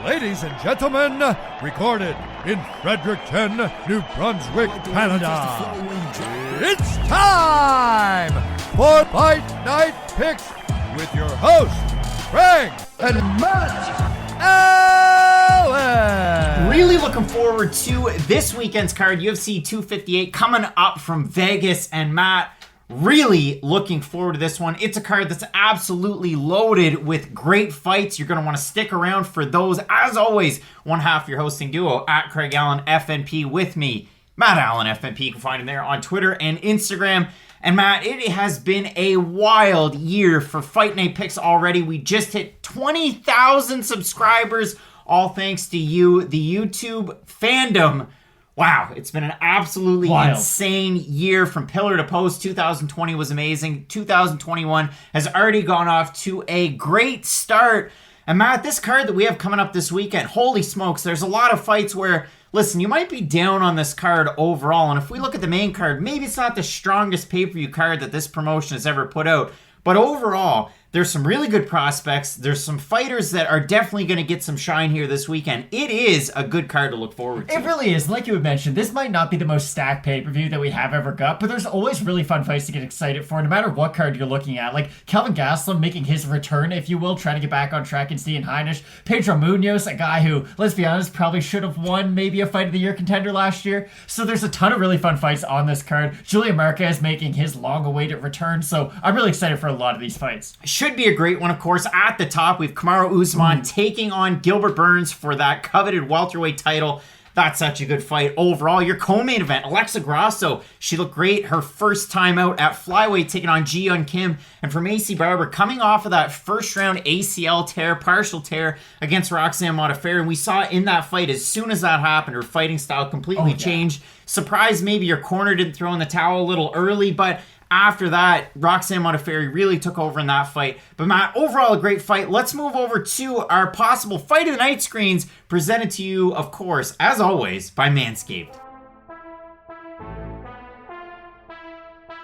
Ladies and gentlemen, recorded in Fredericton, New Brunswick, Canada. It's time for Fight Night Picks with your hosts, Frank and Matt Allen. Really looking forward to this weekend's card, UFC 258, coming up from Vegas. And Matt, really looking forward to this one. It's a card that's absolutely loaded with great fights. You're going to want to stick around for those. As always, one half of your hosting duo at Craig Allen FNP with me, Matt Allen FNP. You can find him there on Twitter and Instagram. And Matt, it has been a wild year for Fight Night Picks already. We just hit 20,000 subscribers, all thanks to you, the YouTube fandom. Wow, it's been an absolutely insane year from pillar to post. 2020 was amazing. 2021 has already gone off to a great start. And Matt, this card that we have coming up this weekend, holy smokes, there's a lot of fights where, listen, you might be down on this card overall. And if we look at the main card, maybe it's not the strongest pay-per-view card that this promotion has ever put out. But overall, there's some really good prospects. There's some fighters that are definitely going to get some shine here this weekend. It is a good card to look forward to. It really is. Like you had mentioned, this might not be the most stacked pay-per-view that we have ever got, but there's always really fun fights to get excited for, no matter what card you're looking at. Like Kelvin Gastelum making his return, if you will, trying to get back on track and Ian Heinisch. Pedro Munhoz, a guy who, let's be honest, probably should have won maybe a Fight of the Year contender last year. So there's a ton of really fun fights on this card. Julian Marquez making his long-awaited return. So I'm really excited for a lot of these fights. Should be a great one, of course. At the top, we have Kamaru Usman taking on Gilbert Burns for that coveted welterweight title. That's such a good fight. Overall, your co-main event, Alexa Grasso, she looked great her first time out at flyweight, taking on Ji-Yeon Kim. And for Maycee Barber, coming off of that first round ACL tear, partial tear against Roxanne Modafferi. And we saw in that fight, as soon as that happened, her fighting style completely changed. Surprised maybe your corner didn't throw in the towel a little early, but after that, Roxanne Modafferi really took over in that fight. But Matt, overall a great fight. Let's move over to our possible Fight of the Night screens, presented to you, of course, as always, by Manscaped.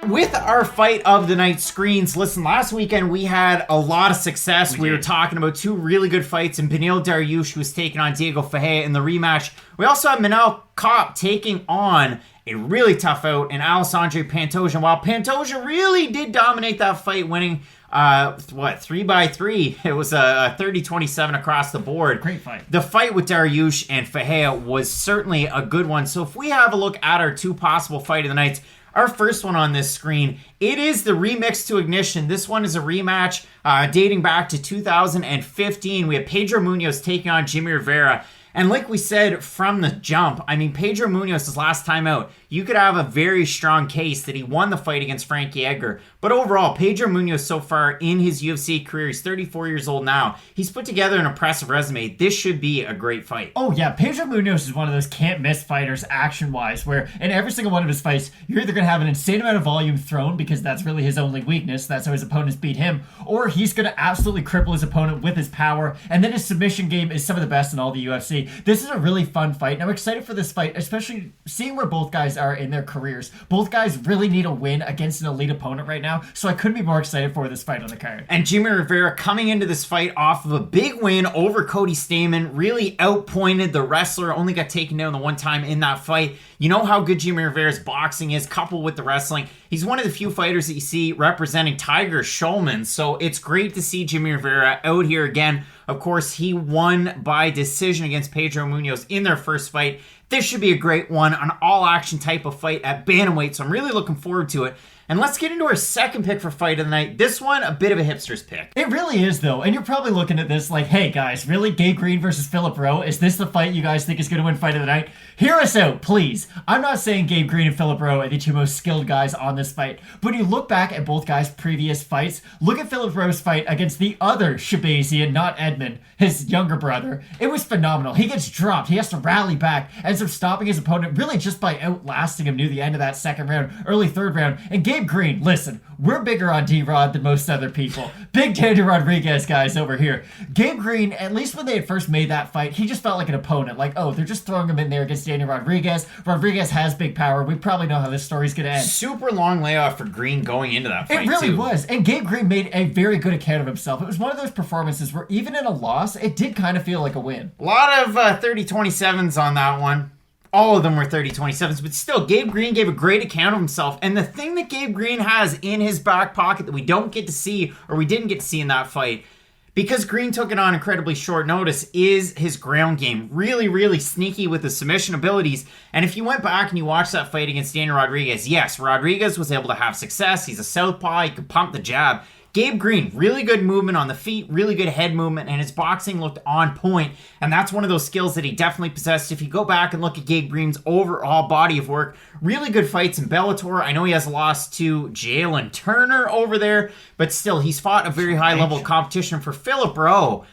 With our Fight of the Night screens, listen, last weekend we had a lot of success. We were talking about two really good fights, and Beneil Dariush, who was taking on Dhiego in the rematch. We also have Manel Kape taking on a really tough out in Alessandro Pantoja. And while Pantoja really did dominate that fight, winning 3-3, it was a 30-27 across the board. Great fight. The fight with Dariush and Fahea was certainly a good one. So if we have a look at our two possible Fight of the Nights, our first one on this screen, it is the Remix to Ignition. This one is a rematch dating back to 2015. We have Pedro Munhoz taking on Jimmie Rivera. And like we said from the jump, I mean, Pedro Munhoz's last time out, you could have a very strong case that he won the fight against Frankie Edgar. But overall, Pedro Munhoz so far in his UFC career, he's 34 years old now. He's put together an impressive resume. This should be a great fight. Oh yeah, Pedro Munhoz is one of those can't-miss fighters action-wise, where in every single one of his fights, you're either going to have an insane amount of volume thrown, because that's really his only weakness, that's how his opponents beat him, or he's going to absolutely cripple his opponent with his power, and then his submission game is some of the best in all the UFC. This is a really fun fight, and I'm excited for this fight, especially seeing where both guys are in their careers. Both guys really need a win against an elite opponent right now, so I couldn't be more excited for this fight on the card. And Jimmie Rivera coming into this fight off of a big win over Cody Stamann, really outpointed the wrestler, only got taken down the one time in that fight. You know how good Jimmie Rivera's boxing is, coupled with the wrestling. He's one of the few fighters that you see representing Tiger Schulman, so it's great to see Jimmie Rivera out here again. Of course, he won by decision against Pedro Munhoz in their first fight. This should be a great one, an all-action type of fight at bantamweight, so I'm really looking forward to it. And let's get into our second pick for Fight of the Night. This one, a bit of a hipster's pick. It really is, though. And you're probably looking at this like, hey, guys, really? Gabe Green versus Philip Rowe? Is this the fight you guys think is going to win Fight of the Night? Hear us out, please. I'm not saying Gabe Green and Philip Rowe are the two most skilled guys on this fight. But when you look back at both guys' previous fights, look at Philip Rowe's fight against the other Shabazian, not Edmund, his younger brother. It was phenomenal. He gets dropped. He has to rally back, ends up stopping his opponent really just by outlasting him near the end of that second round, early third round. And Gabe Gabe Green, listen, we're bigger on D-Rod than most other people. Big Daniel Rodriguez guys over here. Gabe Green, at least when they had first made that fight, he just felt like an opponent. Like, oh, they're just throwing him in there against Daniel Rodriguez. Rodriguez has big power. We probably know how this story's going to end. Super long layoff for Green going into that fight, It really too. was. And Gabe Green made a very good account of himself. It was one of those performances where even in a loss, it did kind of feel like a win. A lot of 30-27s on that one. All of them were 30-27s, but still, Gabe Green gave a great account of himself. And the thing that Gabe Green has in his back pocket that we don't get to see, or we didn't get to see in that fight, because Green took it on incredibly short notice, is his ground game. Really, really sneaky with his submission abilities. And if you went back and you watched that fight against Daniel Rodriguez, yes, Rodriguez was able to have success. He's a southpaw. He could pump the jab. Gabe Green, really good movement on the feet, really good head movement, and his boxing looked on point. And that's one of those skills that he definitely possessed. If you go back and look at Gabe Green's overall body of work, really good fights in Bellator. I know he has lost to Jalen Turner over there, but still, he's fought a very high level of competition for Philip Rowe.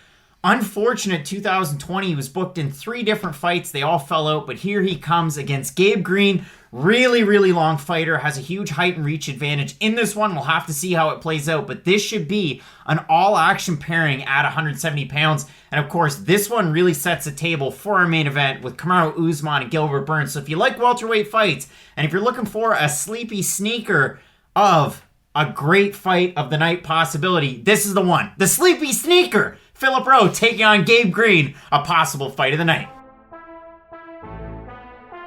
Unfortunate 2020, he was booked in 3 different fights. They all fell out, but here he comes against Gabe Green. Really, really long fighter, has a huge height and reach advantage. In this one, we'll have to see how it plays out, but this should be an all-action pairing at 170 pounds. And of course, this one really sets the table for our main event with Kamaru, Usman, and Gilbert Burns. So if you like welterweight fights, and if you're looking for a sleepy sneaker of a great fight of the night possibility, this is the one. The sleepy sneaker! Philip Rowe taking on Gabe Green, a possible fight of the night.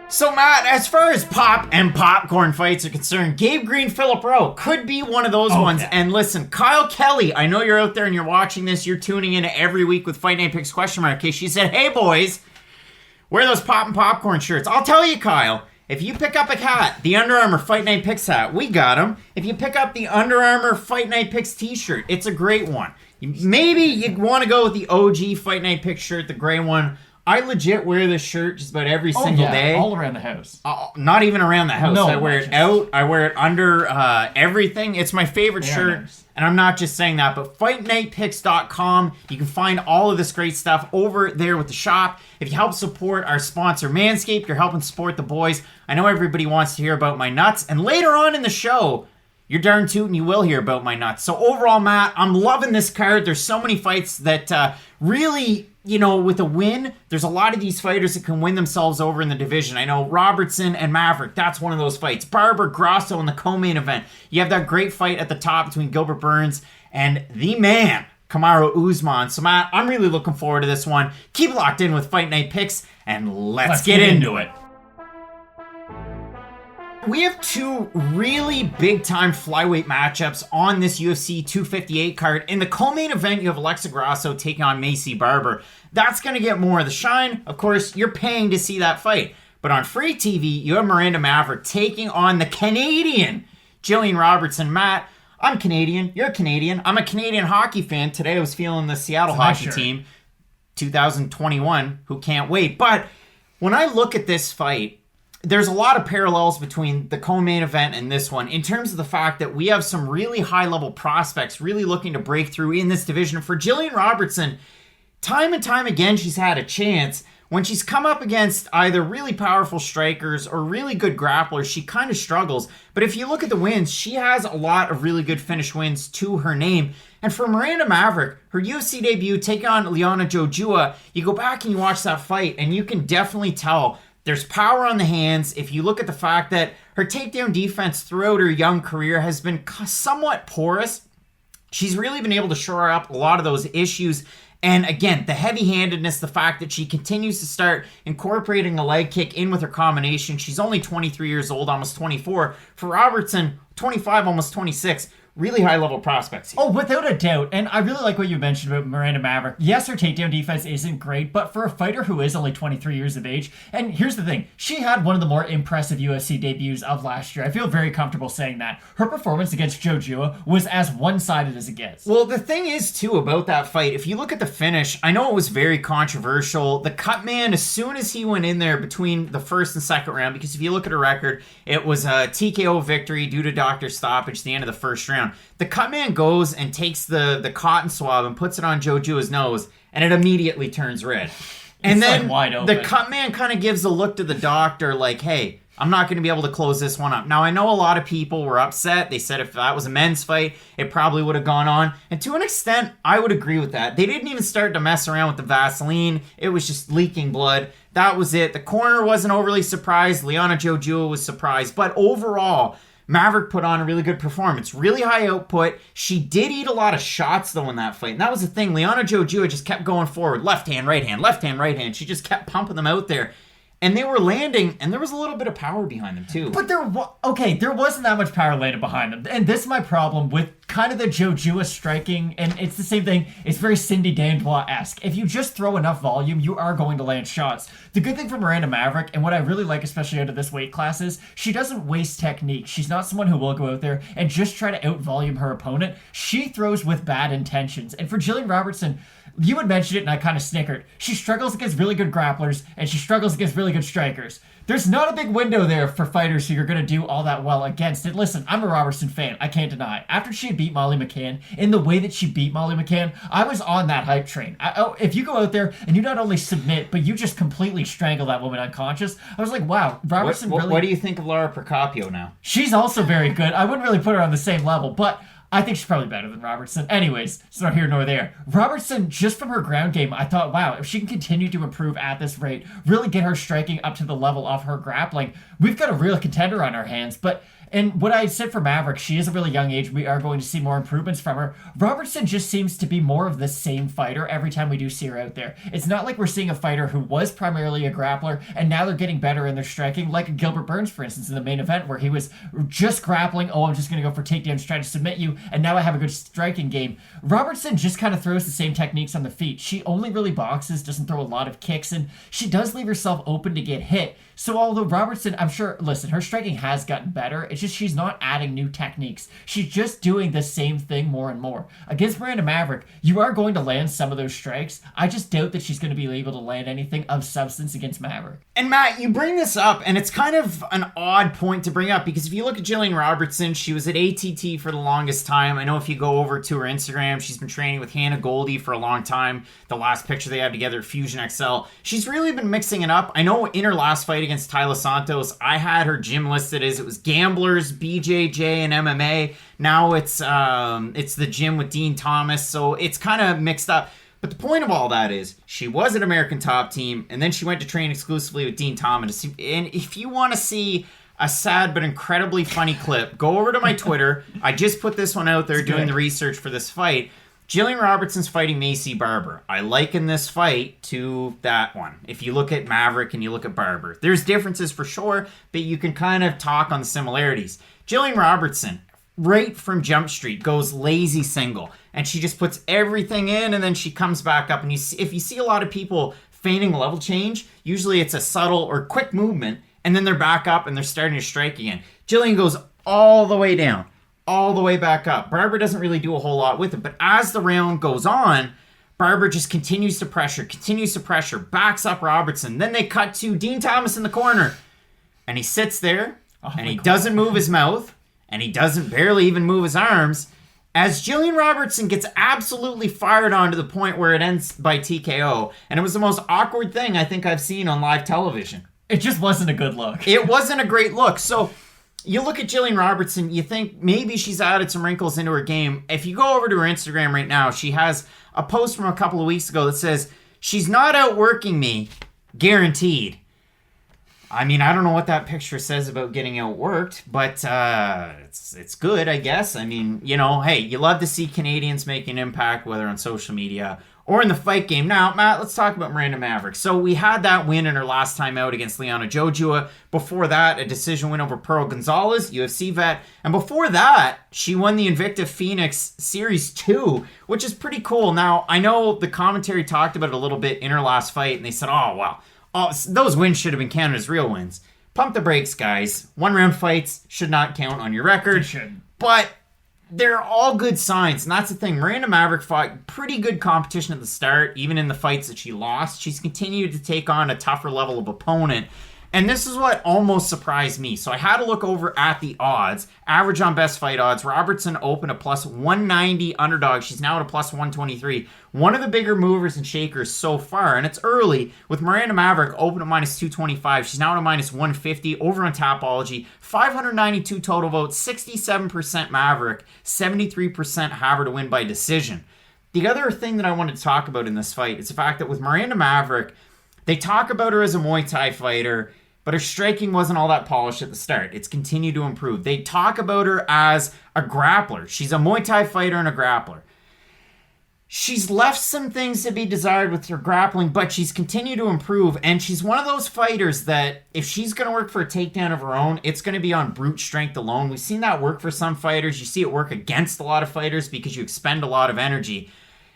So Matt, as far as pop and popcorn fights are concerned, Gabe Green, Philip Rowe could be one of those ones. Yeah. And listen, Kyle Kelly, I know you're out there and you're watching this. You're tuning in every week with Fight Night Picks question mark. Okay, she said, hey boys, wear those pop and popcorn shirts. I'll tell you, Kyle, if you pick up a hat, the Under Armour Fight Night Picks hat, we got them. If you pick up the Under Armour Fight Night Picks t-shirt, it's a great one. Maybe you want to go with the OG Fight Night Picks shirt, the gray one. I legit wear this shirt just about every single day. All around the house. Not even around the house. No, I wear it out. I wear it under everything. It's my favorite shirt. Nice. And I'm not just saying that, but FightNightPicks.com. You can find all of this great stuff over there with the shop. If you help support our sponsor, Manscaped, you're helping support the boys. I know everybody wants to hear about my nuts. And later on in the show, you're darn tootin' you will hear about my nuts. So overall, Matt, I'm loving this card. There's so many fights that really, you know, with a win, there's a lot of these fighters that can win themselves over in the division. I know Robertson and Maverick, that's one of those fights. Barber, Grasso in the co-main event. You have that great fight at the top between Gilbert Burns and the man, Kamaru Usman. So Matt, I'm really looking forward to this one. Keep locked in with Fight Night Picks, and let's get into it. We have 2 really big-time flyweight matchups on this UFC 258 card. In the co-main event, you have Alexa Grasso taking on Maycee Barber. That's going to get more of the shine. Of course, you're paying to see that fight. But on free TV, you have Miranda Maverick taking on the Canadian Julian Robertson. Matt, I'm Canadian. You're Canadian. I'm a Canadian hockey fan. Today I was feeling the Seattle hockey team, 2021, who can't wait. But when I look at this fight, there's a lot of parallels between the co-main event and this one in terms of the fact that we have some really high-level prospects really looking to break through in this division. For Julian Robertson, time and time again, she's had a chance. When she's come up against either really powerful strikers or really good grapplers, she kind of struggles. But if you look at the wins, she has a lot of really good finish wins to her name. And for Miranda Maverick, her UFC debut, taking on Liana Jojua, you go back and you watch that fight, and you can definitely tell there's power on the hands. If you look at the fact that her takedown defense throughout her young career has been somewhat porous, she's really been able to shore up a lot of those issues. And again, the heavy-handedness, the fact that she continues to start incorporating a leg kick in with her combination. She's only 23 years old, almost 24. For Robertson, 25, almost 26. Really high-level prospects here. Oh, without a doubt. And I really like what you mentioned about Miranda Maverick. Yes, her takedown defense isn't great, but for a fighter who is only 23 years of age, and here's the thing, she had one of the more impressive UFC debuts of last year. I feel very comfortable saying that. Her performance against Jojua was as one-sided as it gets. Well, the thing is, too, about that fight, if you look at the finish, I know it was very controversial. The cut man, as soon as he went in there between the first and second round, because if you look at her record, it was a TKO victory due to doctor stoppage at the end of the first round. The cut man goes and takes the cotton swab and puts it on Jojua's nose, and it immediately turns red. And then like wide open. The cut man kind of gives a look to the doctor like, hey, I'm not going to be able to close this one up. Now, I know a lot of people were upset. They said if that was a men's fight, it probably would have gone on. And to an extent, I would agree with that. They didn't even start to mess around with the Vaseline. It was just leaking blood. That was it. The corner wasn't overly surprised. Liana Jojua was surprised. But overall, Maverick put on a really good performance. Really high output. She did eat a lot of shots, though, in that fight. And that was the thing. Liana Jojua just kept going forward. Left hand, right hand, left hand, right hand. She just kept pumping them out there. And they were landing, and there was a little bit of power behind them, too. But there wasn't that much power landed behind them. And this is my problem with kind of the Jojua striking, and it's the same thing. It's very Cindy Dandois-esque. If you just throw enough volume, you are going to land shots. The good thing for Miranda Maverick, and what I really like, especially out of this weight class, is she doesn't waste technique. She's not someone who will go out there and just try to out-volume her opponent. She throws with bad intentions. And for Gillian Robertson, you had mentioned it, and I kind of snickered. She struggles against really good grapplers, and she struggles against really good strikers. There's not a big window there for fighters who you're going to do all that well against. And listen, I'm a Robertson fan. I can't deny it. After she beat Molly McCann, in the way that she beat Molly McCann, I was on that hype train. If you go out there and you not only submit, but you just completely strangle that woman unconscious, I was like, wow, Robertson really... What do you think of Laura Procopio now? She's also very good. I wouldn't really put her on the same level, but... I think she's probably better than Robertson. Anyways, it's not here nor there. Robertson, just from her ground game, I thought, wow, if she can continue to improve at this rate, really get her striking up to the level of her grappling, we've got a real contender on our hands. And what I said for Maverick, she is a really young age. We are going to see more improvements from her. Robertson just seems to be more of the same fighter every time we do see her out there. It's not like we're seeing a fighter who was primarily a grappler, and now they're getting better in their striking, like Gilbert Burns, for instance, in the main event, where he was just grappling, I'm just going to go for takedowns, try to submit you, and now I have a good striking game. Robertson just kind of throws the same techniques on the feet. She only really boxes, doesn't throw a lot of kicks, and she does leave herself open to get hit. So although Robertson, I'm sure, listen, her striking has gotten better, it's just she's not adding new techniques. She's just doing the same thing more and more. Against Miranda Maverick, you are going to land some of those strikes. I just doubt that she's going to be able to land anything of substance against Maverick. And Matt, you bring this up, and it's kind of an odd point to bring up, because if you look at Gillian Robertson, she was at ATT for the longest time. I know if you go over to her Instagram, she's been training with Hannah Goldie for a long time. The last picture they have together, Fusion XL. She's really been mixing it up. I know in her last fight against Tyler Santos, I had her gym listed as it was Gamblers, BJJ, and MMA. Now it's the gym with Dean Thomas, so it's kind of mixed up. But the point of all that is she was at American Top Team, and then she went to train exclusively with Dean Thomas. And if you want to see a sad but incredibly funny clip, go over to my Twitter. I just put this one out there doing the research for this fight. Gillian Robertson's fighting Maycee Barber. I liken this fight to that one. If you look at Maverick and you look at Barber, there's differences for sure, but you can kind of talk on the similarities. Gillian Robertson, right from Jump Street, goes lazy single, and she just puts everything in, and then she comes back up. And if you see a lot of people feigning level change, usually it's a subtle or quick movement, and then they're back up and they're starting to strike again. Gillian goes all the way down, all the way back up. Barber doesn't really do a whole lot with it, but as the round goes on, Barber just continues to pressure, backs up Robertson. Then they cut to Dean Thomas in the corner, and he sits there, and he doesn't move his mouth, and he doesn't barely even move his arms, as Gillian Robertson gets absolutely fired on to the point where it ends by TKO. And it was the most awkward thing I think I've seen on live television. It just wasn't a good look. It wasn't a great look. So you look at Gillian Robertson, you think maybe she's added some wrinkles into her game. If you go over to her Instagram right now, she has a post from a couple of weeks ago that says, "She's not outworking me, guaranteed." I mean, I don't know what that picture says about getting outworked, but it's good, I guess. I mean, you know, hey, you love to see Canadians make an impact, whether on social media or in the fight game. Now, Matt, let's talk about Miranda Maverick. So we had that win in her last time out against Liana Jojua. Before that, a decision win over Pearl Gonzalez, UFC vet. And before that, she won the Invicta Phoenix Series 2, which is pretty cool. Now, I know the commentary talked about it a little bit in her last fight, and they said, oh, wow, those wins should have been Canada's real wins. Pump the brakes, guys. One-round fights should not count on your record. They shouldn't. But they're all good signs, and that's the thing. Miranda Maverick fought pretty good competition at the start, even in the fights that she lost. She's continued to take on a tougher level of opponent. And this is what almost surprised me. So I had to look over at the odds. Average on best fight odds. Robertson opened a plus 190 underdog. She's now at a plus 123. One of the bigger movers and shakers so far. And it's early with Miranda Maverick open at minus 225. She's now at a minus 150 over on Tapology. 592 total votes. 67% Maverick. 73% have her to win by decision. The other thing that I wanted to talk about in this fight is the fact that with Miranda Maverick, they talk about her as a Muay Thai fighter, but her striking wasn't all that polished at the start. It's continued to improve. They talk about her as a grappler. She's a Muay Thai fighter and a grappler. She's left some things to be desired with her grappling, but she's continued to improve, and she's one of those fighters that if she's going to work for a takedown of her own, it's going to be on brute strength alone. We've seen that work for some fighters. You see it work against a lot of fighters because you expend a lot of energy.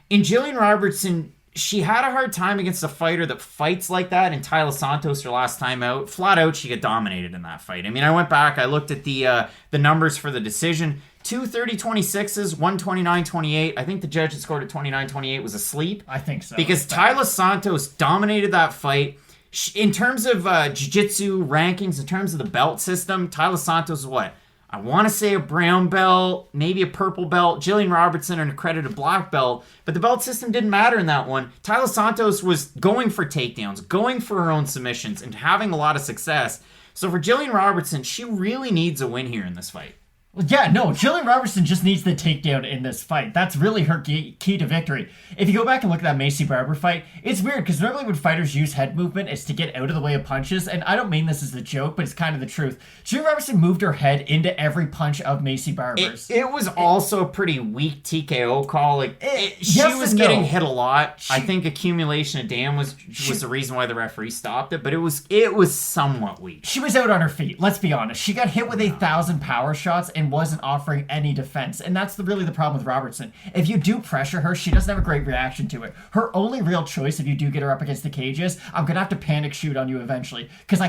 In Gillian Robertson, she had a hard time against a fighter that fights like that. In Taila Santos, her last time out, flat out, she got dominated in that fight. I mean, I went back, I looked at the numbers for the decision. 2 30-26s, 129-28. I think the judge that scored at 29-28 was asleep. I think so. Because Taila Santos dominated that fight. In terms of jiu-jitsu rankings, in terms of the belt system, Taila Santos is what? I want to say a brown belt, maybe a purple belt. Gillian Robertson an accredited black belt, but the belt system didn't matter in that one. Taila Santos was going for takedowns, going for her own submissions, and having a lot of success. So for Gillian Robertson, she really needs a win here in this fight. Yeah, no, Gillian Robertson just needs the takedown in this fight. That's really her key to victory. If you go back and look at that Maycee Barber fight, it's weird because normally when fighters use head movement, it's to get out of the way of punches, and I don't mean this as a joke, but it's kind of the truth. Gillian Robertson moved her head into every punch of Maycee Barber's. It was also a pretty weak TKO call. She was getting hit a lot. I think accumulation of damage was the reason why the referee stopped it, but it was somewhat weak. She was out on her feet, let's be honest. She got hit with 1,000 power shots and wasn't offering any defense. And that's really the problem with Robertson. If you do pressure her, she doesn't have a great reaction to it. Her only real choice, if you do get her up against the cage, is I'm going to have to panic shoot on you eventually. Because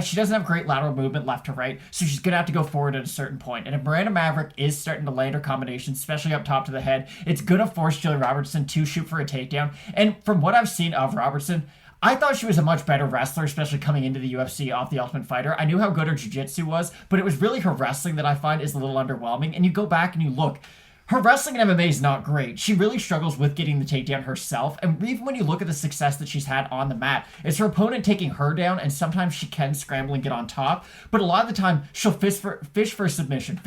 she doesn't have great lateral movement left to right, so she's going to have to go forward at a certain point. And if Miranda Maverick is starting to land her combinations, especially up top to the head, it's going to force Gillian Robertson to shoot for a takedown. And from what I've seen of Robertson, I thought she was a much better wrestler, especially coming into the UFC off The Ultimate Fighter. I knew how good her jiu-jitsu was, but it was really her wrestling that I find is a little underwhelming. And you go back and you look, her wrestling in MMA is not great. She really struggles with getting the takedown herself. And even when you look at the success that she's had on the mat, it's her opponent taking her down, and sometimes she can scramble and get on top. But a lot of the time, she'll fish for a submission.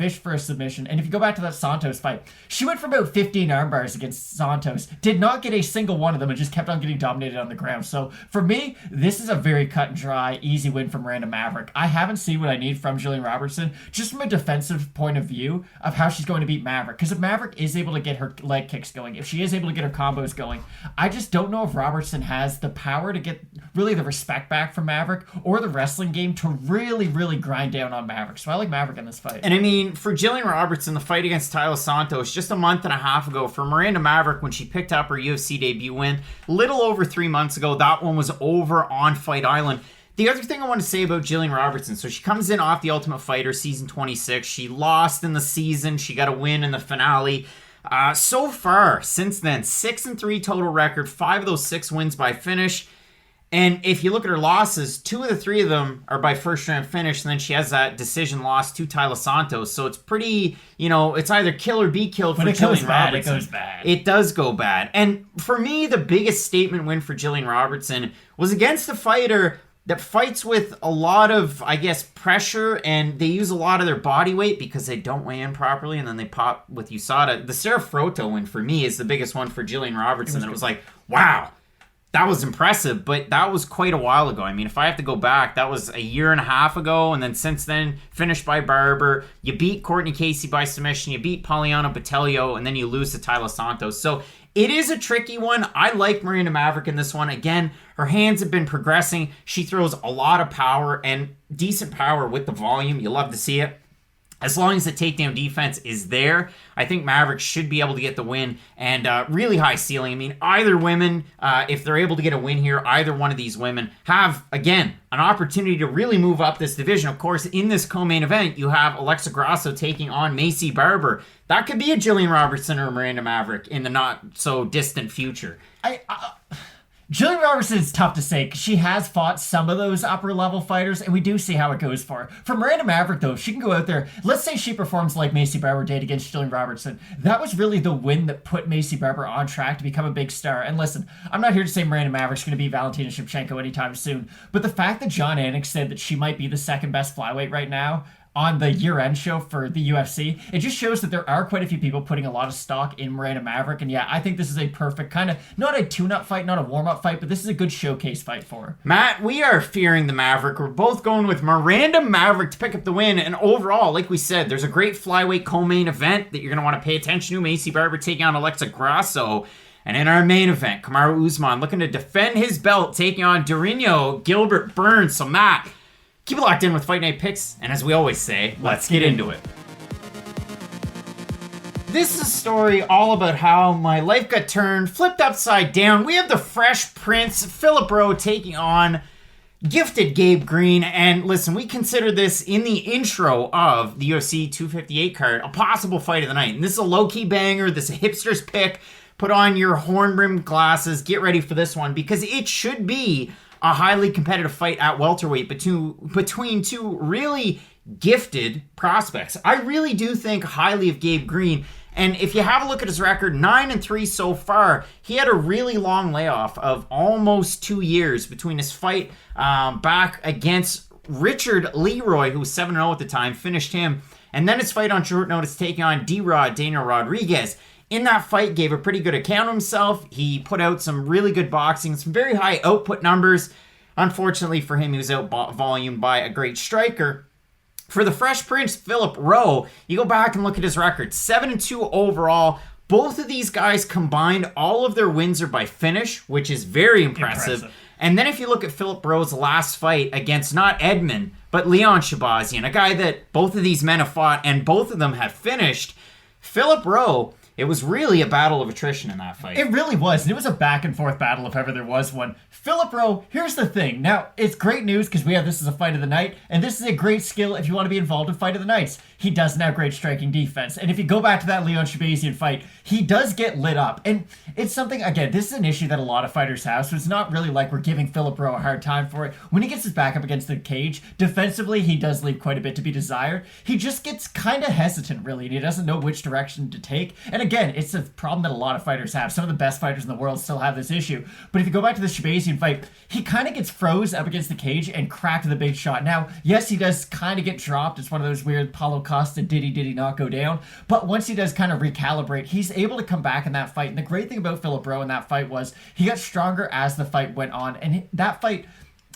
And if you go back to that Santos fight, she went for about 15 arm bars against Santos, did not get a single one of them, and just kept on getting dominated on the ground. So for me, this is a very cut and dry, easy win from Miranda Maverick. I haven't seen what I need from Gillian Robertson, just from a defensive point of view of how she's going to beat Maverick. Because if Maverick is able to get her leg kicks going, if she is able to get her combos going, I just don't know if Robertson has the power to get really the respect back from Maverick or the wrestling game to really, really grind down on Maverick. So I like Maverick in this fight. And I mean, for Gillian Robertson, the fight against Taila Santos just a month and a half ago, for Miranda Maverick, when she picked up her UFC debut win, little over 3 months ago, that one was over on Fight Island. The other thing I want to say about Gillian Robertson, so she comes in off The Ultimate Fighter season 26. She lost in the season. She got a win in the finale. So far, since then, 6-3 total record. 5 of those 6 wins by finish. And if you look at her losses, 2 of the 3 of them are by first round finish. And then she has that decision loss to Taila Santos. So it's pretty, it's either kill or be killed for Gillian Robertson. It goes bad. It does go bad. And for me, the biggest statement win for Gillian Robertson was against a fighter that fights with a lot of, I guess, pressure, and they use a lot of their body weight because they don't weigh in properly, and then they pop with USADA. The Sarah Froto win, for me, is the biggest one for Gillian Robertson. It was like, wow, that was impressive, but that was quite a while ago. I mean, if I have to go back, that was a year and a half ago, and then since then, finished by Barber. You beat Courtney Casey by submission, you beat Polyana Pitolo, and then you lose to Taila Santos. So it is a tricky one. I like Miranda Maverick in this one. Again, her hands have been progressing. She throws a lot of power and decent power with the volume. You love to see it. As long as the takedown defense is there, I think Maverick should be able to get the win, and really high ceiling. I mean, either women, if they're able to get a win here, either one of these women have, again, an opportunity to really move up this division. Of course, in this co-main event, you have Alexa Grasso taking on Maycee Barber. That could be a Gillian Robertson or Miranda Maverick in the not-so-distant future. Julian Robertson is tough to say because she has fought some of those upper level fighters, and we do see how it goes for her. For Miranda Maverick, though, if she can go out there, let's say she performs like Maycee Barber did against Julian Robertson. That was really the win that put Maycee Barber on track to become a big star. And listen, I'm not here to say Miranda Maverick's going to beat Valentina Shevchenko anytime soon, but the fact that John Anik said that she might be the second best flyweight right now on the year-end show for the UFC, it just shows that there are quite a few people putting a lot of stock in Miranda Maverick. And yeah, I think this is a perfect kind of, not a tune-up fight, not a warm-up fight, but this is a good showcase fight for her. Matt, we are fearing the Maverick. We're both going with Miranda Maverick to pick up the win. And overall, like we said, there's a great flyweight co-main event that you're going to want to pay attention to. Maycee Barber taking on Alexa Grasso. And in our main event, Kamaru Usman looking to defend his belt, taking on Dhiego, Gilbert, Burns. So Matt, keep it locked in with Fight Night Picks, and as we always say, let's get into it. This is a story all about how my life got turned, flipped upside down. We have the Fresh Prince, Philip Rowe, taking on gifted Gabe Green. And listen, we consider this in the intro of the UFC 258 card a possible fight of the night. And this is a low-key banger. This is a hipster's pick. Put on your horn-rimmed glasses. Get ready for this one because it should be a highly competitive fight at welterweight between two really gifted prospects. I really do think highly of Gabe Green. And if you have a look at his record, 9-3 so far, he had a really long layoff of almost 2 years between his fight back against Richard Leroy, who was 7-0 at the time, finished him, and then his fight on short notice taking on D-Rod, Daniel Rodriguez. In that fight, gave a pretty good account of himself. He put out some really good boxing, some very high output numbers. Unfortunately for him, he was out-volumed by a great striker. For the Fresh Prince, Philip Rowe, you go back and look at his record. 7-2 overall. Both of these guys combined, all of their wins are by finish, which is very impressive. And then if you look at Philip Rowe's last fight against not Edmund, but Leon Shabazian, a guy that both of these men have fought and both of them have finished, Philip Rowe, it was really a battle of attrition in that fight. It really was. And it was a back and forth battle if ever there was one. Philip Rowe, here's the thing. Now, it's great news because we have this as a fight of the night. And this is a great skill if you want to be involved in fight of the nights. He doesn't have great striking defense. And if you go back to that Leon Shabazian fight, he does get lit up. And it's something, again, this is an issue that a lot of fighters have. So it's not really like we're giving Philip Rowe a hard time for it. When he gets his back up against the cage, defensively, he does leave quite a bit to be desired. He just gets kind of hesitant, really. And he doesn't know which direction to take. And again, it's a problem that a lot of fighters have. Some of the best fighters in the world still have this issue. But if you go back to the Shabazian fight, he kind of gets froze up against the cage and cracked the big shot. Now, yes, he does kind of get dropped. It's one of those weird Paulo Costa did he not go down. But once he does kind of recalibrate, he's able to come back in that fight. And the great thing about Philip Rowe in that fight was he got stronger as the fight went on. And that fight,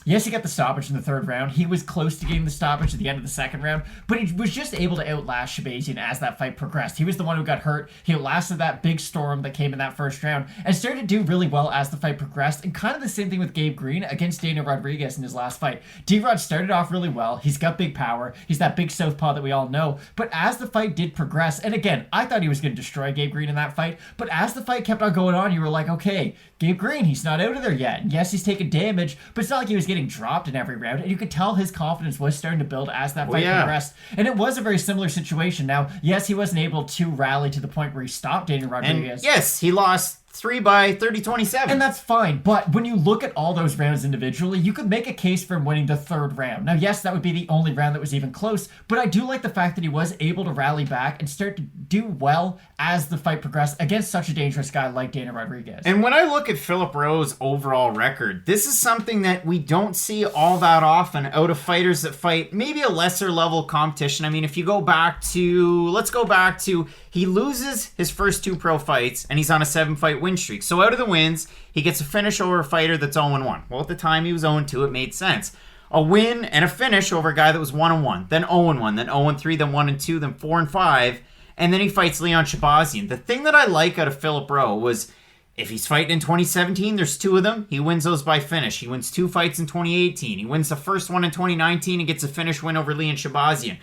yes, he got the stoppage in the third round. He was close to getting the stoppage at the end of the second round, but he was just able to outlast Shabazian as that fight progressed. He was the one who got hurt. He outlasted that big storm that came in that first round and started to do really well as the fight progressed. And kind of the same thing with Gabe Green against Daniel Rodriguez in his last fight. D-Rod started off really well. He's got big power. He's that big southpaw that we all know. But as the fight did progress, and again, I thought he was going to destroy Gabe Green in that fight, but as the fight kept on going on, you were like, okay, Gabe Green, he's not out of there yet. And yes, he's taking damage, but it's not like he was getting dropped in every round. And you could tell his confidence was starting to build as that fight progressed. And it was a very similar situation. Now, yes, he wasn't able to rally to the point where he stopped Daniel Rodriguez. And yes, he lost 3 by 30-27. And that's fine. But when you look at all those rounds individually, you could make a case for him winning the third round. Now, yes, that would be the only round that was even close, but I do like the fact that he was able to rally back and start to do well as the fight progressed against such a dangerous guy like Daniel Rodriguez. And when I look at Philip Rowe's overall record, this is something that we don't see all that often out of fighters that fight maybe a lesser level competition. I mean, if you go back to, he loses his first 2 pro fights and he's on a 7-fight win streak. So out of the wins, he gets a finish over a fighter that's 0-1. Well, at the time he was 0-2, it made sense. A win and a finish over a guy that was 1-1, then 0-1, then 0-3, then 1-2, then 4-5, and then he fights Leon Shabazian. The thing that I like out of Philip Rowe was if he's fighting in 2017, there's 2 of them, he wins those by finish. He wins 2 fights in 2018. He wins the first one in 2019 and gets a finish win over Leon Shabazian.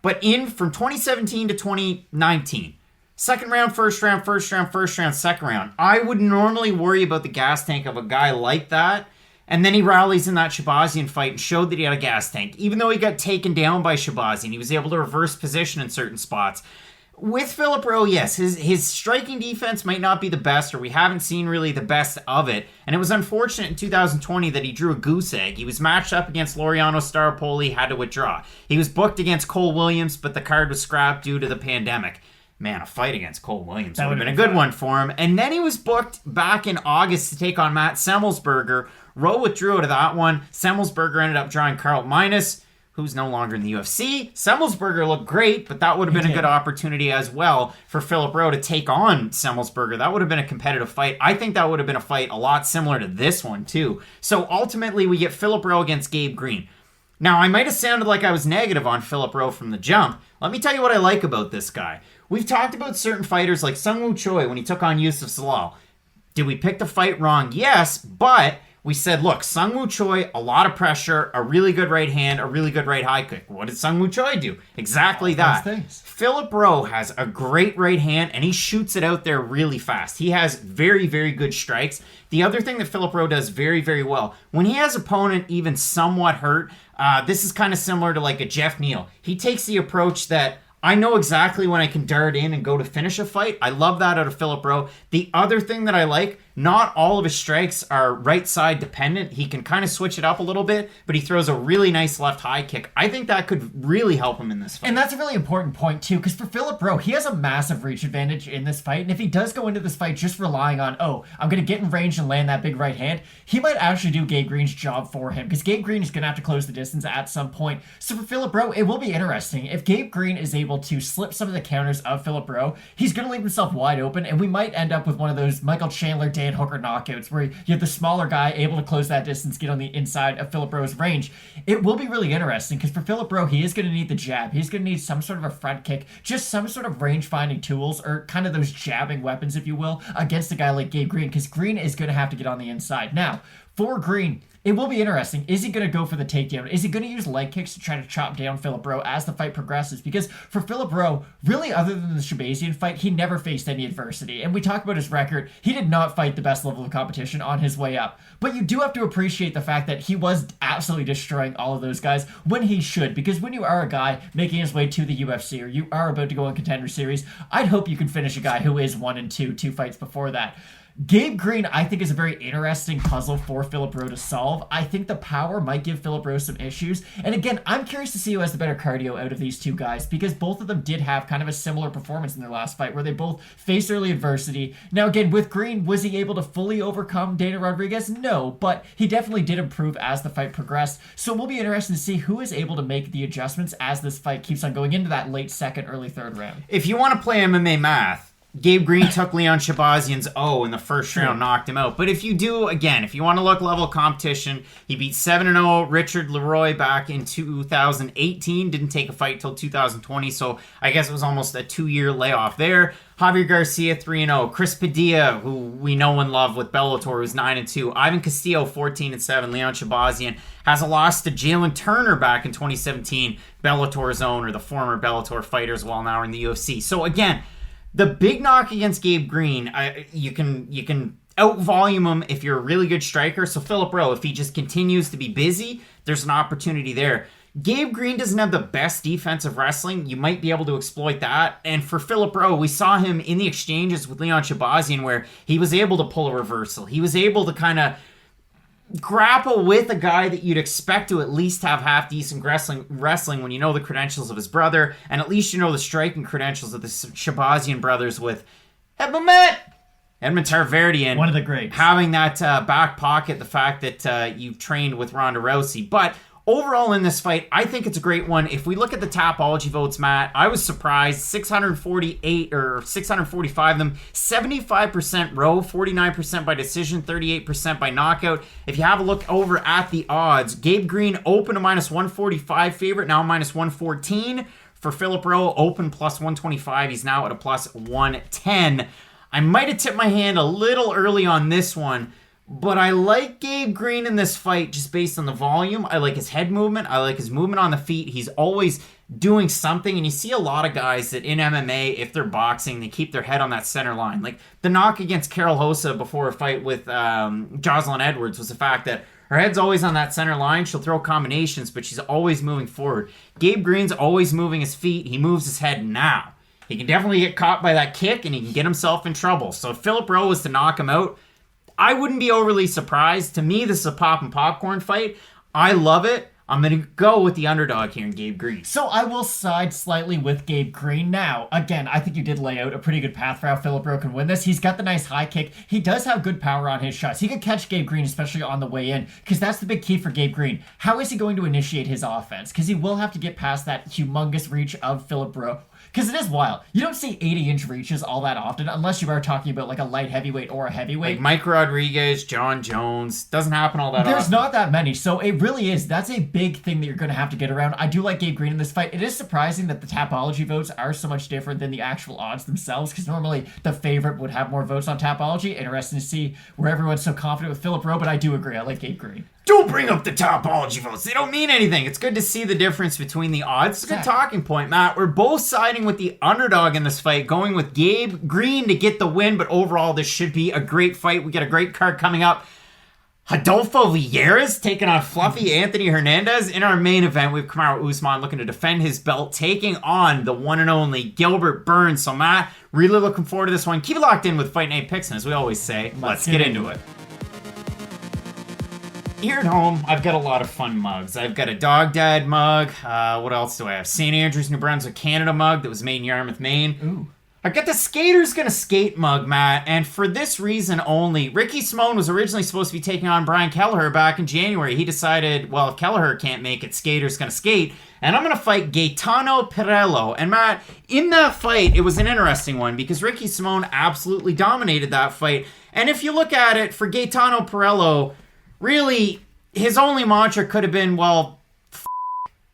But from 2017 to 2019, second round, first round, second round. I would normally worry about the gas tank of a guy like that. And then he rallies in that Shabazian fight and showed that he had a gas tank. Even though he got taken down by Shabazian, he was able to reverse position in certain spots. With Philip Rowe, yes, his striking defense might not be the best, or we haven't seen really the best of it. And it was unfortunate in 2020 that he drew a goose egg. He was matched up against Laureano Staropoli, had to withdraw. He was booked against Cole Williams, but the card was scrapped due to the pandemic. Man, a fight against Cole Williams would have been a good one for him. And then he was booked back in August to take on Matt Semmelsberger. Rowe withdrew out of that one. Semmelsberger ended up drawing Carl Minus, who's no longer in the UFC. Semmelsberger looked great, but that would have been a good opportunity as well for Philip Rowe to take on Semmelsberger. That would have been a competitive fight. I think that would have been a fight a lot similar to this one, too. So ultimately, we get Philip Rowe against Gabe Green. Now, I might have sounded like I was negative on Philip Rowe from the jump. Let me tell you what I like about this guy. We've talked about certain fighters like Sungwoo Choi when he took on Yusuf Zalal. Did we pick the fight wrong? Yes, but we said, look, Sungwoo Choi, a lot of pressure, a really good right hand, a really good right high kick. What did Sungwoo Choi do? Exactly that. Philip Rowe has a great right hand, and he shoots it out there really fast. He has very, very good strikes. The other thing that Philip Rowe does very, very well, when he has opponent even somewhat hurt, this is kind of similar to like a Jeff Neal. He takes the approach that I know exactly when I can dart in and go to finish a fight. I love that out of Philip Rowe. The other thing that I like, not all of his strikes are right side dependent. He can kind of switch it up a little bit, but he throws a really nice left high kick. I think that could really help him in this fight. And that's a really important point too, because for Philip Rowe, he has a massive reach advantage in this fight. And if he does go into this fight just relying on, oh, I'm going to get in range and land that big right hand, he might actually do Gabe Green's job for him, because Gabe Green is going to have to close the distance at some point. So for Philip Rowe, it will be interesting. If Gabe Green is able to slip some of the counters of Philip Rowe, he's going to leave himself wide open, and we might end up with one of those Michael Chandler, Dan Hooker knockouts where you have the smaller guy able to close that distance, get on the inside of Philip Rowe's range. It will be really interesting, because for Philip Rowe, he is going to need the jab. He's going to need some sort of a front kick, just some sort of range-finding tools, or kind of those jabbing weapons, if you will, against a guy like Gabe Green, because Green is going to have to get on the inside. Now, for Green, it will be interesting. Is he going to go for the takedown? Is he going to use leg kicks to try to chop down Philip Rowe as the fight progresses? Because for Philip Rowe, really other than the Shabazian fight, he never faced any adversity. And we talk about his record. He did not fight the best level of competition on his way up. But you do have to appreciate the fact that he was absolutely destroying all of those guys when he should. Because when you are a guy making his way to the UFC, or you are about to go on Contender Series, I'd hope you can finish a guy who is 1-2, 2 fights before that. Gabe Green, I think, is a very interesting puzzle for Philip Rowe to solve. I think the power might give Philip Rowe some issues. And again, I'm curious to see who has the better cardio out of these two guys, because both of them did have kind of a similar performance in their last fight where they both faced early adversity. Now again, with Green, was he able to fully overcome Dana Rodriguez? No, but he definitely did improve as the fight progressed. So we'll be interested to see who is able to make the adjustments as this fight keeps on going into that late second, early third round. If you want to play MMA math, Gabe Green took Leon Shabazian's O in the first round, knocked him out. But if you do, again, if you want to look level competition, he beat 7-0 Richard Leroy back in 2018. Didn't take a fight till 2020, so I guess it was almost a 2-year layoff there. Javier Garcia, 3-0. Chris Padilla, who we know and love with Bellator, who's 9-2. Ivan Castillo, 14-7. Leon Shabazian has a loss to Jalen Turner back in 2017. Bellator's owner, the former Bellator fighters, while now in the UFC. So again, the big knock against Gabe Green, you can out-volume him if you're a really good striker. So Philip Rowe, if he just continues to be busy, there's an opportunity there. Gabe Green doesn't have the best defensive wrestling. You might be able to exploit that. And for Philip Rowe, we saw him in the exchanges with Leon Shabazian where he was able to pull a reversal. He was able to kind of grapple with a guy that you'd expect to at least have half-decent wrestling when you know the credentials of his brother, and at least you know the striking credentials of the Shabazian brothers with Edmund Tarverdyan. One of the greats. Having that back pocket, the fact that you've trained with Ronda Rousey. But overall in this fight, I think it's a great one. If we look at the Tapology votes, Matt, I was surprised. 648 or 645 of them. 75% Rowe, 49% by decision, 38% by knockout. If you have a look over at the odds, Gabe Green open a -145 favorite, now -114. For Philip Rowe, open +125. He's now at a +110. I might have tipped my hand a little early on this one, but I like Gabe Green in this fight just based on the volume. I like his head movement. I like his movement on the feet. He's always doing something, and you see a lot of guys that in MMA, if they're boxing, they keep their head on that center line. Like the knock against Carol Hosa before a fight with Jocelyn Edwards was the fact that her head's always on that center line. She'll throw combinations, but she's always moving forward. Gabe Green's always moving his feet. He moves his head now. he can definitely get caught by that kick and he can get himself in trouble. So if Philip Rowe was to knock him out, I wouldn't be overly surprised. To me, this is a pop and popcorn fight. I love it. I'm going to go with the underdog here in Gabe Green. So I will side slightly with Gabe Green. Now, again, I think you did lay out a pretty good path for how Philip Rowe can win this. He's got the nice high kick. He does have good power on his shots. He could catch Gabe Green, especially on the way in, because that's the big key for Gabe Green. How is he going to initiate his offense? Because he will have to get past that humongous reach of Philip Rowe. Because it is wild. You don't see 80-inch reaches all that often, unless you are talking about like a light heavyweight or a heavyweight. Like Mike Rodriguez, John Jones. Doesn't happen all that often. There's not that many, so it really is. That's a big thing that you're going to have to get around. I do like Gabe Green in this fight. It is surprising that the Tapology votes are so much different than the actual odds themselves, because normally the favorite would have more votes on Tapology. Interesting to see where everyone's so confident with Philip Rowe, but I do agree. I like Gabe Green. Don't bring up the Tapology votes. They don't mean anything. It's good to see the difference between the odds. It's a good talking point, Matt. We're both siding with the underdog in this fight, going with Gabe Green to get the win, but overall, this should be a great fight. We got a great card coming up. Rodolfo Vieira's taking on fluffy Anthony Hernandez. In our main event, we have Kamaru Usman looking to defend his belt, taking on the one and only Gilbert Burns. So, Matt, really looking forward to this one. Keep it locked in with Fight Night Picks, and as we always say, let's get into it. Here at home, I've got a lot of fun mugs. I've got a Dog Dad mug. What else do I have? St. Andrews, New Brunswick, Canada mug that was made in Yarmouth, Maine. Ooh. I've got the Skater's Gonna Skate mug, Matt, and for this reason only, Ricky Simone was originally supposed to be taking on Brian Kelleher back in January. He decided, well, if Kelleher can't make it, Skater's Gonna Skate, and I'm going to fight Gaetano Pirello. And Matt, in that fight, it was an interesting one because Ricky Simone absolutely dominated that fight. And if you look at it, for Gaetano Pirello, really, his only mantra could have been, well,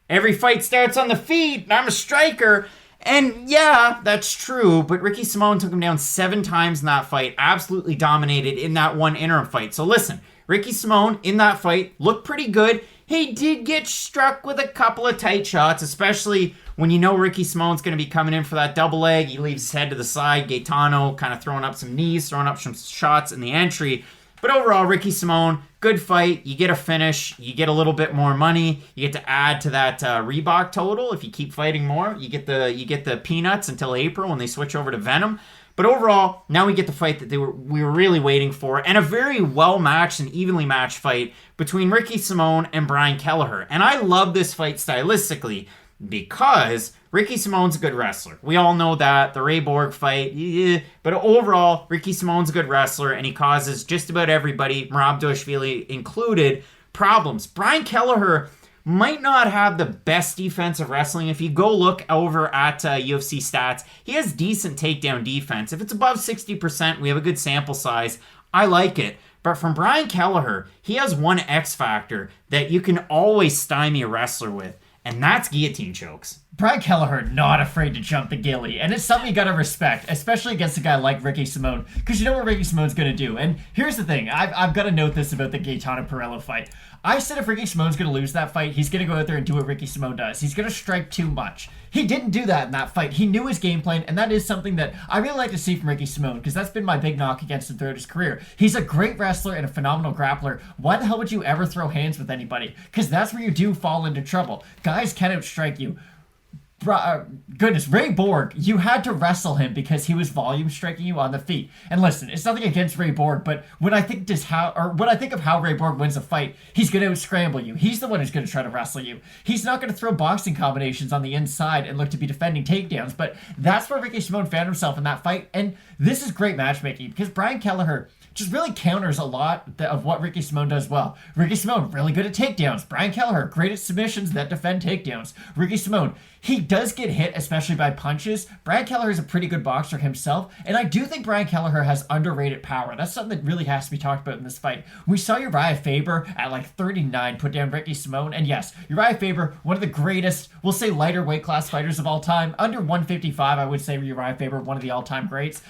every fight starts on the feet, and I'm a striker. And yeah, that's true, but Ricky Simone took him down 7 times in that fight, absolutely dominated in that one interim fight. So listen, Ricky Simone in that fight looked pretty good. He did get struck with a couple of tight shots, especially when you know Ricky Simone's going to be coming in for that double leg. He leaves his head to the side. Gaetano kind of throwing up some knees, throwing up some shots in the entry. But overall, Ricky Simone, good fight. You get a finish. You get a little bit more money. You get to add to that Reebok total. If you keep fighting more, you get the peanuts until April when they switch over to Venom. But overall, now we get the fight that we were really waiting for, and a very well-matched and evenly matched fight between Ricky Simone and Brian Kelleher. And I love this fight stylistically because Ricky Simone's a good wrestler. We all know that. The Ray Borg fight, yeah. But overall, Ricky Simone's a good wrestler, and he causes just about everybody, Marabdashvili included, problems. Brian Kelleher might not have the best defensive wrestling. If you go look over at UFC stats, he has decent takedown defense. If it's above 60%, we have a good sample size. I like it. But from Brian Kelleher, he has one X factor that you can always stymie a wrestler with, and that's guillotine chokes. Brian Kelleher not afraid to jump the gilly, and it's something you gotta respect, especially against a guy like Ricky Simone, because you know what Ricky Simone's gonna do. And here's the thing, I've got to note this about the Gaetano Pirello fight. I said if Ricky Simone's gonna lose that fight, he's gonna go out there and do what Ricky Simone does. He's gonna strike too much. He didn't do that in that fight. He knew his game plan, and that is something that I really like to see from Ricky Simone, because that's been my big knock against him throughout his career. He's a great wrestler and a phenomenal grappler. Why the hell would you ever throw hands with anybody? Because that's where you do fall into trouble. Guys can outstrike you. Goodness, Ray Borg, you had to wrestle him because he was volume striking you on the feet. And listen, it's nothing against Ray Borg, but when I think of how Ray Borg wins a fight, he's going to scramble you. He's the one who's going to try to wrestle you. He's not going to throw boxing combinations on the inside and look to be defending takedowns, but that's where Ricky Simone found himself in that fight. And this is great matchmaking because Brian Kelleher just really counters a lot of what Ricky Simone does well. Ricky Simone, really good at takedowns. Brian Kelleher, great at submissions that defend takedowns. Ricky Simone, he does get hit, especially by punches. Brian Kelleher is a pretty good boxer himself, and I do think Brian Kelleher has underrated power. That's something that really has to be talked about in this fight. We saw Uriah Faber at like 39 put down Ricky Simone, and yes, Uriah Faber, one of the greatest, we'll say lighter weight class fighters of all time. Under 155, I would say Uriah Faber, one of the all-time greats.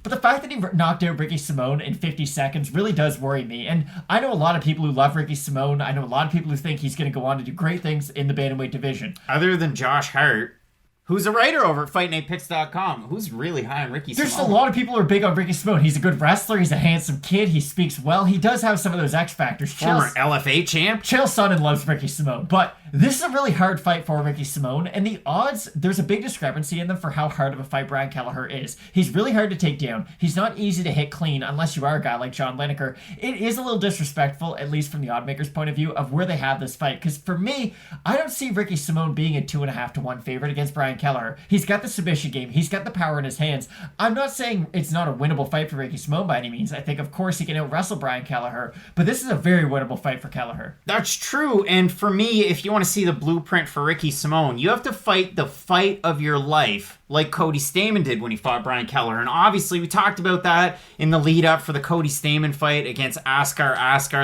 But the fact that he knocked out Ricky Simone in 50 seconds really does worry me. And I know a lot of people who love Ricky Simone. I know a lot of people who think he's going to go on to do great things in the bantamweight division. Other than Josh Hart, who's a writer over at FightNightPicks.com, who's really high on Ricky Simone. There's a lot of people who are big on Ricky Simone. He's a good wrestler. He's a handsome kid. He speaks well. He does have some of those X factors. Former LFA champ. Chael Sonnen loves Ricky Simone. But This is a really hard fight for Ricky Simón, and the odds, there's a big discrepancy in them for how hard of a fight Brian Kelleher is. He's really hard to take down. He's not easy to hit clean unless you are a guy like John Lineker. It is a little disrespectful, at least from the oddmaker's point of view, of where they have this fight. Because for me, I don't see Ricky Simón being a 2.5 to 1 favorite against Brian Kelleher. He's got the submission game. He's got the power in his hands. I'm not saying it's not a winnable fight for Ricky Simón by any means. I think, of course, he can out-wrestle Brian Kelleher, but this is a very winnable fight for Kelleher. That's true, and for me, if you want to see the blueprint for Ricky Simón, you have to fight the fight of your life like Cody Stamann did when he fought Brian Kelleher. And obviously, we talked about that in the lead-up for the Cody Stamann fight against Askar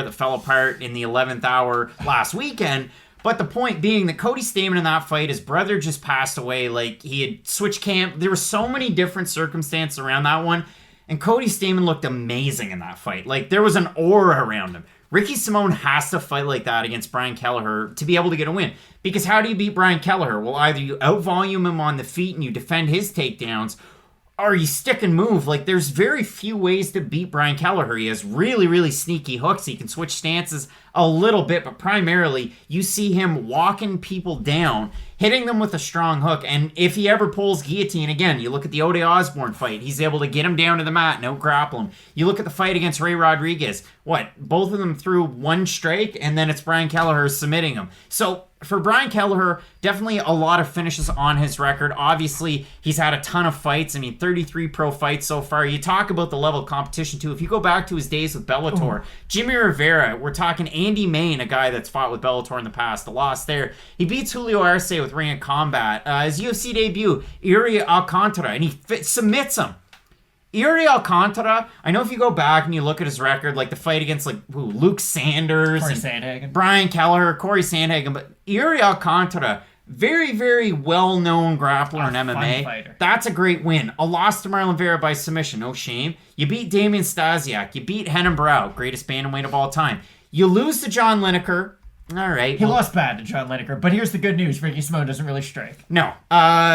that fell apart in the 11th hour last weekend. But the point being that Cody Stamann in that fight, his brother just passed away. Like, he had switched camp. There were so many different circumstances around that one. And Cody Stamann looked amazing in that fight. Like, there was an aura around him. Ricky Simón has to fight like that against Brian Kelleher to be able to get a win. Because how do you beat Brian Kelleher? Well, either you out-volume him on the feet and you defend his takedowns, or you stick and move. Like, there's very few ways to beat Brian Kelleher. He has really, really sneaky hooks. He can switch stances a little bit, but primarily you see him walking people down, hitting them with a strong hook. And if he ever pulls guillotine, again, you look at the Ode Osborne fight, he's able to get him down to the mat and out-grapple him. You look at the fight against Ray Rodriguez, both of them threw one strike, and then it's Brian Kelleher submitting him. So for Brian Kelleher, definitely a lot of finishes on his record. Obviously, he's had a ton of fights. 33 pro fights so far. You talk about the level of competition, too. If you go back to his days with Bellator, Jimmie Rivera, we're talking Andy Main, a guy that's fought with Bellator in the past, the loss there. He beats Julio Arce with Ring of Combat. His UFC debut, Uri Alcantara, and he submits him. Uri Alcantara, I know if you go back and you look at his record, like the fight against Luke Sanders, Corey Sandhagen, Brian Kelleher, Corey Sandhagen, but Uri Alcantara, very, very well-known grappler in MMA. Fighter. That's a great win. A loss to Marlon Vera by submission, no shame. You beat Damian Stasiak. You beat Henan Brow, greatest bantamweight of all time. You lose to John Lineker. All right. He lost bad to John Lineker, but here's the good news. Ricky Simón doesn't really strike. No.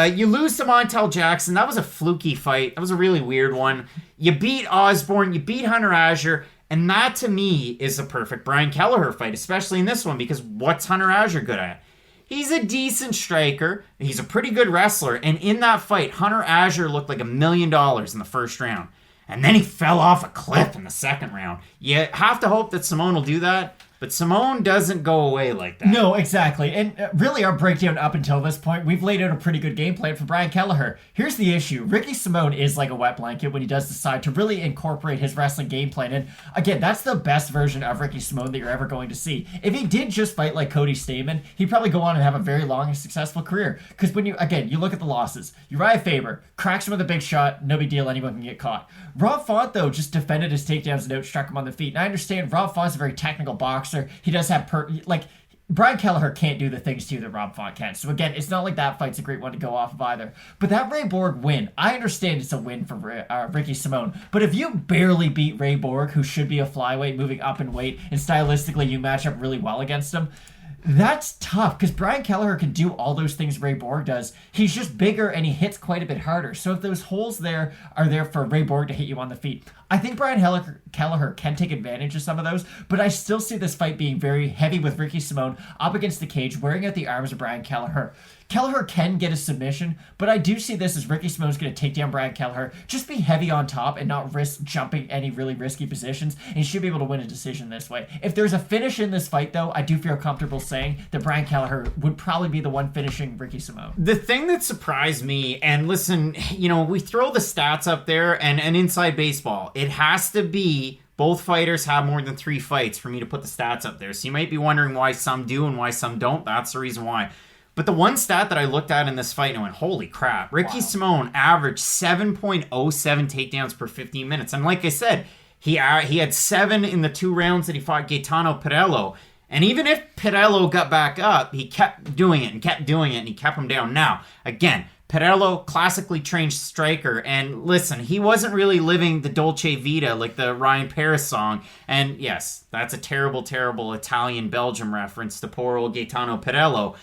You lose to Montel Jackson. That was a fluky fight. That was a really weird one. You beat Osborne. You beat Hunter Azure. And that, to me, is a perfect Brian Kelleher fight, especially in this one, because what's Hunter Azure good at? He's a decent striker. He's a pretty good wrestler. And in that fight, Hunter Azure looked like $1 million in the first round. And then he fell off a cliff in the second round. You have to hope that Simón will do that. But Simón doesn't go away like that. No, exactly. And really our breakdown up until this point, we've laid out a pretty good game plan for Brian Kelleher. Here's the issue. Ricky Simón is like a wet blanket when he does decide to really incorporate his wrestling game plan. And again, that's the best version of Ricky Simón that you're ever going to see. If he did just fight like Cody Stamann, he'd probably go on and have a very long and successful career. Because when you look at the losses. Uriah Faber cracks him with a big shot, no big deal, anyone can get caught. Rob Font, though, just defended his takedowns and outstruck him on the feet. And I understand Rob Font's a very technical boxer. He does have Brian Kelleher can't do the things to you that Rob Font can. So again, it's not like that fight's a great one to go off of either. But that Ray Borg win, I understand it's a win for Ricky Simón. But if you barely beat Ray Borg, who should be a flyweight moving up in weight, and stylistically you match up really well against him, that's tough, because Brian Kelleher can do all those things Ray Borg does. He's just bigger and he hits quite a bit harder. So if those holes there are there for Ray Borg to hit you on the feet, I think Brian Kelleher can take advantage of some of those, but I still see this fight being very heavy with Ricky Simón up against the cage, wearing out the arms of Brian Kelleher. Kelleher can get a submission, but I do see this as Ricky Simón's going to take down Brian Kelleher, just be heavy on top and not risk jumping any really risky positions, and he should be able to win a decision this way. If there's a finish in this fight, though, I do feel comfortable saying that Brian Kelleher would probably be the one finishing Ricky Simón. The thing that surprised me, and listen, we throw the stats up there, and inside baseball, it has to be both fighters have more than 3 fights for me to put the stats up there. So you might be wondering why some do and why some don't. That's the reason why. But the one stat that I looked at in this fight and I went, holy crap, Ricky Simón averaged 7.07 takedowns per 15 minutes. And like I said, he had 7 in the 2 rounds that he fought Gaetano Pirello. And even if Pirello got back up, he kept doing it and he kept him down. Now, again, Pirello, classically trained striker, and listen, he wasn't really living the Dolce Vita like the Ryan Paris song. And yes, that's a terrible, terrible Italian-Belgium reference to poor old Gaetano Pirello.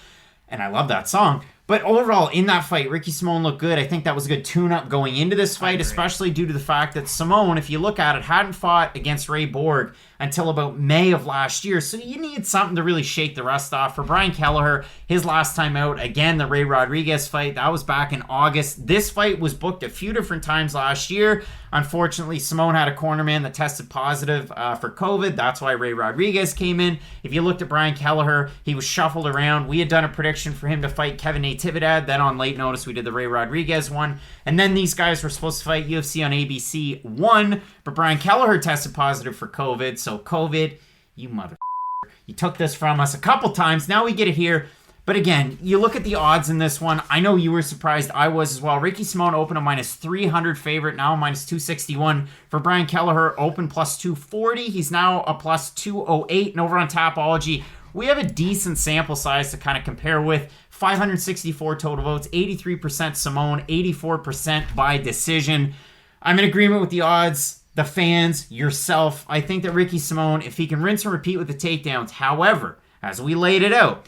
And I love that song. But overall, in that fight, Ricky Simón looked good. I think that was a good tune-up going into this fight, especially due to the fact that Simón, if you look at it, hadn't fought against Ray Borg until about May of last year. So you need something to really shake the rust off. For Brian Kelleher, his last time out, again, the Ray Rodriguez fight, that was back in August. This fight was booked a few different times last year. Unfortunately, Simón had a cornerman that tested positive for COVID. That's why Ray Rodriguez came in. If you looked at Brian Kelleher, he was shuffled around. We had done a prediction for him to fight Kevin Natividad. Then on late notice, we did the Ray Rodriguez one. And then these guys were supposed to fight UFC on ABC 1, but Brian Kelleher tested positive for COVID. So COVID, you mother... You took this from us a couple times. Now we get it here. But again, you look at the odds in this one. I know you were surprised. I was as well. Ricky Simón opened a minus 300 favorite. Now minus 261. For Brian Kelleher, open plus 240. He's now a plus 208. And over on Tapology, we have a decent sample size to kind of compare with. 564 total votes. 83% Simón. 84% by decision. I'm in agreement with the odds. The fans, yourself. I think that Ricky Simón, if he can rinse and repeat with the takedowns. However, as we laid it out,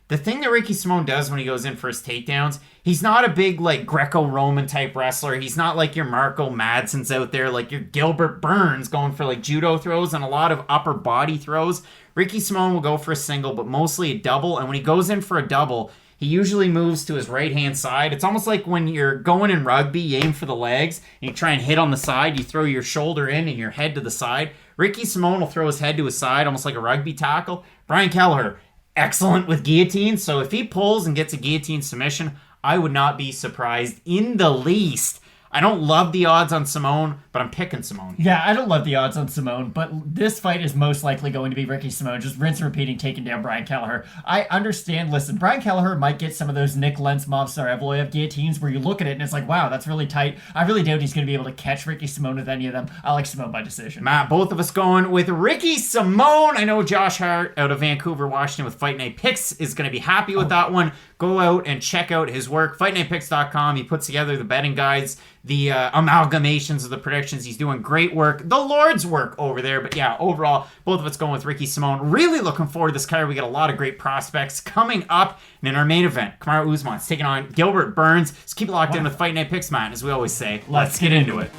the thing that Ricky Simón does when he goes in for his takedowns, he's not a big, like, Greco-Roman type wrestler. He's not like your Marco Madsons out there, like your Gilbert Burns going for, like, judo throws and a lot of upper body throws. Ricky Simón will go for a single, but mostly a double. And when he goes in for a double, he usually moves to his right-hand side. It's almost like when you're going in rugby, you aim for the legs, and you try and hit on the side. You throw your shoulder in and your head to the side. Ricky Simón will throw his head to his side, almost like a rugby tackle. Brian Kelleher, excellent with guillotine. So if he pulls and gets a guillotine submission, I would not be surprised in the least. I don't love the odds on Simón, but I'm picking Simón. Yeah, I don't love the odds on Simón, but this fight is most likely going to be Ricky Simón, just rinse and repeating, taking down Brian Kelleher. I understand, listen, Brian Kelleher might get some of those Nick Lentz, Movsar Evloev guillotines where you look at it and it's like, wow, that's really tight. I really doubt he's going to be able to catch Ricky Simón with any of them. I like Simón by decision. Matt, both of us going with Ricky Simón. I know Josh Hart out of Vancouver, Washington with Fight Night Picks is going to be happy with that one. Go out and check out his work, FightNightPicks.com. He puts together the betting guides, the amalgamations of the predictions. He's doing great work, the Lord's work over there. But yeah, overall, both of us going with Ricky Simón. Really looking forward to this card. We got a lot of great prospects coming up. And in our main event, Kamaru Usman's taking on Gilbert Burns. Let's keep it locked in with Fight Night Picks, Matt. As we always say, let's get into it.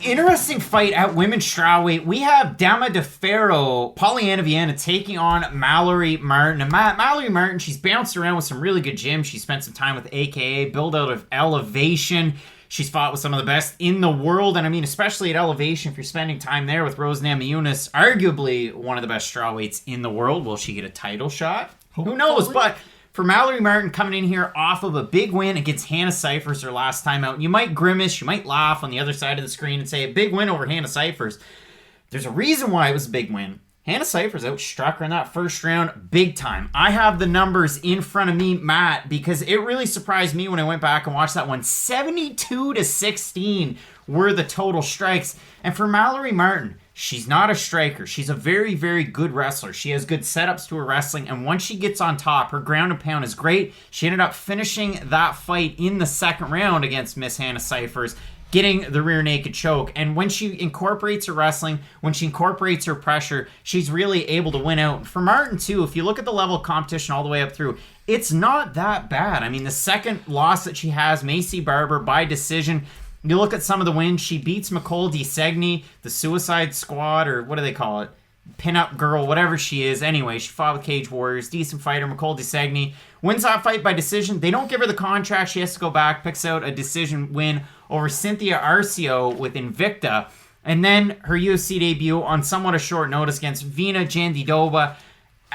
Interesting fight at women's strawweight. We have Dama de Ferro, Polyana Viana taking on Mallory Martin. And Mallory Martin, she's bounced around with some really good gyms. She spent some time with AKA, build out of Elevation. She's fought with some of the best in the world. And I mean, especially at Elevation, if you're spending time there with Rose Namajunas, arguably one of the best strawweights in the world. Will she get a title shot? Who knows? But for Mallory Martin coming in here off of a big win against Hannah Cifers her last time out, and you might grimace, you might laugh on the other side of the screen and say, a big win over Hannah Cifers. There's a reason why it was a big win. Hannah Cifers outstruck her in that first round big time. I have the numbers in front of me, Matt, because it really surprised me when I went back and watched that one. 72-16 were the total strikes. And for Mallory Martin, she's not a striker. She's a very, very good wrestler. She has good setups to her wrestling, and once she gets on top, her ground and pound is great. She ended up finishing that fight in the second round against Miss Hannah Cifers, getting the rear naked choke. And when she incorporates her wrestling, when she incorporates her pressure, she's really able to win out. For Martin, too, if you look at the level of competition all the way up through, it's not that bad. I mean, the second loss that she has, Maycee Barber, by decision. You look at some of the wins, she beats Nicole DeSegni, the Suicide Squad, or what do they call it? Pinup girl, whatever she is. Anyway, she fought with Cage Warriors, decent fighter. Nicole DeSegni wins that fight by decision. They don't give her the contract. She has to go back, picks out a decision win over Cynthia Arcio with Invicta. And then her UFC debut on somewhat a short notice against Vina Jandiroba.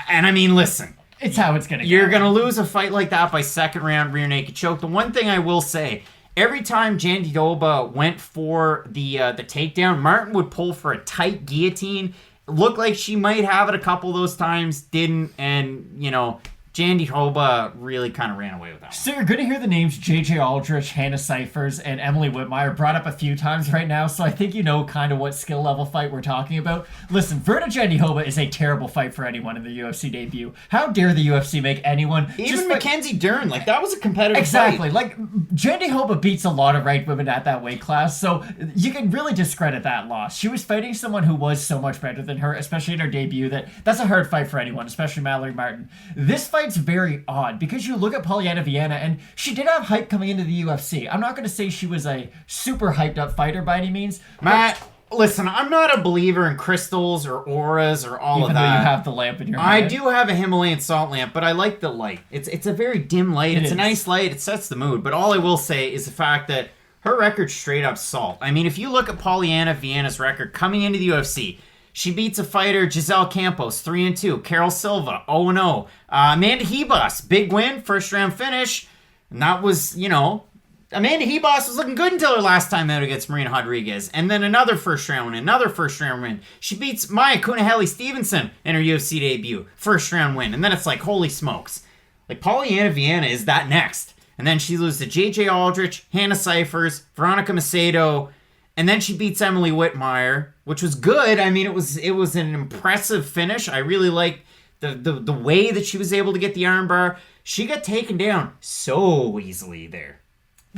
And I mean, listen. It's how it's going to go. You're going to lose a fight like that by second round rear naked choke. The one thing I will say, every time Jandiroba went for the takedown, Martin would pull for a tight guillotine. It looked like she might have it a couple of those times, didn't, and, you know, Jandiroba really kind of ran away with that one. So you're going to hear the names J.J. Aldrich, Hannah Cifers, and Emily Whitmire brought up a few times right now, so I think you know kind of what skill level fight we're talking about. Listen, Verna Jandiroba is a terrible fight for anyone in the UFC debut. How dare the UFC make anyone... Even Mackenzie Dern, like, that was a competitive exactly. fight. Like, Jandiroba beats a lot of ranked women at that weight class, so you can really discredit that loss. She was fighting someone who was so much better than her, especially in her debut, that's a hard fight for anyone, especially Mallory Martin. This fight fight's very odd because you look at Polyana Viana and she did have hype coming into the UFC. I'm not going to say she was a super hyped up fighter by any means. Matt, listen, I'm not a believer in crystals or auras or all of that. Even though you have the lamp in your I hand. do have a Himalayan salt lamp, but I like the light. It's a very dim light. It's a nice light. It sets the mood. But all I will say is the fact that her record's straight up salt. I mean, if you look at Polyana Viana's record coming into the UFC, she beats a fighter, Giselle Campos, 3-2. Carol Silva, 0-0. Amanda Hebos, big win, first round finish. And that was, Amanda Hebos was looking good until her last time out against Marina Rodriguez. And then another first round win. She beats Maya Kunaheli Stevenson in her UFC debut. First round win. And then it's like, holy smokes. Like, Polyana Viana is that next. And then she loses to JJ Aldrich, Hannah Cyphers, Veronica Macedo, and then she beats Emily Whitmire, which was good. I mean, it was an impressive finish. I really liked the way that she was able to get the armbar. She got taken down so easily there.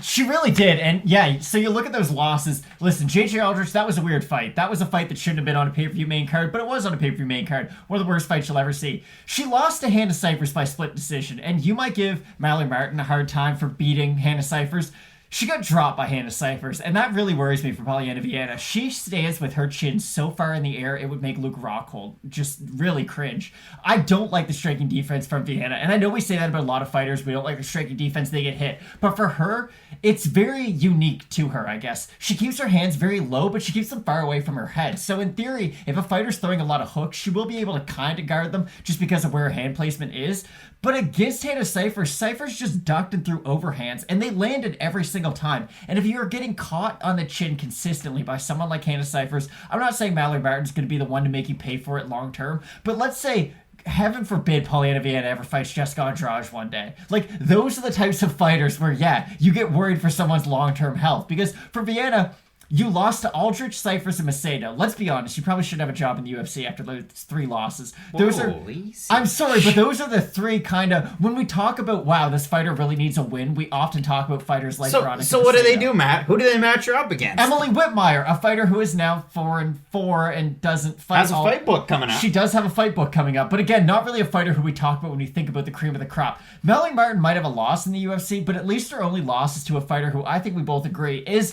She really did, and yeah, so you look at those losses. Listen, JJ Aldrich, that was a weird fight. That was a fight that shouldn't have been on a pay-per-view main card, but it was on a pay-per-view main card. One of the worst fights you'll ever see. She lost to Hannah Cyphers by split decision, and you might give Mallory Martin a hard time for beating Hannah Cyphers. She got dropped by Hannah Cyphers, and that really worries me for Polyana Viana. She stands with her chin so far in the air, it would make Luke Rockhold just really cringe. I don't like the striking defense from Viana, and I know we say that about a lot of fighters. We don't like the striking defense, they get hit. But for her, it's very unique to her, I guess. She keeps her hands very low, but she keeps them far away from her head. So in theory, if a fighter's throwing a lot of hooks, she will be able to kind of guard them just because of where her hand placement is. But against Hannah Cyphers, Cyphers just ducked and threw overhands, and they landed every single time. And if you're getting caught on the chin consistently by someone like Hannah Cyphers, I'm not saying Mallory Martin's going to be the one to make you pay for it long term, but let's say, heaven forbid, Polyana Viana ever fights Jessica Andrade one day. Like, those are the types of fighters where, yeah, you get worried for someone's long-term health. Because for Viana, you lost to Aldrich, Cyphers, and Macedo. Let's be honest, you probably shouldn't have a job in the UFC after those 3 losses. I'm sorry, but those are the 3 kind of... When we talk about, wow, this fighter really needs a win, we often talk about fighters like Veronica So what do Macedo. they do, Matt? Who do they match her up against? Emily Whitmire, a fighter who is now 4-4 and doesn't fight. Has a fight book coming up. She does have a fight book coming up, but again, not really a fighter who we talk about when we think about the cream of the crop. Mallory Martin might have a loss in the UFC, but at least her only loss is to a fighter who I think we both agree is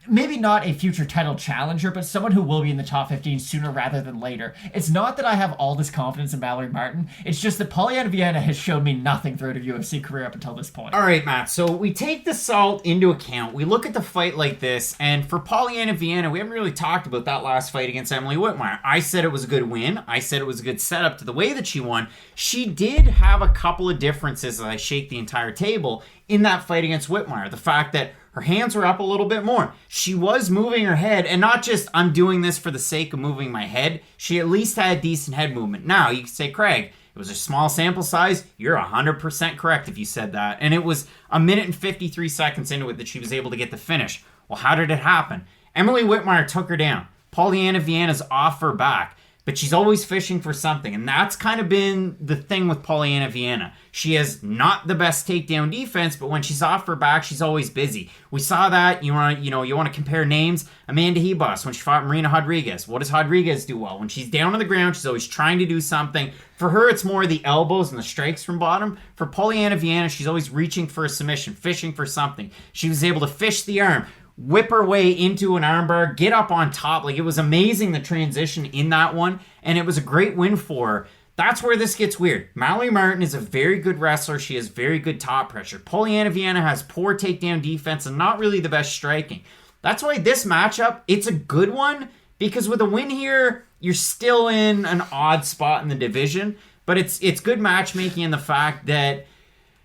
maybe not a future title challenger, but someone who will be in the top 15 sooner rather than later. It's not that I have all this confidence in Mallory Martin. It's just that Polyana Viana has shown me nothing throughout her UFC career up until this point. All right, Matt. So we take the salt into account. We look at the fight like this, and for Polyana Viana, we haven't really talked about that last fight against Emily Whitmire. I said it was a good win. I said it was a good setup to the way that she won. She did have a couple of differences as I shake the entire table in that fight against Whitmire. The fact that her hands were up a little bit more. She was moving her head, and not just, I'm doing this for the sake of moving my head. She at least had decent head movement. Now, you can say, Craig, it was a small sample size. You're 100% correct if you said that. And it was 1 minute and 53 seconds into it that she was able to get the finish. Well, how did it happen? Emily Whitmire took her down. Polyana Viana's off her back. But she's always fishing for something, and that's kind of been the thing with Polyana Viana. She has not the best takedown defense, but when she's off her back, she's always busy. We saw that. You want to compare names. Amanda Hebos, when she fought Marina Rodriguez. What does Rodriguez do well? When she's down on the ground, she's always trying to do something. For her, it's more the elbows and the strikes from bottom. For Polyana Viana, she's always reaching for a submission, fishing for something. She was able to fish the arm, whip her way into an armbar, get up on top. Like, it was amazing, the transition in that one, and it was a great win for her. That's where this gets weird. Mallory Martin is a very good wrestler. She has very good top pressure. Polyana Viana has poor takedown defense and not really the best striking. That's why this matchup, it's a good one, because with a win here, you're still in an odd spot in the division, but it's good matchmaking in the fact that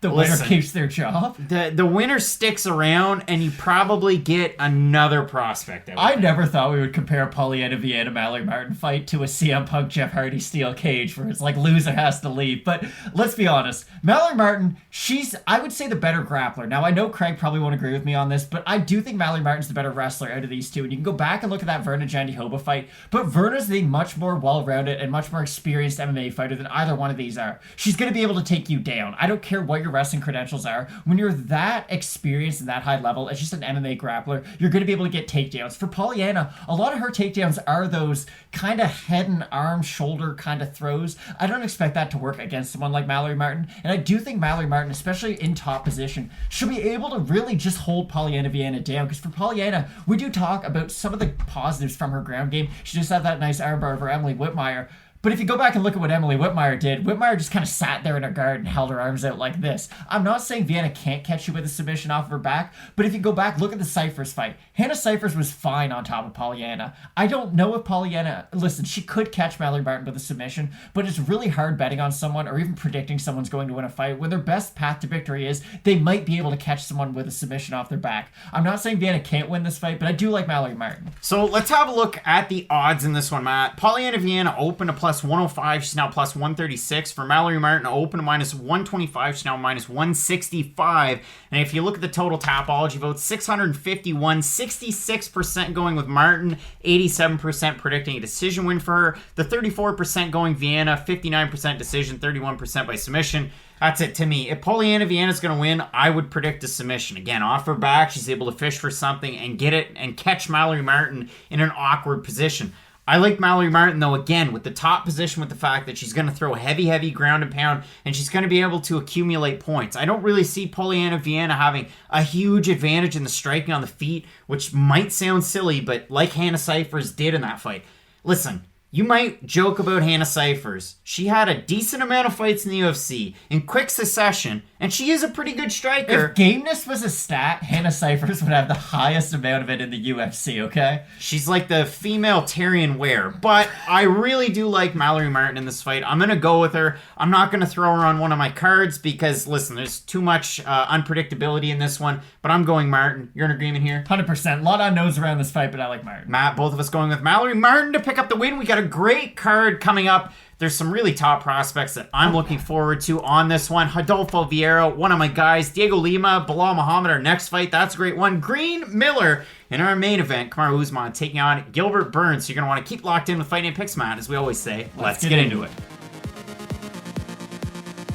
the winner keeps their job. The winner sticks around, and you probably get another prospect. I never thought we would compare a Polyana Viana Mallory Martin fight to a CM Punk Jeff Hardy steel cage where it's like loser has to leave. But let's be honest, Mallory Martin, she's, I would say, the better grappler. Now, I know Craig probably won't agree with me on this, but I do think Mallory Martin's the better wrestler out of these two. And you can go back and look at that Verna Jandiroba fight, but Verna's the much more well-rounded and much more experienced MMA fighter than either one of these are. She's going to be able to take you down. I don't care what your your wrestling credentials are, when you're that experienced and that high level as just an MMA grappler, you're going to be able to get takedowns. For Polyana, a lot of her takedowns are those kind of head and arm, shoulder kind of throws. I don't expect that to work against someone like Mallory Martin, and I do think Mallory Martin, especially in top position, should be able to really just hold Polyana Viana down, because for Polyana, we do talk about some of the positives from her ground game. She just had that nice armbar over Emily Whitmire. But if you go back and look at what Emily Whitmire did, Whitmire just kind of sat there in her guard and held her arms out like this. I'm not saying Viana can't catch you with a submission off of her back, but if you go back, look at the Cyphers fight. Hannah Cyphers was fine on top of Polyana. I don't know if Polyana, listen, she could catch Mallory Martin with a submission, but it's really hard betting on someone or even predicting someone's going to win a fight when their best path to victory is they might be able to catch someone with a submission off their back. I'm not saying Viana can't win this fight, but I do like Mallory Martin. So let's have a look at the odds in this one, Matt. Polyana Viana open to plus 105. She's now plus 136. For Mallory Martin, open to minus 125. She's now minus 165. And if you look at the total Tapology votes, 651, 66% going with Martin, 87% predicting a decision win for her. The 34% going Viana, 59% decision, 31% by submission. That's it to me. If Polyana Viana's going to win, I would predict a submission. Again, off her back, she's able to fish for something and get it and catch Mallory Martin in an awkward position. I like Mallory Martin, though, again, with the top position, with the fact that she's going to throw heavy ground and pound, and she's going to be able to accumulate points. I don't really see Polyana Viana having a huge advantage in the striking on the feet, which might sound silly, but like Hannah Cyphers did in that fight. Listen, you might joke about Hannah Cyphers. She had a decent amount of fights in the UFC in quick succession, and she is a pretty good striker. If gameness was a stat, Hannah Cyphers would have the highest amount of it in the UFC, okay? She's like the female Tyrion Ware, but I really do like Mallory Martin in this fight. I'm going to go with her. I'm not going to throw her on one of my cards because, listen, there's too much unpredictability in this one, but I'm going Martin. You're in agreement here? 100%. A lot of unknowns around this fight, but I like Martin. Matt, both of us going with Mallory Martin to pick up the win. We got a great card coming up. There's some really top prospects that I'm looking forward to on this one. Rodolfo Vieira, one of my guys. Dhiego Lima, Belal Muhammad, our next fight. That's a great one. Green Miller in our main event. Kamaru Usman taking on Gilbert Burns. So you're going to want to keep locked in with Fight Night Picks, Matt, as we always say. Let's get into it.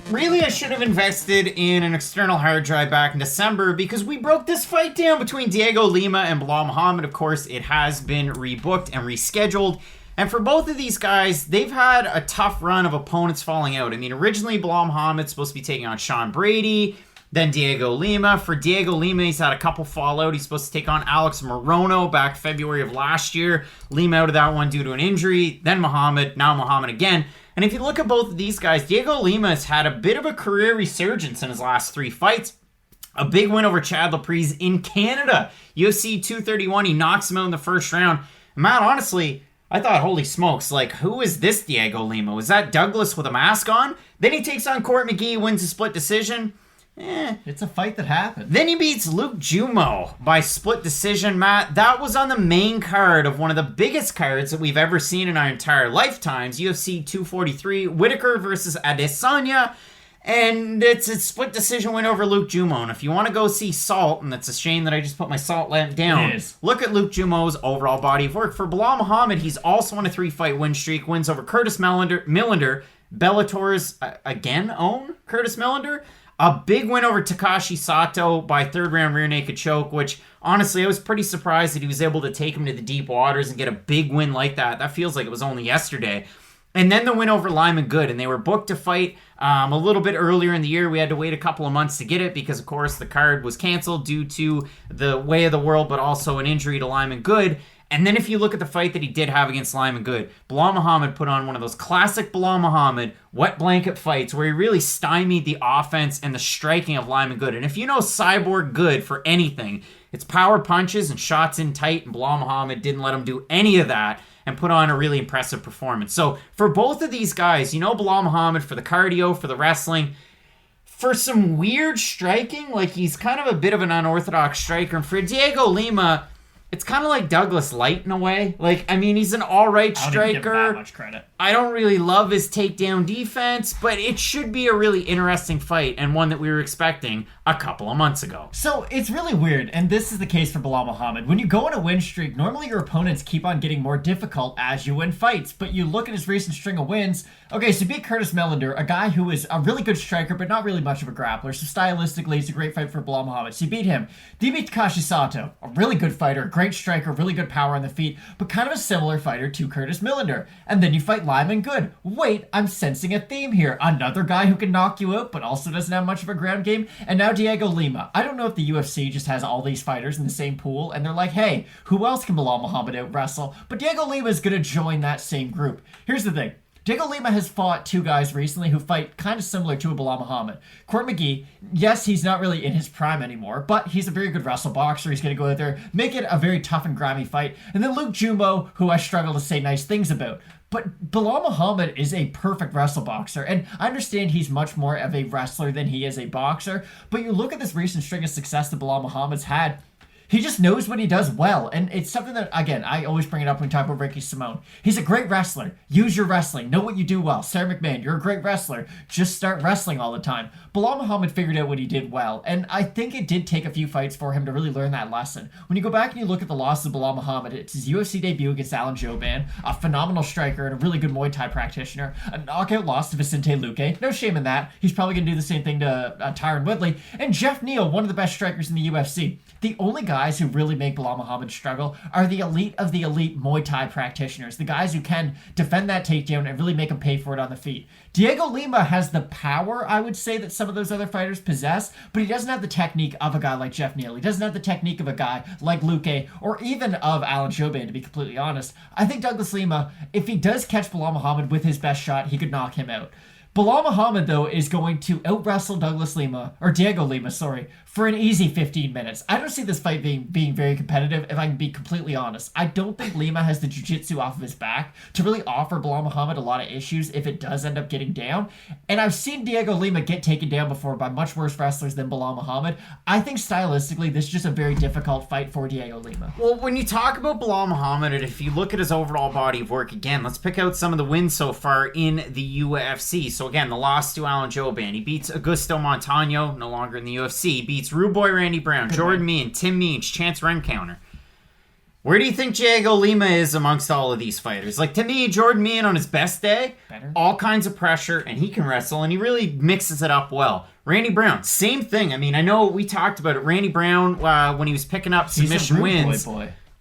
Really, I should have invested in an external hard drive back in December because we broke this fight down between Dhiego Lima and Belal Muhammad. Of course, it has been rebooked and rescheduled. And for both of these guys, they've had a tough run of opponents falling out. I mean, originally, Belal Muhammad's supposed to be taking on Sean Brady, then Dhiego Lima. For Dhiego Lima, he's had a couple fallout. He's supposed to take on Alex Morono back February of last year. Lima out of that one due to an injury. Then Muhammad, now Muhammad again. And if you look at both of these guys, Dhiego Lima has had a bit of a career resurgence in his last 3 fights. A big win over Chad Laprise in Canada. UFC 231, he knocks him out in the first round. And Matt, honestly, I thought, holy smokes, like, who is this Dhiego Lima? Was that Douglas with a mask on? Then he takes on Court McGee, wins a split decision. It's a fight that happened. Then he beats Luke Jumeau by split decision, Matt. That was on the main card of one of the biggest cards that we've ever seen in our entire lifetimes, UFC 243, Whitaker versus Adesanya. And it's a split decision win over Luke Jumeau. And if you want to go see Salt, and it's a shame that I just put my Salt lamp down, look at Luke Jumeau's overall body of work. For Belal Muhammad, he's also on a 3-fight win streak. Wins over Curtis Millender, Bellator's, again, own Curtis Millender. A big win over Takashi Sato by 3rd-round rear naked choke, which, honestly, I was pretty surprised that he was able to take him to the deep waters and get a big win like that. That feels like it was only yesterday. And then the win over Lyman Good, and they were booked to fight a little bit earlier in the year. We had to wait a couple of months to get it because, of course, the card was canceled due to the way of the world, but also an injury to Lyman Good. And then if you look at the fight that he did have against Lyman Good, Belal Muhammad put on one of those classic Belal Muhammad wet blanket fights where he really stymied the offense and the striking of Lyman Good. And if you know Cyborg Good for anything, it's power punches and shots in tight, and Belal Muhammad didn't let him do any of that and put on a really impressive performance. So for both of these guys, you know Belal Muhammad for the cardio, for the wrestling, for some weird striking, like he's kind of a bit of an unorthodox striker. And for Dhiego Lima, It's kind of like Douglas Light in a way. Like, I mean, he's an all-right striker. I don't even give him that much credit. I don't really love his takedown defense, but it should be a really interesting fight and one that we were expecting a couple of months ago. So it's really weird, and this is the case for Belal Muhammad. When you go on a win streak, normally your opponents keep on getting more difficult as you win fights, but you look at his recent string of wins. Okay, so he beat Curtis Millender, a guy who is a really good striker, but not really much of a grappler. So stylistically, it's a great fight for Belal Muhammad. So he beat him. Then he beat Takashi Sato, a really good fighter, great striker, really good power on the feet, but kind of a similar fighter to Curtis Millender. And then you fight Lyman Good. Wait, I'm sensing a theme here. Another guy who can knock you out, but also doesn't have much of a ground game. And now Dhiego Lima. I don't know if the UFC just has all these fighters in the same pool, and they're like, hey, who else can Belal Muhammad out wrestle? But Dhiego Lima is going to join that same group. Here's the thing. Dhiego Lima has fought two guys recently who fight kind of similar to a Belal Muhammad. Court McGee, yes, he's not really in his prime anymore, but he's a very good wrestle boxer. He's going to go out there, make it a very tough and grimy fight. And then Luke Jumo, who I struggle to say nice things about. But Belal Muhammad is a perfect wrestle boxer, and I understand he's much more of a wrestler than he is a boxer, but you look at this recent string of success that Belal Muhammad's had, he just knows what he does well, and it's something that, again, I always bring it up when we talk about Ricky Simone. He's a great wrestler. Use your wrestling. Know what you do well. Sarah McMahon, you're a great wrestler. Just start wrestling all the time. Belal Muhammad figured out what he did well, and I think it did take a few fights for him to really learn that lesson. When you go back and you look at the losses of Belal Muhammad, it's his UFC debut against Alan Jouban, a phenomenal striker and a really good Muay Thai practitioner, a knockout loss to Vicente Luque. No shame in that. He's probably going to do the same thing to Tyron Woodley. And Jeff Neal, one of the best strikers in the UFC. The only guys who really make Belal Muhammad struggle are the elite of the elite Muay Thai practitioners, the guys who can defend that takedown and really make him pay for it on the feet. Dhiego Lima has the power, I would say, that some of those other fighters possess, but he doesn't have the technique of a guy like Jeff Neal. He doesn't have the technique of a guy like Luque, or even of Alan Jouban, to be completely honest. I think Douglas Lima, if he does catch Belal Muhammad with his best shot, he could knock him out. Belal Muhammad, though, is going to out-wrestle Dhiego Lima, for an easy 15 minutes. I don't see this fight being very competitive, if I can be completely honest. I don't think Lima has the jiu-jitsu off of his back to really offer Belal Muhammad a lot of issues if it does end up getting down. And I've seen Dhiego Lima get taken down before by much worse wrestlers than Belal Muhammad. I think stylistically, this is just a very difficult fight for Dhiego Lima. Well, when you talk about Belal Muhammad, and if you look at his overall body of work, again, let's pick out some of the wins so far in the UFC. So again, the loss to Alan Jouban. He beats Augusto Montano, no longer in the UFC. He beats Rude Boy Randy Brown, Jordan Mean, Tim Means, Chance Rencounter. Where do you think Dhiego Lima is amongst all of these fighters? Like, to me, Jordan Mean on his best day, all kinds of pressure, and he can wrestle, and he really mixes it up well. Randy Brown, same thing. I mean, I know we talked about it. Randy Brown, when he was picking up submission wins,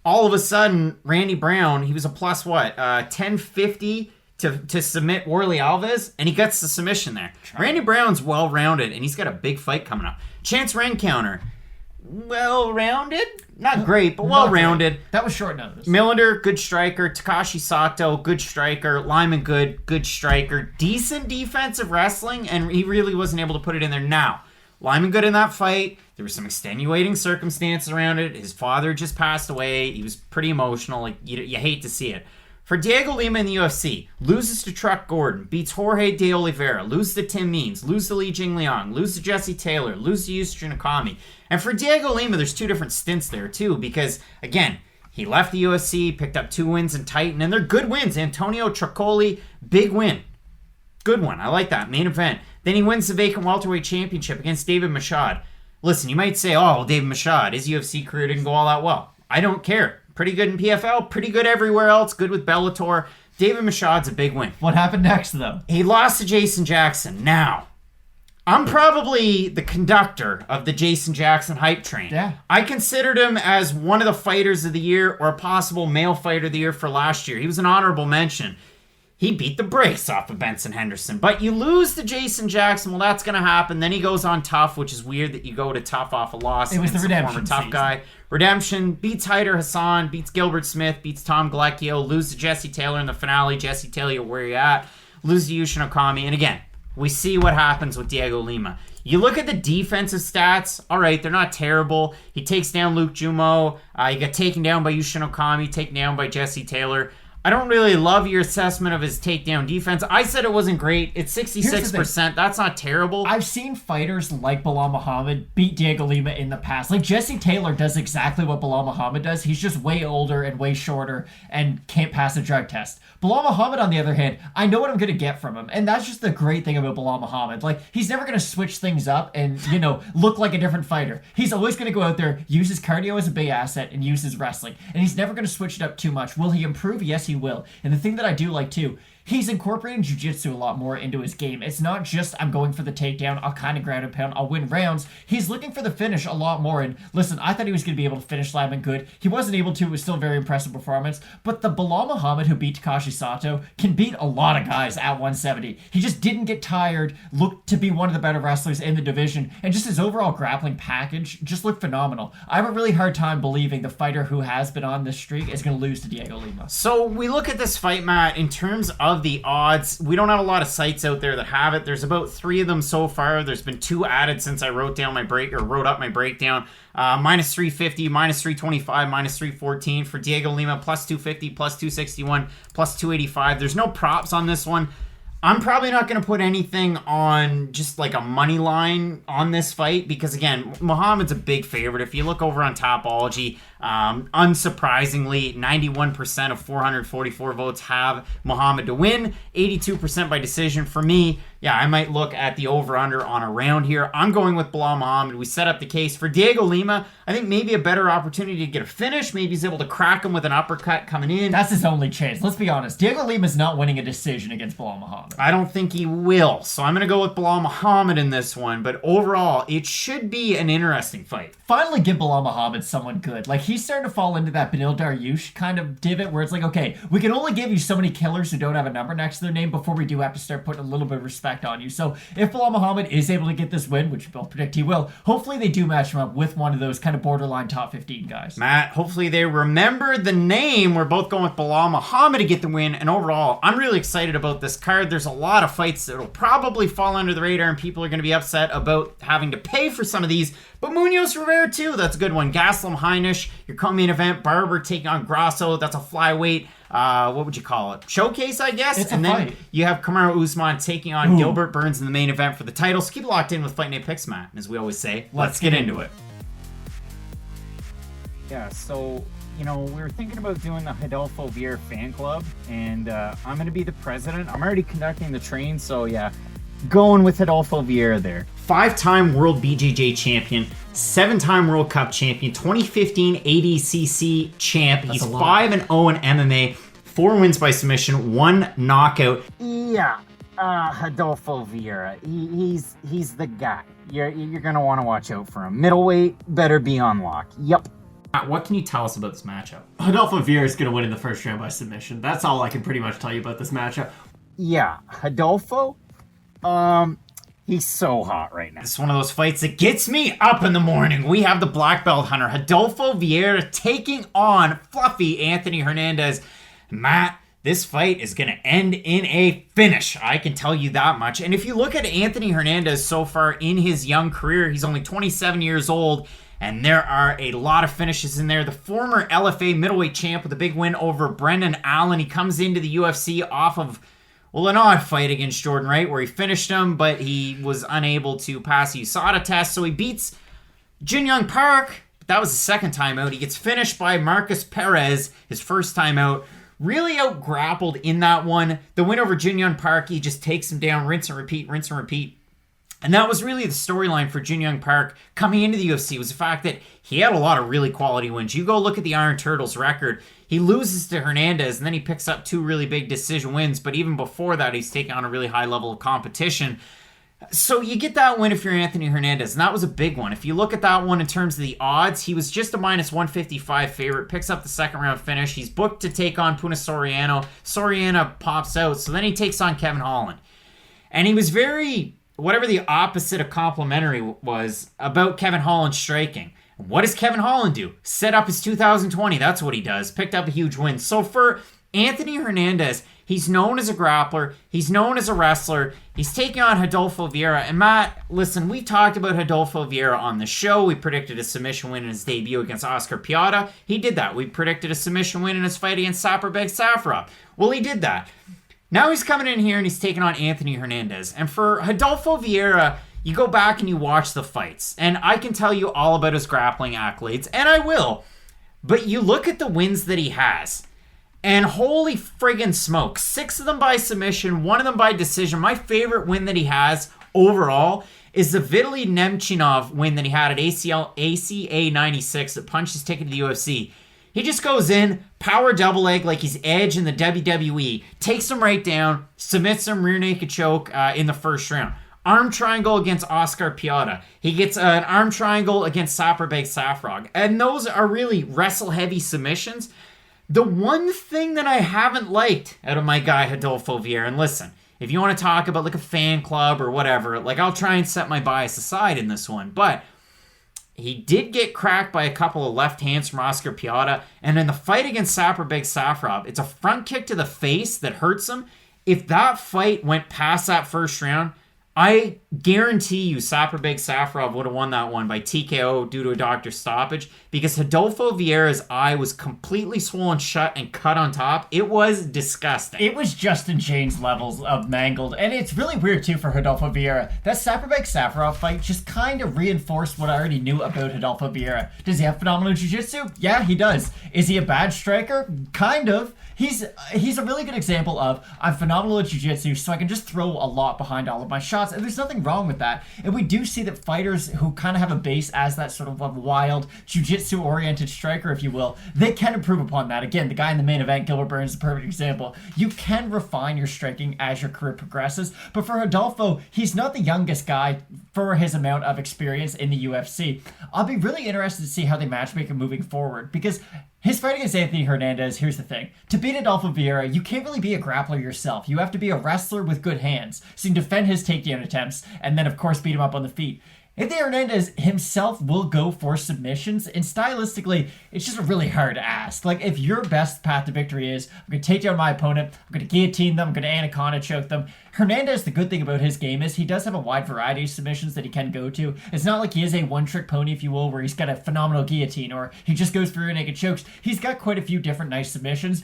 all of a sudden, Randy Brown, he was a plus 1050 to submit Worley Alves, and he gets the submission there. Randy Brown's well-rounded, and he's got a big fight coming up. Chance Rencounter, well-rounded? Not great, but well-rounded. That was short notice. Millender, good striker. Takashi Sato, good striker. Lyman Good, good striker. Decent defensive wrestling, and he really wasn't able to put it in there. Now, Lyman Good in that fight, there were some extenuating circumstances around it. His father just passed away. He was pretty emotional. Like, you hate to see it. For Dhiego Lima in the UFC, loses to Truck Gordon, beats Jorge de Oliveira, loses to Tim Means, loses to Li Jingliang, loses to Jesse Taylor, loses to Yushin Nakami. And for Dhiego Lima, there's two different stints there too, because, again, he left the UFC, picked up 2 wins in Titan, and they're good wins. Antonio Tricoli, big win. Good one. I like that. Main event. Then he wins the vacant welterweight championship against David Machad. Listen, you might say, oh, David Machad, his UFC career didn't go all that well. I don't care. Pretty good in PFL, pretty good everywhere else, good with Bellator. David Machad's a big win. What happened next, though? He lost to Jason Jackson. Now, I'm probably the conductor of the Jason Jackson hype train. Yeah. I considered him as one of the fighters of the year or a possible male fighter of the year for last year. He was an honorable mention. He beat the brakes off of Benson Henderson. But you lose to Jason Jackson, well, that's going to happen. Then he goes on tough, which is weird that you go to tough off a loss. It was the redemption former tough season. guy. Redemption, beats Hyder Hassan, beats Gilbert Smith, beats Tom Galecchio, loses to Jesse Taylor in the finale. Jesse Taylor, where you at? Loses to Yushin Okami. And again, we see what happens with Dhiego Lima. You look at the defensive stats, all right, they're not terrible. He takes down Luke Jumo. He got taken down by Yushin Okami, taken down by Jesse Taylor. I don't really love your assessment of his takedown defense. I said it wasn't great. It's 66%. That's not terrible. I've seen fighters like Belal Muhammad beat Dhiego Lima in the past. Like, Jesse Taylor does exactly what Belal Muhammad does. He's just way older and way shorter and can't pass a drug test. Belal Muhammad, on the other hand, I know what I'm going to get from him. And that's just the great thing about Belal Muhammad. Like, he's never going to switch things up and, look like a different fighter. He's always going to go out there, use his cardio as a big asset, and use his wrestling. And he's never going to switch it up too much. Will he improve? Yes, he will. And the thing that I do like too, he's incorporating jiu-jitsu a lot more into his game. It's not just, I'm going for the takedown, I'll kind of ground and pound, I'll win rounds. He's looking for the finish a lot more. And listen, I thought he was going to be able to finish Lyman good. He wasn't able to. It was still a very impressive performance. But the Belal Muhammad who beat Takashi Sato can beat a lot of guys at 170. He just didn't get tired, looked to be one of the better wrestlers in the division, and just his overall grappling package just looked phenomenal. I have a really hard time believing the fighter who has been on this streak is going to lose to Dhiego Lima. So we look at this fight, Matt, in terms of the odds. We don't have a lot of sites out there that have it. There's about 3 of them so far. There's been 2 added since I wrote up my breakdown. Minus 350, minus 325, minus 314 for Dhiego Lima, plus 250, plus 261, plus 285. There's no props on this one. I'm probably not going to put anything on just like a money line on this fight because, again, Muhammad's a big favorite. If you look over on Topology, unsurprisingly, 91% of 444 votes have Muhammad to win, 82% by decision. For me, yeah, I might look at the over-under on a round here. I'm going with Belal Muhammad. We set up the case for Dhiego Lima. I think maybe a better opportunity to get a finish. Maybe he's able to crack him with an uppercut coming in. That's his only chance. Let's be honest. Dhiego Lima's not winning a decision against Belal Muhammad. I don't think he will. So I'm going to go with Belal Muhammad in this one. But overall, it should be an interesting fight. Finally give Belal Muhammad someone good. Like, he's starting to fall into that Benil Dariush kind of divot where it's like, okay, we can only give you so many killers who don't have a number next to their name before we do have to start putting a little bit of respect on you. So if Belal Muhammad is able to get this win, which we both predict he will, hopefully they do match him up with one of those kind of borderline top 15 guys. Matt, hopefully they remember the name. We're both going with Belal Muhammad to get the win. And overall, I'm really excited about this card. There's a lot of fights that will probably fall under the radar and people are going to be upset about having to pay for some of these. But Munhoz Rivera too, that's a good one. Gaslam Heinisch, your co-main event. Barber taking on Grasso, that's a flyweight. What would you call it? Showcase, I guess. It's and a then fight. you have Kamaru Usman taking on Gilbert Burns in the main event for the title. So keep locked in with Fight Night Picks, Matt. As we always say, let's get into it. Yeah, so, we were thinking about doing the Rodolfo Vieira fan club, and I'm going to be the president. I'm already conducting the train, so yeah, going with Rodolfo Vieira there. 5-time World BJJ champion, 7-time World Cup champion, 2015 ADCC champ. He's 5-0 in MMA, 4 wins by submission, 1 knockout. Yeah, Rodolfo Vieira, he's the guy. You're going to want to watch out for him. Middleweight better be on lock. Yep. What can you tell us about this matchup? Rodolfo Vieira is going to win in the first round by submission. That's all I can pretty much tell you about this matchup. Yeah, Rodolfo, he's so hot right now. It's one of those fights that gets me up in the morning. We have the black belt hunter, Rodolfo Vieira, taking on fluffy Anthony Hernandez. Matt, this fight is going to end in a finish. I can tell you that much. And if you look at Anthony Hernandez so far in his young career, he's only 27 years old. And there are a lot of finishes in there. The former LFA middleweight champ with a big win over Brendan Allen. He comes into the UFC off of, an odd fight against Jordan Wright where he finished him, but he was unable to pass the USADA test. So he beats Jin Young Park. That was the second time out. He gets finished by Marcus Perez, his first time out. Really out-grappled in that one. The win over Jin Young Park, he just takes him down, rinse and repeat, rinse and repeat. And that was really the storyline for Jin Young Park coming into the UFC, was the fact that he had a lot of really quality wins. You go look at the Iron Turtles record, he loses to Hernandez, and then he picks up 2 really big decision wins. But even before that, he's taking on a really high level of competition. So you get that win if you're Anthony Hernandez, and that was a big one. If you look at that one in terms of the odds, he was just a minus 155 favorite, picks up the second round finish. He's booked to take on Puna Soriano. Soriano pops out, so then he takes on Kevin Holland. And he was very, whatever the opposite of complimentary was, about Kevin Holland striking. What does Kevin Holland do? Set up his 2020. That's what he does. Picked up a huge win. So for Anthony Hernandez, He's known as a grappler. He's known as a wrestler. He's taking on Rodolfo Vieira. And Matt, listen, we talked about Rodolfo Vieira on the show. We predicted a submission win in his debut against Oscar Piata. He did that. We predicted a submission win in his fight against Saparbeg Safarov. Well, he did that. Now he's coming in here and he's taking on Anthony Hernandez. And for Rodolfo Vieira, you go back and you watch the fights. And I can tell you all about his grappling accolades, and I will. But you look at the wins that he has. And holy friggin' smoke, 6 of them by submission, 1 of them by decision. My favorite win that he has overall is the Vitaly Nemchinov win that he had at ACA 96 that punched his ticket to the UFC. He just goes in, power double leg like he's Edge in the WWE, takes him right down, submits him rear naked choke in the first round. Arm triangle against Oscar Piata. He gets an arm triangle against Saparbeg Safarov. And those are really wrestle-heavy submissions. The one thing that I haven't liked out of my guy Rodolfo Vieira, and listen, if you want to talk about like a fan club or whatever, like I'll try and set my bias aside in this one, but he did get cracked by a couple of left hands from Oscar Piata, and in the fight against Saparbeg Safarov, it's a front kick to the face that hurts him. If that fight went past that first round, I guarantee you Saparbeg Safarov would have won that one by TKO due to a doctor's stoppage, because Rodolfo Vieira's eye was completely swollen shut and cut on top. It was disgusting. It was Justin James levels of mangled. And it's really weird, too, for Rodolfo Vieira. That Saparbeg Safarov fight just kind of reinforced what I already knew about Rodolfo Vieira. Does he have phenomenal jiu-jitsu? Yeah, he does. Is he a bad striker? Kind of. He's a really good example of, I'm phenomenal at jiu-jitsu, so I can just throw a lot behind all of my shots, and there's nothing wrong with that. And we do see that fighters who kind of have a base as that sort of wild, jiu-jitsu-oriented striker, if you will, they can improve upon that. Again, the guy in the main event, Gilbert Burns, is a perfect example. You can refine your striking as your career progresses, but for Rodolfo, he's not the youngest guy for his amount of experience in the UFC. I'll be really interested to see how they matchmake him moving forward, because his fight against Anthony Hernandez, here's the thing. To beat Rodolfo Vieira, you can't really be a grappler yourself. You have to be a wrestler with good hands, so you can defend his takedown attempts, and then, of course, beat him up on the feet. Anthony Hernandez himself will go for submissions, and stylistically, it's just really hard to ask. Like, if your best path to victory is, I'm going to take down my opponent, I'm going to guillotine them, I'm going to anaconda choke them. Hernandez, the good thing about his game is he does have a wide variety of submissions that he can go to. It's not like he is a one-trick pony, if you will, where he's got a phenomenal guillotine, or he just goes through naked chokes. He's got quite a few different nice submissions.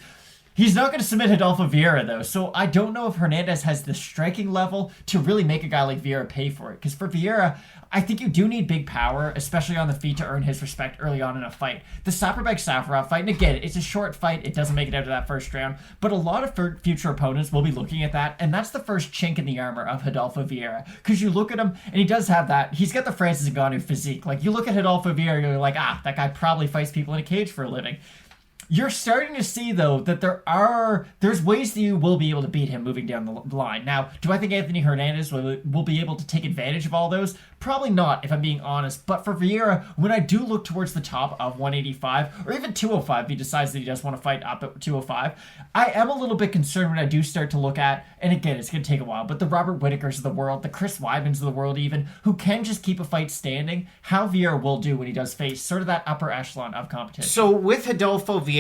He's not going to submit Rodolfo Vieira, though, so I don't know if Hernandez has the striking level to really make a guy like Vieira pay for it. Because for Vieira, I think you do need big power, especially on the feet, to earn his respect early on in a fight. The Saparbeg Safarov fight, and again, it's a short fight, it doesn't make it out of that first round, but a lot of future opponents will be looking at that, and that's the first chink in the armor of Rodolfo Vieira. Because you look at him, and he does have that, he's got the Francis Ngannou physique. Like, you look at Rodolfo Vieira, you're like, that guy probably fights people in a cage for a living. You're starting to see, though, that there's ways that you will be able to beat him moving down the line. Now, do I think Anthony Hernandez will be able to take advantage of all those? Probably not, if I'm being honest. But for Vieira, when I do look towards the top of 185, or even 205, if he decides that he does want to fight up at 205, I am a little bit concerned when I do start to look at, and again, it's going to take a while, but the Robert Whittakers of the world, the Chris Weidmans of the world even, who can just keep a fight standing, how Vieira will do when he does face sort of that upper echelon of competition. So with Rodolfo Vieira,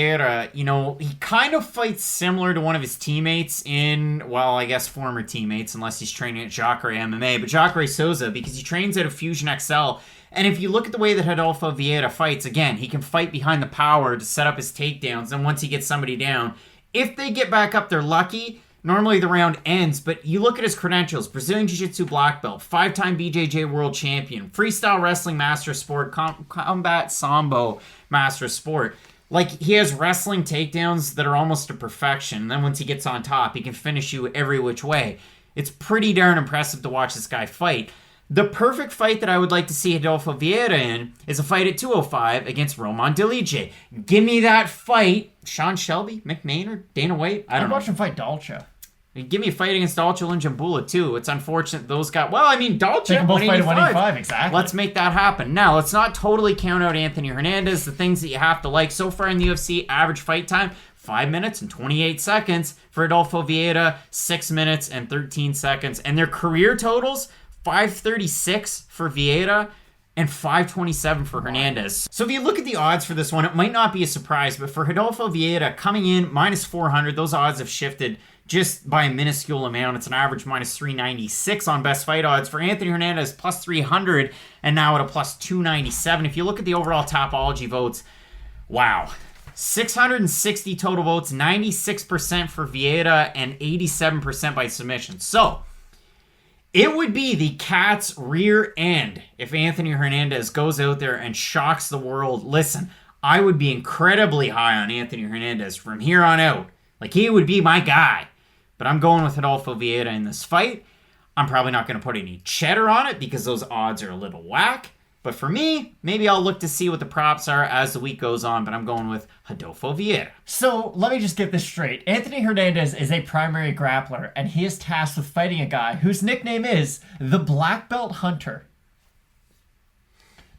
he kind of fights similar to one of his teammates I guess former teammates, unless he's training at Jacare MMA, but Jacare Souza, because he trains at a Fusion XL. And if you look at the way that Rodolfo Vieira fights, again, he can fight behind the power to set up his takedowns, and once he gets somebody down, if they get back up, they're lucky. Normally the round ends, but you look at his credentials: Brazilian Jiu-Jitsu black belt, 5-time BJJ world champion, freestyle wrestling master of sport, combat sambo master of sport. Like, he has wrestling takedowns that are almost to perfection. And then once he gets on top, he can finish you every which way. It's pretty darn impressive to watch this guy fight. The perfect fight that I would like to see Rodolfo Vieira in is a fight at 205 against Roman Dolidze. Give me that fight. Sean Shelby, Mick Maynard, Dana White. I don't know. I'd watch him fight Dalcha. Give me a fight against Dalcha and Jambula, too. It's unfortunate those guys... Well, I mean, Dalcha... They can both fight at 185, exactly. Let's make that happen. Now, let's not totally count out Anthony Hernandez. The things that you have to like. So far in the UFC, average fight time, 5 minutes and 28 seconds. For Rodolfo Vieira, 6 minutes and 13 seconds. And their career totals, 536 for Vieira and 527 for Hernandez. So if you look at the odds for this one, it might not be a surprise, but for Rodolfo Vieira coming in minus 400, those odds have shifted just by a minuscule amount. It's an average minus 396 on best fight odds. For Anthony Hernandez, plus 300, and now at a plus 297. If you look at the overall Topology votes, wow. 660 total votes, 96% for Vieira, and 87% by submission. So, it would be the cat's rear end if Anthony Hernandez goes out there and shocks the world. Listen, I would be incredibly high on Anthony Hernandez from here on out. Like, he would be my guy. But I'm going with Rodolfo Vieira in this fight. I'm probably not going to put any cheddar on it because those odds are a little whack. But for me, maybe I'll look to see what the props are as the week goes on, but I'm going with Rodolfo Vieira. So let me just get this straight. Anthony Hernandez is a primary grappler, and he is tasked with fighting a guy whose nickname is the Black Belt Hunter.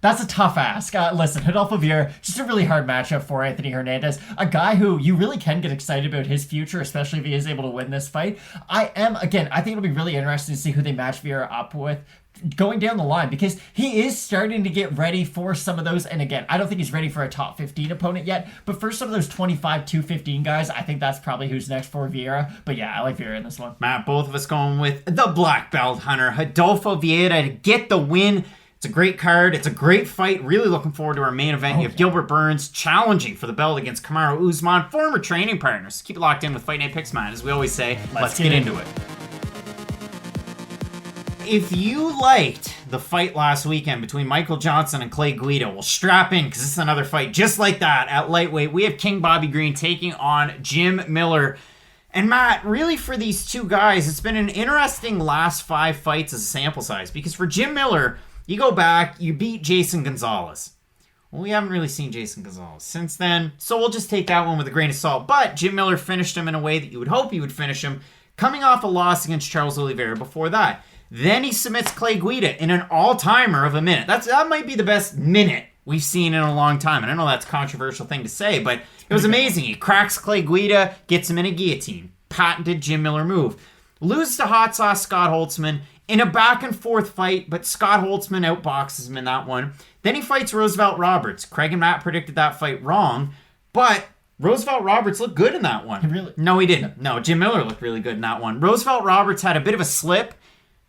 That's a tough ask. Listen, Rodolfo Vieira, just a really hard matchup for Anthony Hernandez. A guy who you really can get excited about his future, especially if he is able to win this fight. I think it'll be really interesting to see who they match Vieira up with going down the line, because he is starting to get ready for some of those. And again, I don't think he's ready for a top 15 opponent yet, but for some of those 25, 215 guys, I think that's probably who's next for Vieira. But yeah, I like Vieira in this one. Matt, both of us going with the Black Belt Hunter, Rodolfo Vieira, to get the win. It's a great card. It's a great fight. Really looking forward to our main event. You have Gilbert Burns challenging for the belt against Kamaru Usman, former training partners. Keep it locked in with Fight Night Picks, Matt. As we always say, let's get into it. If you liked the fight last weekend between Michael Johnson and Clay Guida, well, strap in, because this is another fight just like that at lightweight. We have King Bobby Green taking on Jim Miller. And Matt, really for these two guys, it's been an interesting last 5 fights as a sample size, because for Jim Miller, you go back, you beat Jason Gonzalez. Well, we haven't really seen Jason Gonzalez since then, so we'll just take that one with a grain of salt. But Jim Miller finished him in a way that you would hope he would finish him, coming off a loss against Charles Oliveira before that. Then he submits Clay Guida in an all-timer of a minute. That might be the best minute we've seen in a long time. And I know that's a controversial thing to say, but it was amazing. He cracks Clay Guida, gets him in a guillotine. Patented Jim Miller move. Loses to Hot Sauce Scott Holtzman in a back-and-forth fight, but Scott Holtzman outboxes him in that one. Then he fights Roosevelt Roberts. Craig and Matt predicted that fight wrong, but Roosevelt Roberts looked good in that one. No, he didn't. No, Jim Miller looked really good in that one. Roosevelt Roberts had a bit of a slip,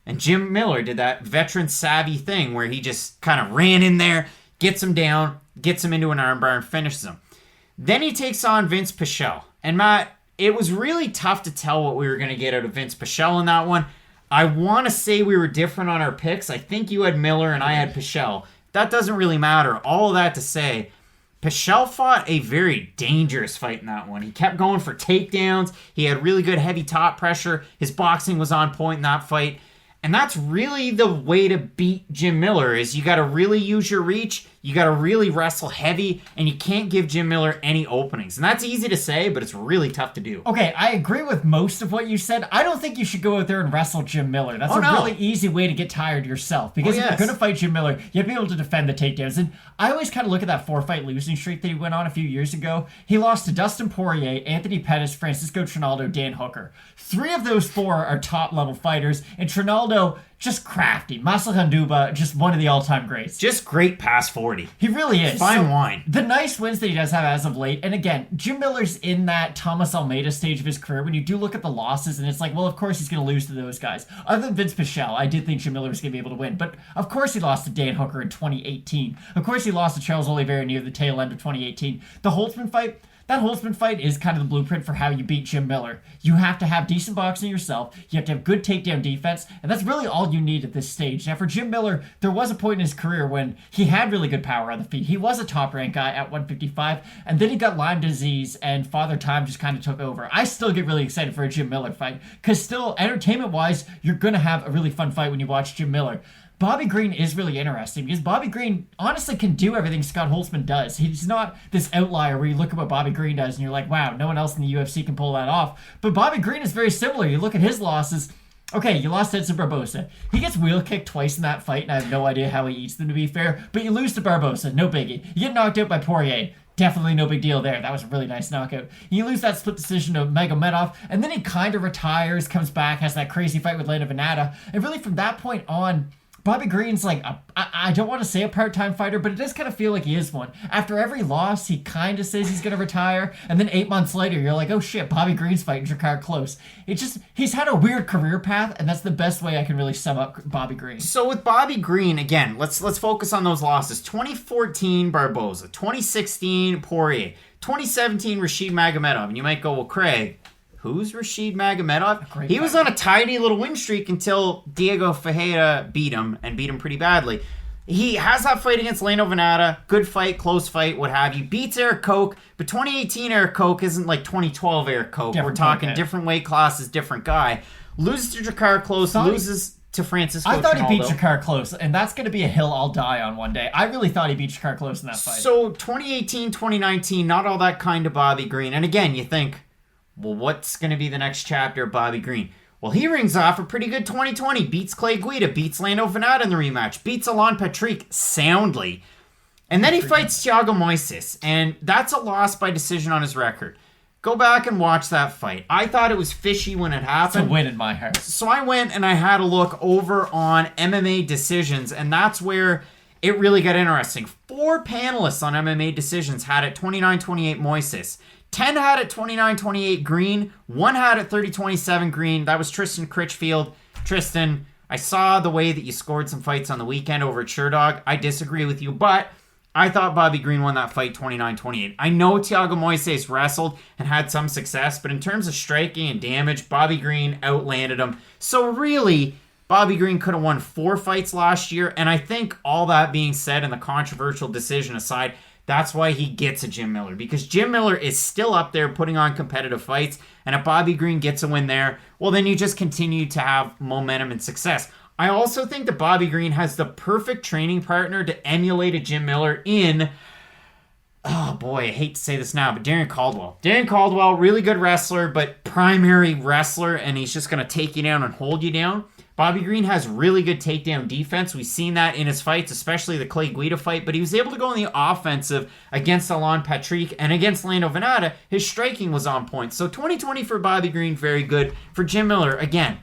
and Jim Miller did that veteran-savvy thing where he just kind of ran in there, gets him down, gets him into an armbar, and finishes him. Then he takes on Vince Pichel. And Matt, it was really tough to tell what we were going to get out of Vince Pichel in that one. I want to say we were different on our picks. I think you had Miller and I had Pichel. That doesn't really matter. All of that to say, Pichel fought a very dangerous fight in that one. He kept going for takedowns. He had really good heavy top pressure. His boxing was on point in that fight. And that's really the way to beat Jim Miller, is you got to really use your reach, you got to really wrestle heavy, and you can't give Jim Miller any openings. And that's easy to say, but it's really tough to do. Okay, I agree with most of what you said. I don't think you should go out there and wrestle Jim Miller. That's really easy way to get tired yourself. Because if you're going to fight Jim Miller, you have to be able to defend the takedowns. And I always kind of look at that 4-fight losing streak that he went on a few years ago. He lost to Dustin Poirier, Anthony Pettis, Francisco Trinaldo, Dan Hooker. 3 of those 4 are top-level fighters, and Trinaldo, just crafty. Marcel Handuba, just one of the all-time greats. Just great past 40. He really is. Fine wine. The nice wins that he does have as of late, and again, Jim Miller's in that Thomas Almeida stage of his career when you do look at the losses, and it's like, well, of course he's going to lose to those guys. Other than Vince Pichel, I did think Jim Miller was going to be able to win, but of course he lost to Dan Hooker in 2018. Of course he lost to Charles Oliveira near the tail end of 2018. The Holtzman fight, that Holtzman fight is kind of the blueprint for how you beat Jim Miller. You have to have decent boxing yourself, you have to have good takedown defense, and that's really all you need at this stage. Now for Jim Miller, there was a point in his career when he had really good power on the feet. He was a top-ranked guy at 155, and then he got Lyme disease, and Father Time just kind of took over. I still get really excited for a Jim Miller fight, because still, entertainment-wise, you're going to have a really fun fight when you watch Jim Miller. Bobby Green is really interesting because Bobby Green honestly can do everything Scott Holtzman does. He's not this outlier where you look at what Bobby Green does and you're like, wow, no one else in the UFC can pull that off. But Bobby Green is very similar. You look at his losses. Okay, you lost Edson Barbosa. He gets wheel kicked twice in that fight, and I have no idea how he eats them, to be fair. But you lose to Barbosa, no biggie. You get knocked out by Poirier. Definitely no big deal there. That was a really nice knockout. You lose that split decision to Magomedov, and then he kind of retires, comes back, has that crazy fight with Lena Venata. And really from that point on, Bobby Green's like, I don't want to say a part-time fighter, but it does kind of feel like he is one. After every loss, he kind of says he's going to retire, and then 8 months later, you're like, oh shit, Bobby Green's fighting Jakar Close. He's had a weird career path, and that's the best way I can really sum up Bobby Green. So with Bobby Green, again, let's focus on those losses. 2014, Barboza. 2016, Poirier. 2017, Rashid Magomedov. And you might go, well, Craig, who's Rashid Magomedov? He was on a tiny little win streak until Dhiego Ferreira beat him pretty badly. He has that fight against Leno Venata. Good fight, close fight, what have you. Beats Eric Koch, but 2018 Eric Koch isn't like 2012 Eric Koch. We're talking different weight classes, different guy. Loses to Jakar Close, loses to Francisco I thought he beat Trinaldo. Jakar Close, and that's going to be a hill I'll die on one day. I really thought he beat Jakar Close in that fight. So 2018, 2019, not all that kind of Bobby Green. And again, you think, well, what's going to be the next chapter of Bobby Green? Well, he rings off a pretty good 2020. Beats Clay Guida, beats Lando Venata in the rematch, beats Alan Patrick soundly. And then he fights Thiago Moises, and that's a loss by decision on his record. Go back and watch that fight. I thought it was fishy when it happened. It's a win in my heart. So I went and I had a look over on MMA decisions, and that's where it really got interesting. 4 panelists on MMA decisions had it 29-28 Moises. 10 had it 29-28 Green. 1 had it 30-27 Green. That was Tristan Critchfield. Tristan, I saw the way that you scored some fights on the weekend over at Sherdog. I disagree with you, but I thought Bobby Green won that fight 29-28. I know Thiago Moises wrestled and had some success, but in terms of striking and damage, Bobby Green outlanded him. So really, Bobby Green could have won 4 fights last year, and I think all that being said and the controversial decision aside, that's why he gets a Jim Miller, because Jim Miller is still up there putting on competitive fights, and if Bobby Green gets a win there, well, then you just continue to have momentum and success. I also think that Bobby Green has the perfect training partner to emulate a Jim Miller in, oh boy, I hate to say this now, but Darren Caldwell. Darren Caldwell, really good wrestler, but primary wrestler, and he's just going to take you down and hold you down. Bobby Green has really good takedown defense. We've seen that in his fights, especially the Clay Guida fight, but he was able to go on the offensive against Alan Patrick, and against Lando Venata, his striking was on point. So 2020 for Bobby Green, very good. For Jim Miller, again,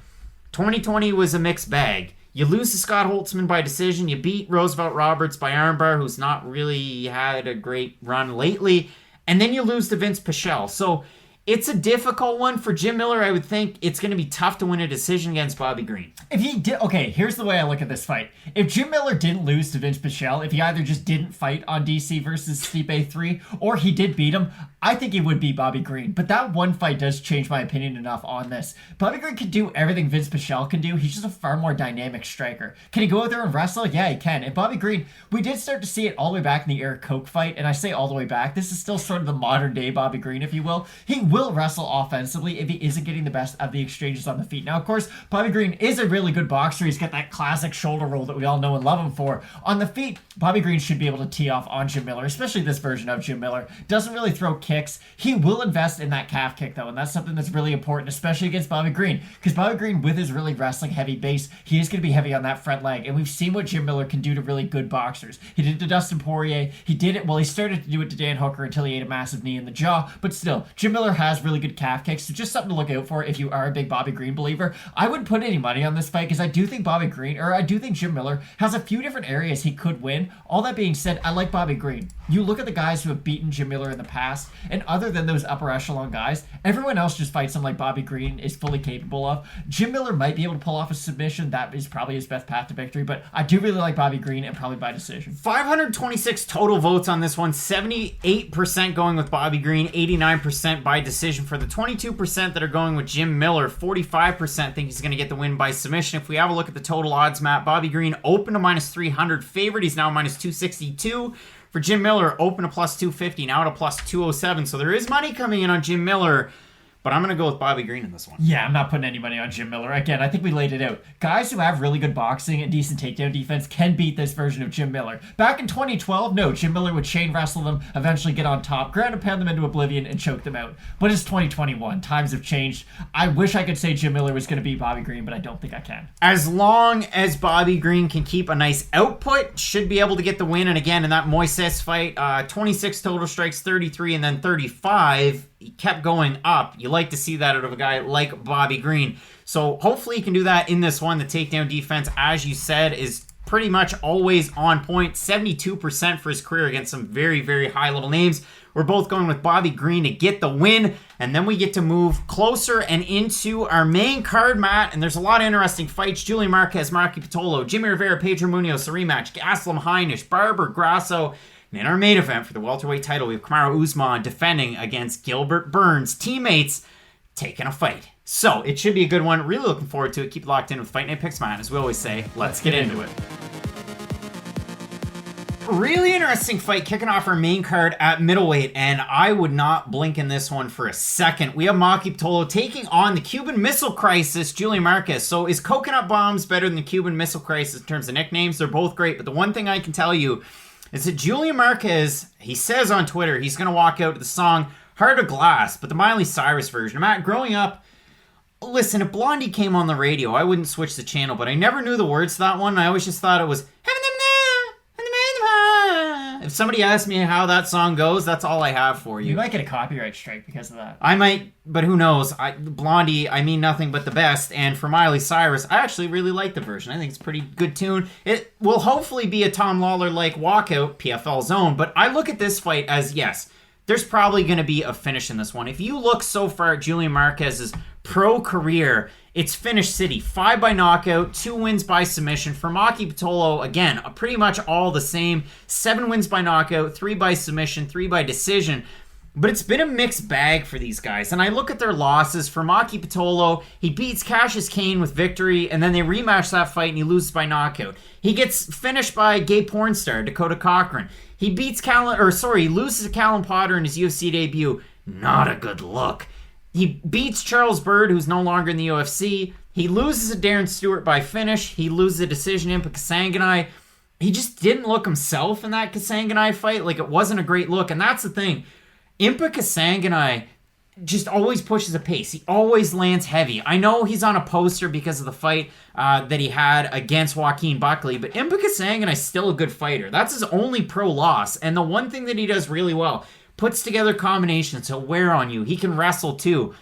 2020 was a mixed bag. You lose to Scott Holtzman by decision. You beat Roosevelt Roberts by armbar, who's not really had a great run lately. And then you lose to Vince Pichel. So it's a difficult one for Jim Miller. I would think it's going to be tough to win a decision against Bobby Green. If he did, okay, here's the way I look at this fight. If Jim Miller didn't lose to Vince Pichel, if he either just didn't fight on DC versus Stipe 3, or he did beat him, I think he would beat Bobby Green. But that one fight does change my opinion enough on this. Bobby Green can do everything Vince Pichel can do. He's just a far more dynamic striker. Can he go out there and wrestle? Yeah, he can. And Bobby Green, we did start to see it all the way back in the Eric Koch fight. And I say all the way back, this is still sort of the modern day Bobby Green, if you will. He will wrestle offensively if he isn't getting the best of the exchanges on the feet. Now, of course, Bobby Green is a really good boxer. He's got that classic shoulder roll that we all know and love him for. On the feet, Bobby Green should be able to tee off on Jim Miller, especially this version of Jim Miller. Doesn't really throw kicks. He will invest in that calf kick, though, and that's something that's really important, especially against Bobby Green, because Bobby Green, with his really wrestling heavy base, he is going to be heavy on that front leg, and we've seen what Jim Miller can do to really good boxers. He did it to Dustin Poirier. He did it, well, he started to do it to Dan Hooker until he ate a massive knee in the jaw, but still, Jim Miller has really good calf kicks, so just something to look out for if you are a big Bobby Green believer. I wouldn't put any money on this fight, because I do think I do think Jim Miller has a few different areas he could win. All that being said, I like Bobby Green. You look at the guys who have beaten Jim Miller in the past, and other than those upper echelon guys, everyone else just fights him like Bobby Green is fully capable of. Jim Miller might be able to pull off a submission. That is probably his best path to victory, but I do really like Bobby Green, and probably by decision. 526 total votes on this one. 78% going with Bobby Green, 89% by decision. For the 22% that are going with Jim Miller, 45% think he's going to get the win by submission. If we have a look at the total odds map, Bobby Green open to minus 300 favorite. He's now minus 262. For Jim Miller, open to plus 250, now to plus 207. So there is money coming in on Jim Miller, but I'm going to go with Bobby Green in this one. Yeah, I'm not putting any money on Jim Miller. Again, I think we laid it out. Guys who have really good boxing and decent takedown defense can beat this version of Jim Miller. Back in 2012, no, Jim Miller would chain wrestle them, eventually get on top, ground and pound them into oblivion, and choke them out. But it's 2021. Times have changed. I wish I could say Jim Miller was going to beat Bobby Green, but I don't think I can. As long as Bobby Green can keep a nice output, should be able to get the win. And again, in that Moises fight, 26 total strikes, 33, and then 35. He kept going up. You like to see that out of a guy like Bobby Green. So hopefully he can do that in this one. The takedown defense, as you said, is pretty much always on point. 72% for his career against some very, very high-level names. We're both going with Bobby Green to get the win, and then we get to move closer and into our main card, Matt, and there's a lot of interesting fights. Julian Marquez, Maki Pitolo, Jimmie Rivera, Pedro Munhoz, a rematch, Gaslam, Heinisch, Barber, Grasso, and in our main event for the welterweight title, we have Kamaru Usman defending against Gilbert Burns' teammates taking a fight. So, it should be a good one. Really looking forward to it. Keep it locked in with Fight Night Picks, Matt. As we always say, let's get into it. Really interesting fight kicking off our main card at middleweight, and I would not blink in this one for a second. We have Maki Pitolo taking on the Cuban Missile Crisis, Julian Marquez. So is Coconut Bombs better than the Cuban Missile Crisis in terms of nicknames? They're both great, but the one thing I can tell you is that Julian Marquez, he says on Twitter, he's going to walk out to the song Heart of Glass, but the Miley Cyrus version. Matt, growing up, listen, if Blondie came on the radio, I wouldn't switch the channel, but I never knew the words to that one. I always just thought it was... If somebody asks me how that song goes, that's all I have for you. You might get a copyright strike because of that. I might, but who knows? Blondie, I mean nothing but the best. And for Miley Cyrus, I actually really like the version. I think it's a pretty good tune. It will hopefully be a Tom Lawler-like walkout, PFL zone. But I look at this fight as, yes, there's probably going to be a finish in this one. If you look so far at Julian Marquez's pro career, it's Finish City. 5 by knockout, 2 wins by submission. For Maki Pitolo, again, pretty much all the same. 7 wins by knockout, 3 by submission, 3 by decision. But it's been a mixed bag for these guys. And I look at their losses. For Maki Pitolo, he beats Cassius Kane with victory, and then they rematch that fight and he loses by knockout. He gets finished by gay porn star Dakota Cochran. He beats he loses to Callum Potter in his UFC debut. Not a good look. He beats Charles Byrd, who's no longer in the UFC. He loses to Darren Stewart by finish. He loses a decision in Kasanganai. He just didn't look himself in that Kasanganai fight. Like, it wasn't a great look. And that's the thing. Impa Kasanganai just always pushes a pace. He always lands heavy. I know he's on a poster because of the fight that he had against Joaquin Buckley, but Impa Kasanganai's still a good fighter. That's his only pro loss. And the one thing that he does really well, puts together combinations. He'll wear on you. He can wrestle too.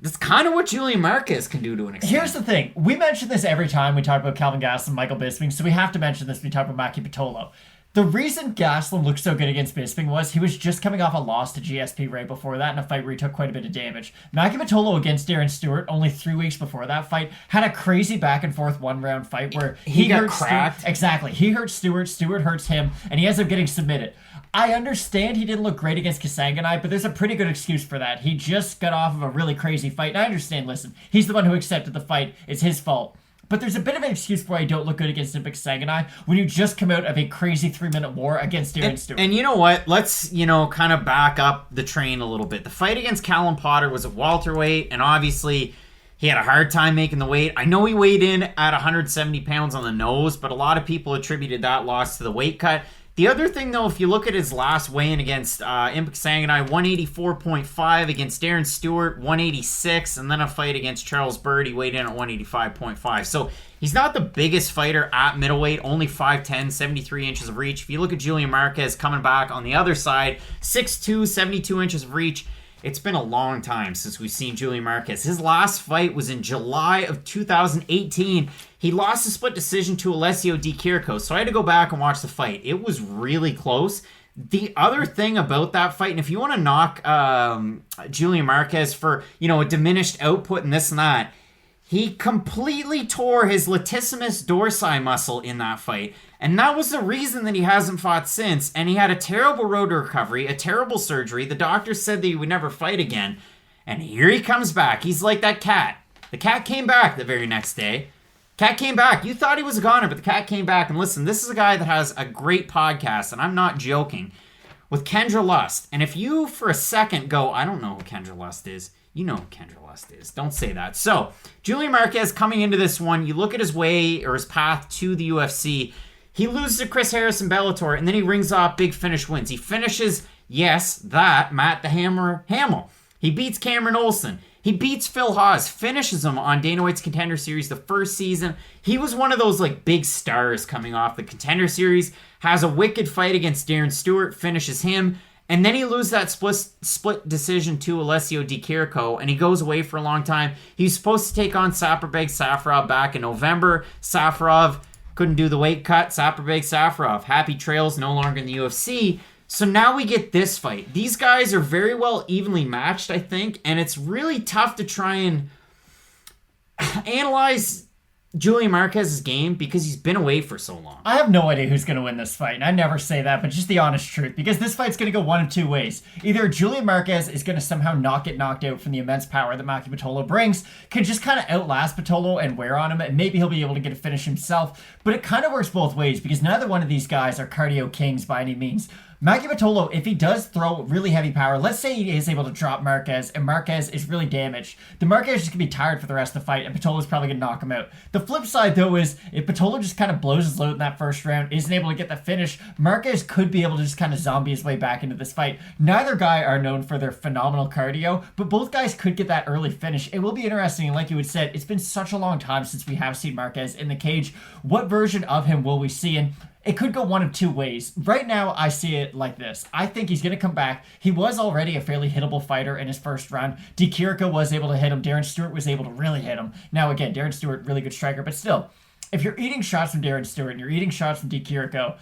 That's kind of what Julian Marquez can do to an extent. Here's the thing. We mention this every time we talk about Calvin Gastelum and Michael Bisping, so we have to mention this when we talk about Maki Pitolo. The reason Gastelum looked so good against Bisping was he was just coming off a loss to GSP right before that in a fight where he took quite a bit of damage. Maki Pitolo against Darren Stewart, only 3 weeks before that fight, had a crazy back-and-forth one-round fight where he got hurt cracked. Exactly. He hurts Stewart, Stewart hurts him, and he ends up getting submitted. I understand he didn't look great against Kasanganai, but there's a pretty good excuse for that. He just got off of a really crazy fight, and I understand, listen, he's the one who accepted the fight. It's his fault. But there's a bit of an excuse for why you don't look good against Impa Kasanganai when you just come out of a crazy 3-minute war against Darren Stewart. And you know what? Let's, kind of back up the train a little bit. The fight against Callum Potter was at welterweight, and obviously he had a hard time making the weight. I know he weighed in at 170 pounds on the nose, but a lot of people attributed that loss to the weight cut. The other thing, though, if you look at his last weigh-in against Impa Kasanganai, 184.5 against Darren Stewart, 186, and then a fight against Charles Byrd, he weighed in at 185.5. So he's not the biggest fighter at middleweight, only 5'10", 73 inches of reach. If you look at Julian Marquez coming back on the other side, 6'2", 72 inches of reach. It's been a long time since we've seen Julian Marquez. His last fight was in July of 2018. He lost a split decision to Alessio Di Chirico, so I had to go back and watch the fight. It was really close. The other thing about that fight, and if you want to knock Julian Marquez for, a diminished output and this and that, he completely tore his latissimus dorsi muscle in that fight. And that was the reason that he hasn't fought since. And he had a terrible road to recovery, a terrible surgery. The doctor said that he would never fight again. And here he comes back. He's like that cat. The cat came back the very next day. Cat came back. You thought he was a goner, but the cat came back. And listen, this is a guy that has a great podcast, and I'm not joking, with Kendra Lust. And if you, for a second, go, I don't know who Kendra Lust is, you know who Kendra Lust is. Don't say that. So, Julian Marquez coming into this one, you look at his way or his path to the UFC, he loses to Chris Harris in Bellator, and then he rings off big finish wins. He finishes, Matt the Hammer Hamill. He beats Cameron Olson. He beats Phil Haas, finishes him on Dana White's Contender Series the first season. He was one of those big stars coming off the Contender Series, has a wicked fight against Darren Stewart, finishes him, And then he loses that split decision to Alessio Di Chirico, and he goes away for a long time. He's supposed to take on Saprabeg Safarov back in November. Safarov couldn't do the weight cut. Saprabeg Safarov, happy trails, no longer in the UFC. So now we get this fight. These guys are very well evenly matched, I think, and it's really tough to try and analyze Julian Marquez's game because he's been away for so long. I have no idea who's going to win this fight, and I never say that, but just the honest truth, because this fight's going to go one of two ways. Either Julian Marquez is going to somehow not get knocked out from the immense power that Maki Pitolo brings, can just kind of outlast Pitolo and wear on him, and maybe he'll be able to get a finish himself, but it kind of works both ways, because neither one of these guys are cardio kings by any means. Maki Pitolo, if he does throw really heavy power, let's say he is able to drop Marquez, and Marquez is really damaged, then Marquez is just going to be tired for the rest of the fight, and Pitolo's probably going to knock him out. The flip side, though, is if Pitolo just kind of blows his load in that first round, isn't able to get the finish, Marquez could be able to just kind of zombie his way back into this fight. Neither guy are known for their phenomenal cardio, but both guys could get that early finish. It will be interesting, and like you had said, it's been such a long time since we have seen Marquez in the cage. What version of him will we see? And it could go one of two ways. Right now, I see it like this. I think he's going to come back. He was already a fairly hittable fighter in his first round. Di Chirico was able to hit him. Darren Stewart was able to really hit him. Now, again, Darren Stewart, really good striker, but still, if you're eating shots from Darren Stewart and you're eating shots from Di Chirico,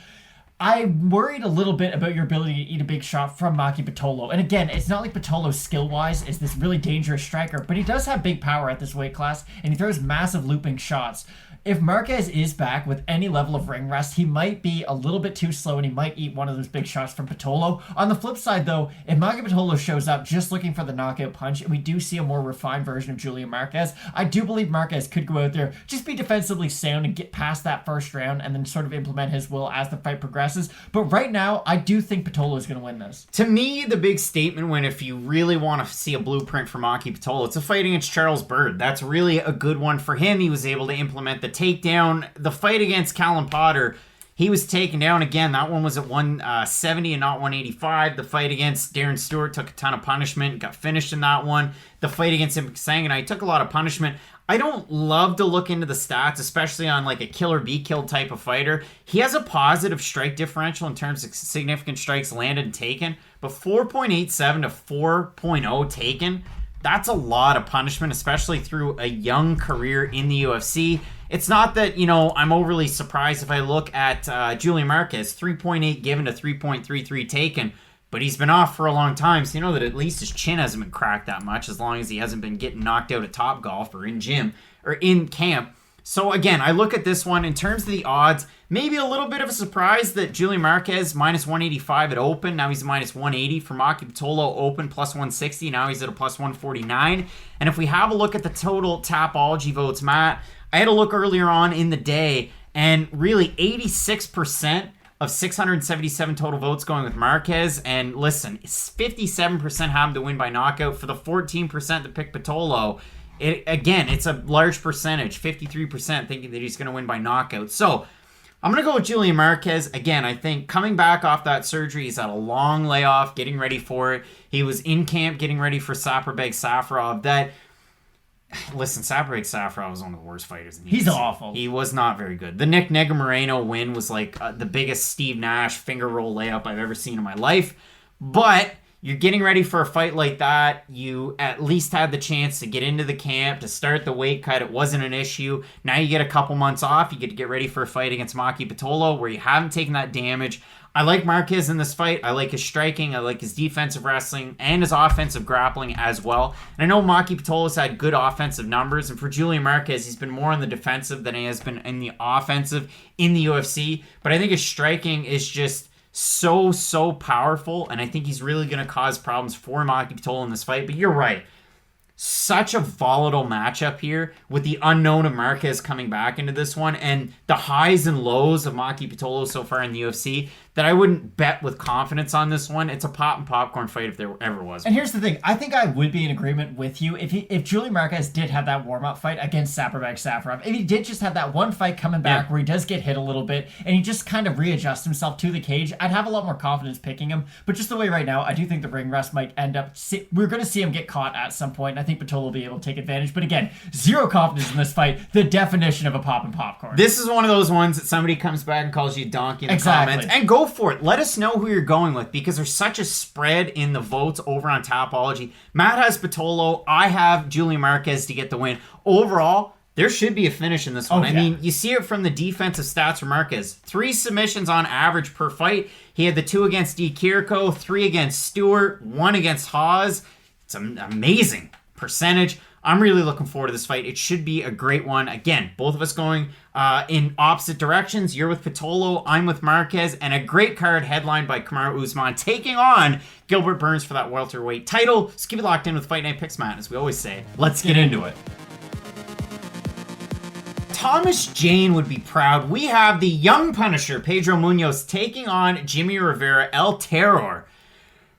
I'm worried a little bit about your ability to eat a big shot from Maki Pitolo. And again, it's not like Pitolo skill-wise is this really dangerous striker, but he does have big power at this weight class, and he throws massive looping shots. If Marquez is back with any level of ring rest, he might be a little bit too slow and he might eat one of those big shots from Pitolo. On the flip side, though, if Maki Pitolo shows up just looking for the knockout punch and we do see a more refined version of Julian Marquez, I do believe Marquez could go out there, just be defensively sound and get past that first round and then sort of implement his will as the fight progresses. But right now, I do think Pitolo is going to win this. To me, the big statement when if you really want to see a blueprint for Maki Pitolo, it's a fight against Charles Byrd. That's really a good one for him. He was able to implement the takedown. The fight against Callum Potter, he was taken down again. That one was at 170 and not 185. The fight against Darren Stewart took a ton of punishment, got finished in that one. The fight against Sanganai took a lot of punishment. I don't love to look into the stats, especially on like a kill or be killed type of fighter. He has a positive strike differential in terms of significant strikes landed and taken, but 4.87 to 4.0 taken, that's a lot of punishment, especially through a young career in the UFC. It's not that, I'm overly surprised if I look at Julian Marquez, 3.8 given to 3.33 taken, but he's been off for a long time, so you know that at least his chin hasn't been cracked that much, as long as he hasn't been getting knocked out at Topgolf or in gym or in camp. So again, I look at this one in terms of the odds, maybe a little bit of a surprise that Julian Marquez minus 185 at open. Now he's minus 180 for Maki Pitolo open plus 160. Now he's at a plus 149. And if we have a look at the total Tapology votes, Matt, I had a look earlier on in the day, and really 86% of 677 total votes going with Marquez. And listen, 57% have him to win by knockout. For the 14% that pick Pitolo, it's a large percentage, 53% thinking that he's going to win by knockout. So I'm going to go with Julian Marquez. Again, I think coming back off that surgery, he's had a long layoff, getting ready for it. He was in camp getting ready for Saprabeg Safarov. Listen, Saprabeg Safarov was one of the worst fighters in the He's UFC. awful. He was not very good. The Nick Nega Moreno win was like the biggest Steve Nash finger roll layup I've ever seen in my life. But you're getting ready for a fight like that. You at least had the chance to get into the camp, to start the weight cut. It wasn't an issue. Now you get a couple months off. You get to get ready for a fight against Maki Pitolo where you haven't taken that damage. I like Marquez in this fight. I like his striking. I like his defensive wrestling and his offensive grappling as well. And I know Maki Pitolo's had good offensive numbers. And for Julian Marquez, he's been more on the defensive than he has been in the offensive in the UFC. But I think his striking is just so powerful. And I think he's really going to cause problems for Maki Pitolo in this fight. But you're right. Such a volatile matchup here with the unknown of Marquez coming back into this one and the highs and lows of Maki Pitolo so far in the UFC that I wouldn't bet with confidence on this one. It's a pop and popcorn fight if there ever was. And here's the thing. I think I would be in agreement with you if Julian Marquez did have that warm-up fight against Saprabeg Safarov. If he did just have that one fight coming back where he does get hit a little bit and he just kind of readjusts himself to the cage, I'd have a lot more confidence picking him. But just the way right now, I do think the ring rust might end up... We're going to see him get caught at some point, and I think Pitolo will be able to take advantage. But again, zero confidence in this fight. The definition of a pop and popcorn. This is one of those ones that somebody comes back and calls you a donkey in the comments. And go for it. Let us know who you're going with because there's such a spread in the votes over on Tapology. Matt has Pitolo. I have Julian Marquez to get the win. Overall, there should be a finish in this one. I mean, you see it from the defensive stats for Marquez. 3 submissions on average per fight. He had the 2 against D. Kirko, 3 against Stewart, 1 against Hawes. It's an amazing percentage. I'm really looking forward to this fight. It should be a great one. Again, both of us going in opposite directions. You're with Pitolo, I'm with Marquez, and a great card headlined by Kamaru Usman taking on Gilbert Burns for that welterweight title. So keep it locked in with Fight Night Picks, Matt, as we always say. Let's get into it. Thomas Jane would be proud. We have the young Punisher, Pedro Munhoz, taking on Jimmie Rivera, El Terror,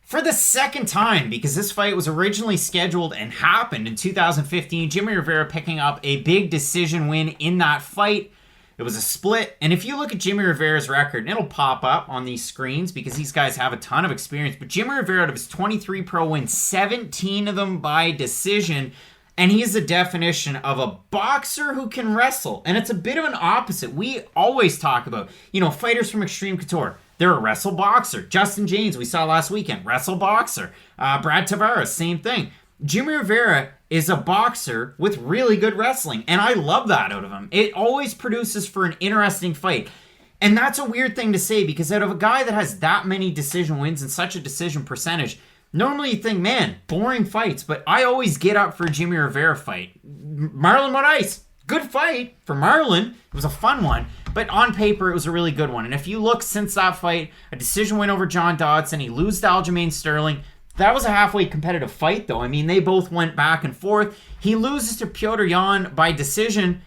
for the second time, because this fight was originally scheduled and happened in 2015. Jimmie Rivera picking up a big decision win in that fight. It was a split. And if you look at Jimmie Rivera's record, and it'll pop up on these screens because these guys have a ton of experience, but Jimmie Rivera, out of his 23 pro wins, 17 of them by decision. And he's the definition of a boxer who can wrestle. And it's a bit of an opposite. We always talk about, fighters from Extreme Couture. They're a wrestle boxer. Justin James, we saw last weekend, wrestle boxer. Brad Tavares, same thing. Jimmie Rivera is a boxer with really good wrestling. And I love that out of him. It always produces for an interesting fight. And that's a weird thing to say because out of a guy that has that many decision wins and such a decision percentage, normally you think, man, boring fights, but I always get up for a Jimmie Rivera fight. Marlon Moraes, good fight for Marlon. It was a fun one, but on paper, it was a really good one. And if you look since that fight, a decision win over John Dodson, he loses to Aljamain Sterling. That was a halfway competitive fight, though. I mean, they both went back and forth. He loses to Petr Yan by decision.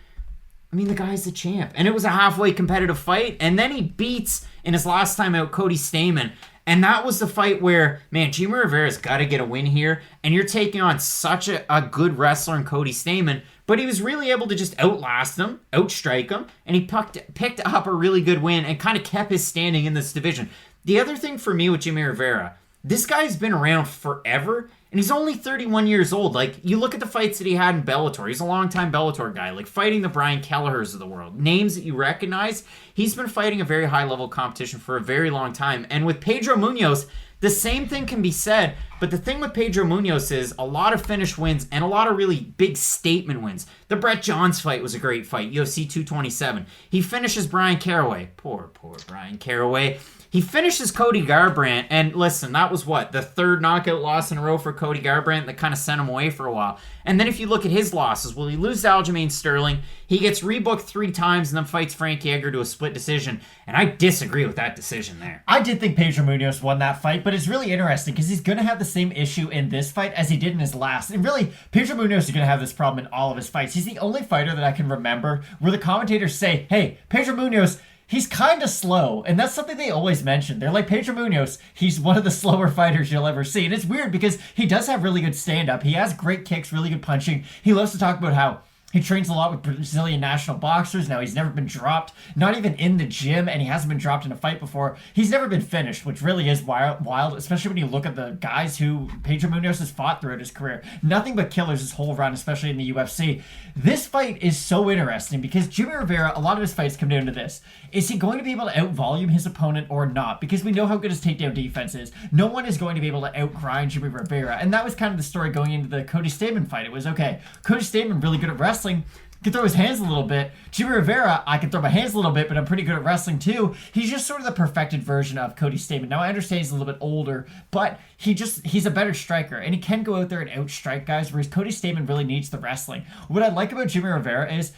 I mean, the guy's the champ. And it was a halfway competitive fight. And then he beats, in his last time out, Cody Stamann. And that was the fight where, man, Jimmie Rivera's got to get a win here. And you're taking on such a good wrestler in Cody Stamann. But he was really able to just outlast him, outstrike him. And he picked up a really good win and kind of kept his standing in this division. The other thing for me with Jimmie Rivera, this guy's been around forever. And he's only 31 years old. Like, you look at the fights that he had in Bellator. He's a longtime Bellator guy. Like, fighting the Brian Kellehers of the world. Names that you recognize. He's been fighting a very high-level competition for a very long time. And with Pedro Munhoz, the same thing can be said. But the thing with Pedro Munhoz is a lot of finish wins and a lot of really big statement wins. The Brett Johns fight was a great fight. UFC 227. He finishes Brian Caraway. Poor Brian Caraway. He finishes Cody Garbrandt, and listen, that was the third knockout loss in a row for Cody Garbrandt that kind of sent him away for a while. And then if you look at his losses, he loses to Aljamain Sterling, he gets rebooked 3 times and then fights Frankie Edgar to a split decision, and I disagree with that decision there. I did think Pedro Munhoz won that fight, but it's really interesting because he's going to have the same issue in this fight as he did in his last. And really, Pedro Munhoz is going to have this problem in all of his fights. He's the only fighter that I can remember where the commentators say, hey, Pedro Munhoz, he's kind of slow, and that's something they always mention. They're like, Pedro Munhoz, he's one of the slower fighters you'll ever see. And it's weird because he does have really good stand-up. He has great kicks, really good punching. He loves to talk about how he trains a lot with Brazilian national boxers. Now, he's never been dropped, not even in the gym, and he hasn't been dropped in a fight before. He's never been finished, which really is wild, especially when you look at the guys who Pedro Munhoz has fought throughout his career. Nothing but killers his whole run, especially in the UFC. This fight is so interesting because Jimmie Rivera, a lot of his fights come down to this. Is he going to be able to out-volume his opponent or not? Because we know how good his takedown defense is. No one is going to be able to out-grind Jimmie Rivera. And that was kind of the story going into the Cody Stamann fight. It was, okay, Cody Stamann really good at wrestling, can throw his hands a little bit. Jimmie Rivera, I can throw my hands a little bit, but I'm pretty good at wrestling too. He's just sort of the perfected version of Cody Stamann. Now, I understand he's a little bit older, but he's a better striker, and he can go out there and outstrike guys, whereas Cody Stamann really needs the wrestling. What I like about Jimmie Rivera is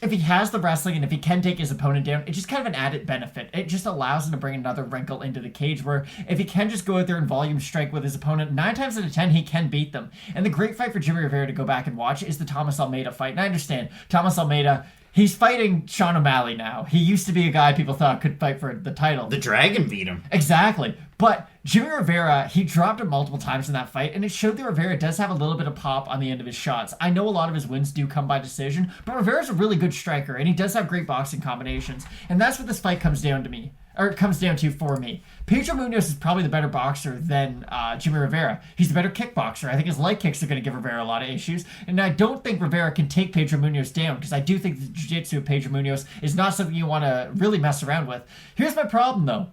if he has the wrestling and if he can take his opponent down, it's just kind of an added benefit. It just allows him to bring another wrinkle into the cage where if he can just go out there and volume strike with his opponent, 9 times out of 10, he can beat them. And the great fight for Jimmie Rivera to go back and watch is the Thomas Almeida fight. And I understand, Thomas Almeida, he's fighting Sean O'Malley now. He used to be a guy people thought could fight for the title. The Dragon beat him. Exactly. But Jimmie Rivera, he dropped him multiple times in that fight, and it showed that Rivera does have a little bit of pop on the end of his shots. I know a lot of his wins do come by decision, but Rivera's a really good striker, and he does have great boxing combinations. And that's what this fight comes down to for me. Pedro Munhoz is probably the better boxer than Jimmie Rivera. He's the better kickboxer. I think his leg kicks are going to give Rivera a lot of issues. And I don't think Rivera can take Pedro Munhoz down because I do think the jiu-jitsu of Pedro Munhoz is not something you want to really mess around with. Here's my problem, though.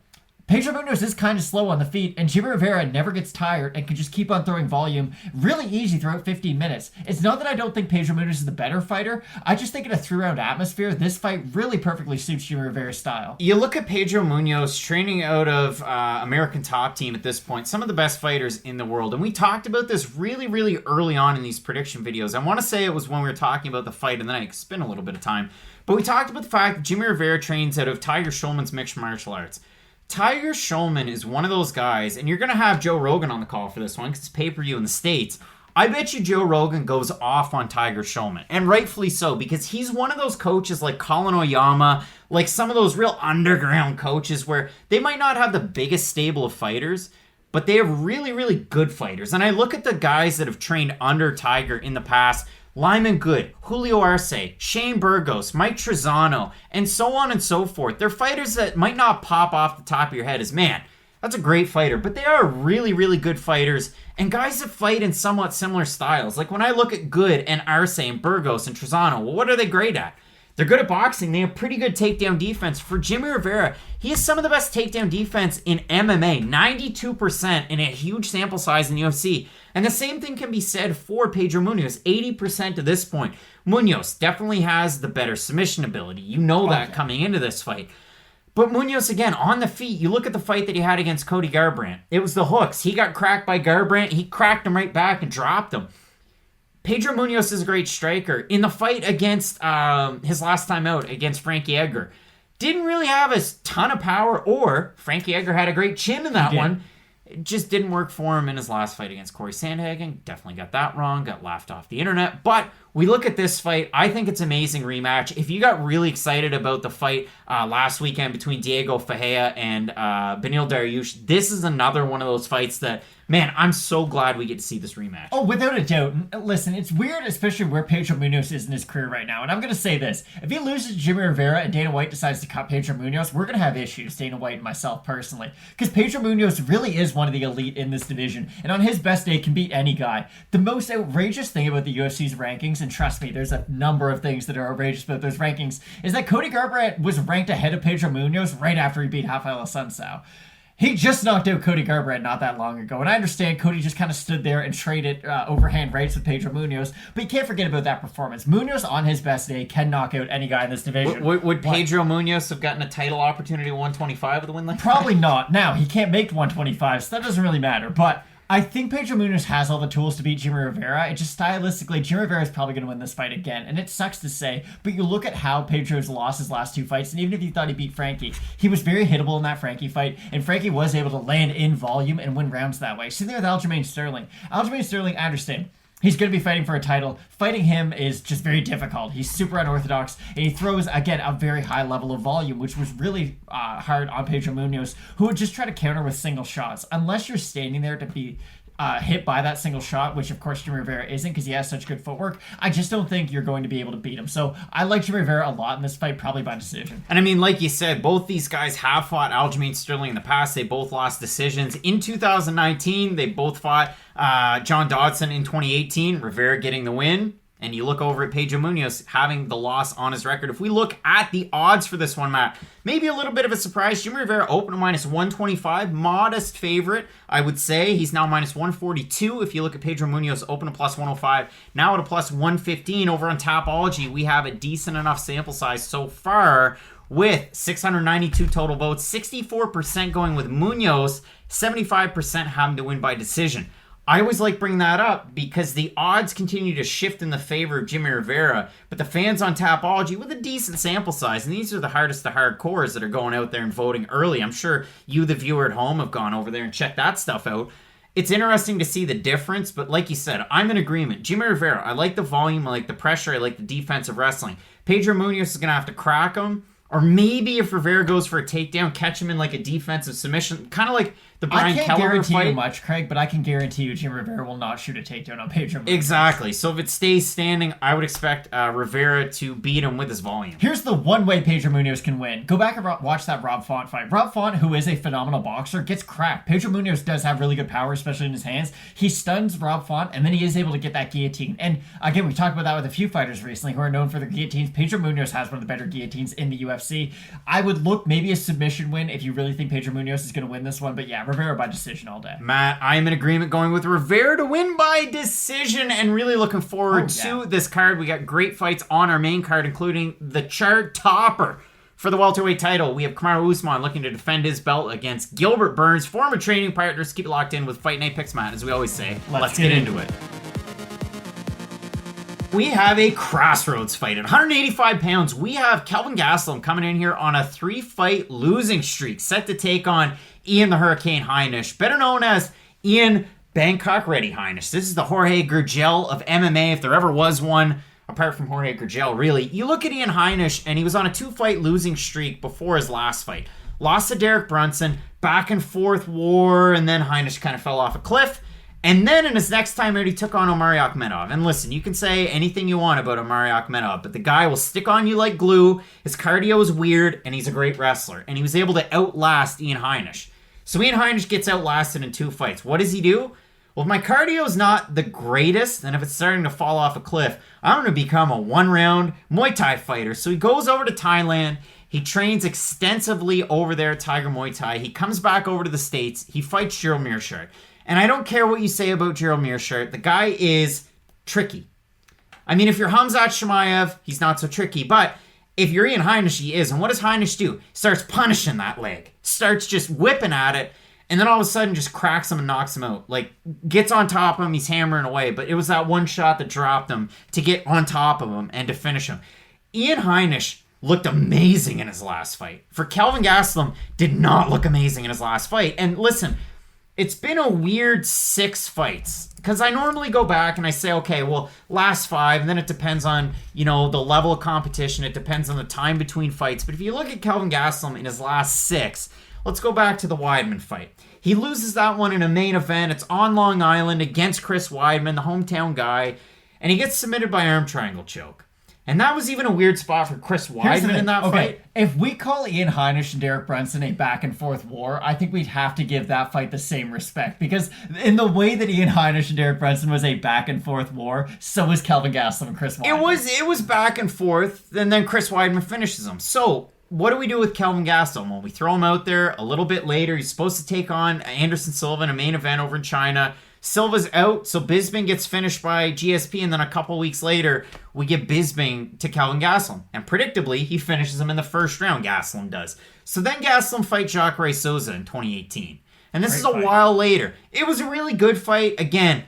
Pedro Munhoz is kind of slow on the feet, and Jimmie Rivera never gets tired and can just keep on throwing volume really easy throughout 15 minutes. It's not that I don't think Pedro Munhoz is the better fighter. I just think in a 3-round atmosphere, this fight really perfectly suits Jimmie Rivera's style. You look at Pedro Munhoz training out of American Top Team at this point, some of the best fighters in the world. And we talked about this really, really early on in these prediction videos. I want to say it was when we were talking about the fight and then I spent a little bit of time. But we talked about the fact that Jimmie Rivera trains out of Tiger Schulman's mixed martial arts. Tiger Schulman is one of those guys, and you're going to have Joe Rogan on the call for this one because it's pay-per-view in the States. I bet you Joe Rogan goes off on Tiger Schulman, and rightfully so, because he's one of those coaches like Colin Oyama, like some of those real underground coaches where they might not have the biggest stable of fighters, but they have really, really good fighters. And I look at the guys that have trained under Tiger in the past, Lyman Good, Julio Arce, Shane Burgos, Mike Trezano, and so on and so forth. They're fighters that might not pop off the top of your head as, man, that's a great fighter, but they are really, really good fighters, and guys that fight in somewhat similar styles. Like when I look at Good and Arce and Burgos and Trezano, well, what are they great at? They're good at boxing. They have pretty good takedown defense. For Jimmie Rivera, he has some of the best takedown defense in MMA, 92% in a huge sample size in the UFC. And the same thing can be said for Pedro Munhoz, 80% to this point. Munhoz definitely has the better submission ability. You know that coming into this fight. But Munhoz, again, on the feet, you look at the fight that he had against Cody Garbrandt. It was the hooks. He got cracked by Garbrandt. He cracked him right back and dropped him. Pedro Munhoz is a great striker. In the fight against his last time out against Frankie Edgar, didn't really have a ton of power, or Frankie Edgar had a great chin in that one. It just didn't work for him in his last fight against Corey Sandhagen. Definitely got that wrong, got laughed off the internet. But we look at this fight, I think it's an amazing rematch. If you got really excited about the fight last weekend between Dhiego Fajea and Beneil Dariush, this is another one of those fights that, man, I'm so glad we get to see this rematch. Oh, without a doubt. Listen, it's weird, especially where Pedro Munhoz is in his career right now. And I'm going to say this. If he loses to Jimmie Rivera and Dana White decides to cut Pedro Munhoz, we're going to have issues, Dana White and myself personally. Because Pedro Munhoz really is one of the elite in this division. And on his best day, can beat any guy. The most outrageous thing about the UFC's rankings, and trust me, there's a number of things that are outrageous about those rankings, is that Cody Garbrandt was ranked ahead of Pedro Munhoz right after he beat Rafael Assunção. He just knocked out Cody Garbrandt not that long ago, and I understand Cody just kind of stood there and traded overhand rights with Pedro Munhoz, but you can't forget about that performance. Munhoz, on his best day, can knock out any guy in this division. Would Pedro Munhoz have gotten a title opportunity at 125 with a win like that? Probably not. Now, he can't make 125, so that doesn't really matter, but I think Pedro Munhoz has all the tools to beat Jimmie Rivera. It just stylistically, Jimmie Rivera is probably going to win this fight again. And it sucks to say, but you look at how Pedro's lost his last two fights, and even if you thought he beat Frankie, he was very hittable in that Frankie fight, and Frankie was able to land in volume and win rounds that way. Same thing with Aljamain Sterling. Aljamain Sterling, I understand. He's going to be fighting for a title. Fighting him is just very difficult. He's super unorthodox, and he throws, again, a very high level of volume, which was really hard on Pedro Munhoz, who would just try to counter with single shots. Unless you're standing there to be hit by that single shot, which of course Jimmie Rivera isn't because he has such good footwork, I just don't think you're going to be able to beat him. So I like Jimmie Rivera a lot in this fight, probably by decision. And I mean, like you said, both these guys have fought Aljamain Sterling in the past. They both lost decisions. In 2019, they both fought John Dodson in 2018, Rivera getting the win. And you look over at Pedro Munhoz having the loss on his record. If we look at the odds for this one, Matt, maybe a little bit of a surprise. Jimmie Rivera opened at minus 125. Modest favorite, I would say. He's now minus 142. If you look at Pedro Munhoz, open at plus 105. Now at a plus 115 over on Tapology. We have a decent enough sample size so far with 692 total votes. 64% going with Munhoz. 75% having to win by decision. I always like bringing that up because the odds continue to shift in the favor of Jimmie Rivera, but the fans on Tapology with a decent sample size, and these are the hardest to hardcores that are going out there and voting early. I'm sure you, the viewer at home, have gone over there and checked that stuff out. It's interesting to see the difference, but like you said, I'm in agreement. Jimmie Rivera, I like the volume, I like the pressure, I like the defensive wrestling. Pedro Munhoz is going to have to crack him. Or maybe if Rivera goes for a takedown, catch him in like a defensive submission. Kind of like the I Brian can't Kelleher guarantee fight. you much, Craig, but I can guarantee you Jimmie Rivera will not shoot a takedown on Pedro Munhoz. Exactly. So if it stays standing, I would expect Rivera to beat him with his volume. Here's the one way Pedro Munhoz can win. Go back and watch that Rob Font fight. Rob Font, who is a phenomenal boxer, gets cracked. Pedro Munhoz does have really good power, especially in his hands. He stuns Rob Font, and then he is able to get that guillotine. And again, we talked about that with a few fighters recently who are known for their guillotines. Pedro Munhoz has one of the better guillotines in the UFC. I would look maybe a submission win if you really think Pedro Munhoz is going to win this one. But yeah, Rivera by decision all day. Matt, I'm in agreement going with Rivera to win by decision, and really looking forward to this card. We got great fights on our main card, including the chart topper for the welterweight title. We have Kamaru Usman looking to defend his belt against Gilbert Burns, former training partners. Keep it locked in with Fight Night Picks, Matt, as we always say. Let's get into it. We have a crossroads fight. At 185 pounds, we have Kelvin Gastelum coming in here on a 3-fight losing streak, set to take on Ian the Hurricane Heinisch, better known as Ian Bangkok Ready Heinisch. This is the Jorge Gurgel of MMA, if there ever was one, apart from Jorge Gurgel, really. You look at Ian Heinisch, and he was on a 2-fight losing streak before his last fight. Lost to Derek Brunson, back and forth war, and then Heinisch kind of fell off a cliff. And then in his next time out, he took on Omari Akhmedov. And listen, you can say anything you want about Omari Akhmedov, but the guy will stick on you like glue. His cardio is weird, and he's a great wrestler. And he was able to outlast Ian Heinisch. So Ian Heinisch gets outlasted in 2 fights. What does he do? Well, if my cardio is not the greatest, and if it's starting to fall off a cliff, I'm going to become a 1-round Muay Thai fighter. So he goes over to Thailand. He trains extensively over there at Tiger Muay Thai. He comes back over to the States. He fights Gerald Meerschaert. And I don't care what you say about Gerald Meerschaert. The guy is tricky. I mean, if you're Khamzat Chimaev, he's not so tricky. But if you're Ian Heinisch, he is. And what does Heinisch do? Starts punishing that leg. Starts just whipping at it. And then all of a sudden just cracks him and knocks him out. Like, gets on top of him, he's hammering away. But it was that one shot that dropped him to get on top of him and to finish him. Ian Heinisch looked amazing in his last fight. For Kelvin Gastelum, did not look amazing in his last fight. And listen, it's been a weird 6 fights. Because I normally go back and I say, okay, well, last 5, and then it depends on, the level of competition. It depends on the time between fights. But if you look at Kelvin Gastelum in his last 6, let's go back to the Weidman fight. He loses that one in a main event. It's on Long Island against Chris Weidman, the hometown guy. And he gets submitted by arm triangle choke. And that was even a weird spot for Chris Weidman in that fight. If we call Ian Heinisch and Derek Brunson a back-and-forth war, I think we'd have to give that fight the same respect. Because in the way that Ian Heinisch and Derek Brunson was a back-and-forth war, so was Kelvin Gastelum and Chris Weidman. It was back and forth, and then Chris Weidman finishes him. So what do we do with Kelvin Gastelum? Well, we throw him out there a little bit later. He's supposed to take on Anderson Silva in a main event over in China. Silva's out, so Bisping gets finished by GSP, and then a couple weeks later, we give Bisping to Kelvin Gastelum. And predictably, he finishes him in the first round, Gastelum does. So then Gastelum fights Jacare Souza in 2018. And this is a while later. It was a really good fight. Again,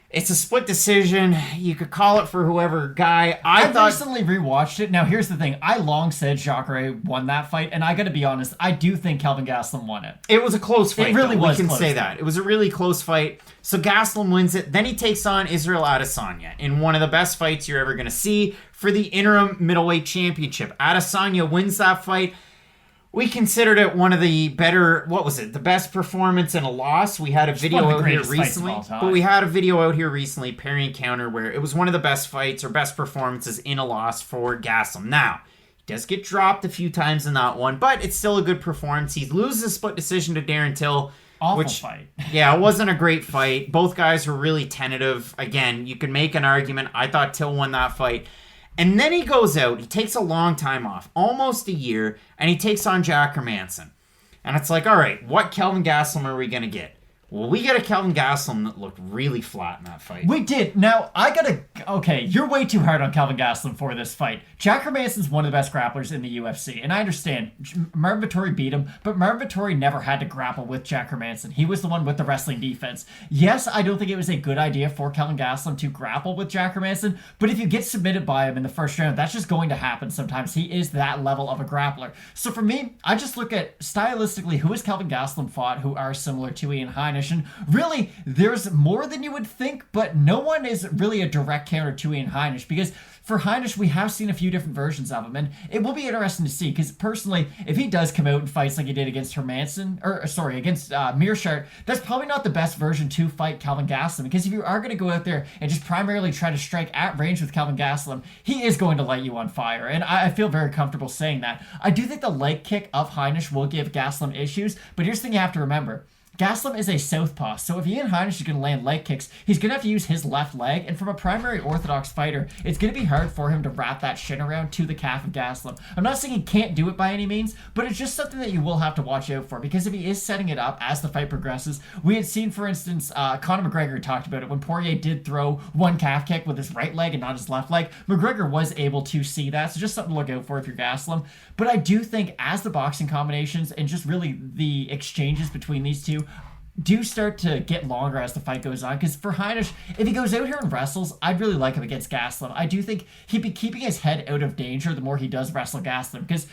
it's a split decision. You could call it for whoever guy. I recently rewatched it. Now, here's the thing. I long said Jacare won that fight, and I got to be honest, I do think Kelvin Gastelum won it. It was a close fight. It really was. We can say that. It was a really close fight. So Gastelum wins it. Then he takes on Israel Adesanya in one of the best fights you're ever going to see for the interim middleweight championship. Adesanya wins that fight. We considered it one of the better, the best performance in a loss. We had a video out here recently, Perry Encounter, where it was one of the best fights or best performances in a loss for Gastelum. Now, he does get dropped a few times in that one, but it's still a good performance. He loses a split decision to Darren Till. Awful fight. Yeah, it wasn't a great fight. Both guys were really tentative. Again, you could make an argument. I thought Till won that fight. And then he goes out, he takes a long time off, almost a year, and he takes on Jack Hermanson. And it's like, all right, what Kelvin Gastelum are we going to get? Well, we got a Kelvin Gastelum that looked really flat in that fight. We did. Now, okay, you're way too hard on Kelvin Gastelum for this fight. Jack Hermanson's one of the best grapplers in the UFC, and I understand Marvin Vettori beat him, but Marvin Vettori never had to grapple with Jack Hermanson. He was the one with the wrestling defense. Yes, I don't think it was a good idea for Kelvin Gastelum to grapple with Jack Hermanson, but if you get submitted by him in the first round, that's just going to happen sometimes. He is that level of a grappler. So for me, I just look at stylistically who has Kelvin Gastelum fought who are similar to Ian Heinisch. submission. Really, there's more than you would think, but no one is really a direct counter to Ian Heinisch, because for Heinisch, we have seen a few different versions of him, and it will be interesting to see, because personally, if he does come out and fights like he did against against Meerschaert, that's probably not the best version to fight Kelvin Gastelum, because if you are going to go out there and just primarily try to strike at range with Kelvin Gastelum, he is going to light you on fire, and I feel very comfortable saying that. I do think the leg kick of Heinisch will give Gastelum issues, but here's the thing you have to remember. Gastelum is a southpaw, so if Ian Heinisch is going to land leg kicks, he's going to have to use his left leg, and from a primary orthodox fighter, it's going to be hard for him to wrap that shin around to the calf of Gastelum. I'm not saying he can't do it by any means, but it's just something that you will have to watch out for, because if he is setting it up as the fight progresses, we had seen, for instance, Conor McGregor talked about it when Poirier did throw one calf kick with his right leg and not his left leg. McGregor was able to see that, so just something to look out for if you're Gastelum. But I do think as the boxing combinations and just really the exchanges between these two do start to get longer as the fight goes on, because for Heinisch, if he goes out here and wrestles, I'd really like him against Gastelum. I do think he'd be keeping his head out of danger the more he does wrestle Gastelum, because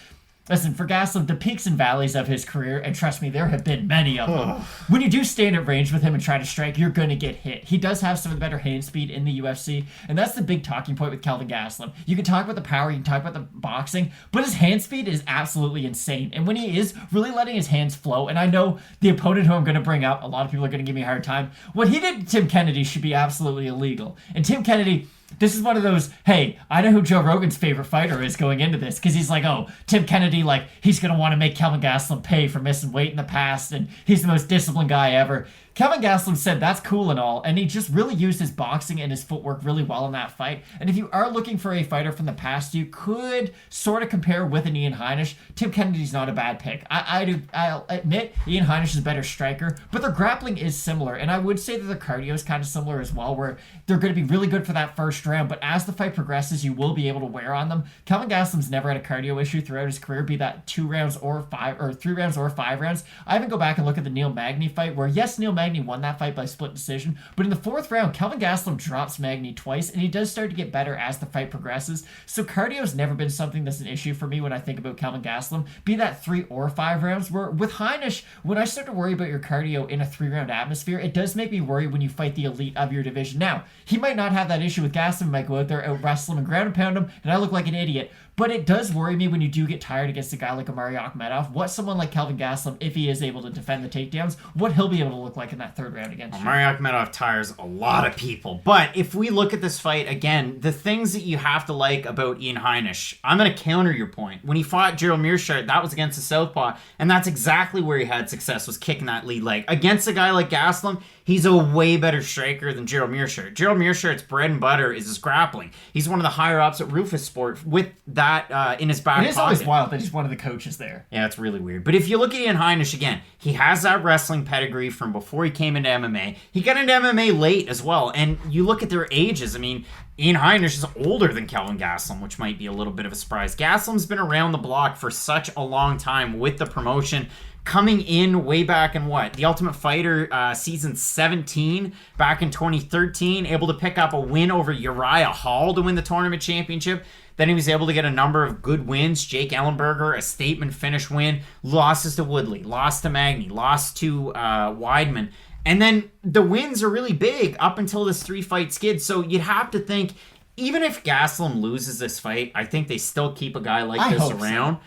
listen, for Gastelum, the peaks and valleys of his career, and trust me, there have been many of them. When you do stand at range with him and try to strike, you're going to get hit. He does have some of the better hand speed in the UFC, and that's the big talking point with Kelvin Gastelum. You can talk about the power, you can talk about the boxing, but his hand speed is absolutely insane. And when he is really letting his hands flow, and I know the opponent who I'm going to bring up, a lot of people are going to give me a hard time, what he did to Tim Kennedy should be absolutely illegal. And Tim Kennedy, this is one of those, hey, I know who Joe Rogan's favorite fighter is going into this, because he's like, oh, Tim Kennedy, like, he's going to want to make Kelvin Gastelum pay for missing weight in the past, and he's the most disciplined guy ever. Kelvin Gastelum said that's cool and all, and he just really used his boxing and his footwork really well in that fight. And if you are looking for a fighter from the past, you could sort of compare with an Ian Heinisch. Tim Kennedy's not a bad pick. I'll admit Ian Heinisch is a better striker, but their grappling is similar, and I would say that their cardio is kind of similar as well, where they're going to be really good for that first round, but as the fight progresses, you will be able to wear on them. Kelvin Gastelum's never had a cardio issue throughout his career, be that 2 rounds or 5 or 3 rounds or 5 rounds. I even go back and look at the Neil Magny fight, where yes, Neil Magny won that fight by split decision, but in the 4th round, Kelvin Gastelum drops Magny twice, and he does start to get better as the fight progresses. So cardio's never been something that's an issue for me when I think about Kelvin Gastelum, be that 3 or 5 rounds, where with Heinisch, when I start to worry about your cardio in a 3-round atmosphere, it does make me worry when you fight the elite of your division. Now, he might not have that issue with Gastelum, might go out there, out wrestle him and ground and pound him, and I look like an idiot. But it does worry me when you do get tired against a guy like Omari Akhmedov. What someone like Kelvin Gastelum, if he is able to defend the takedowns, what he'll be able to look like in that 3rd round against you. Omari Akhmedov tires a lot of people. But if we look at this fight, again, the things that you have to like about Ian Heinisch, I'm going to counter your point. When he fought Gerald Meerschaert, that was against the southpaw, and that's exactly where he had success, was kicking that lead leg. Against a guy like Gastelum, he's a way better striker than Gerald Meerschaert. Gerald Meerschaert's bread and butter is his grappling. He's one of the higher ups at Rufus Sport with that in his back pocket. It is always wild that he's one of the coaches there. Yeah, it's really weird. But if you look at Ian Heinisch again, he has that wrestling pedigree from before he came into MMA. He got into MMA late as well. And you look at their ages, I mean, Ian Heinisch is older than Kelvin Gastelum, which might be a little bit of a surprise. Gastelum's been around the block for such a long time with the promotion, coming in way back in The Ultimate Fighter season 17 back in 2013, able to pick up a win over Uriah Hall to win the tournament championship. Then he was able to get a number of good wins. Jake Ellenberger, a statement finish win. Losses to Woodley, lost to Magny, lost to Weidman. And then the wins are really big up until this 3-fight skid. So you'd have to think, even if Gastelum loses this fight, I think they still keep a guy like this around. So.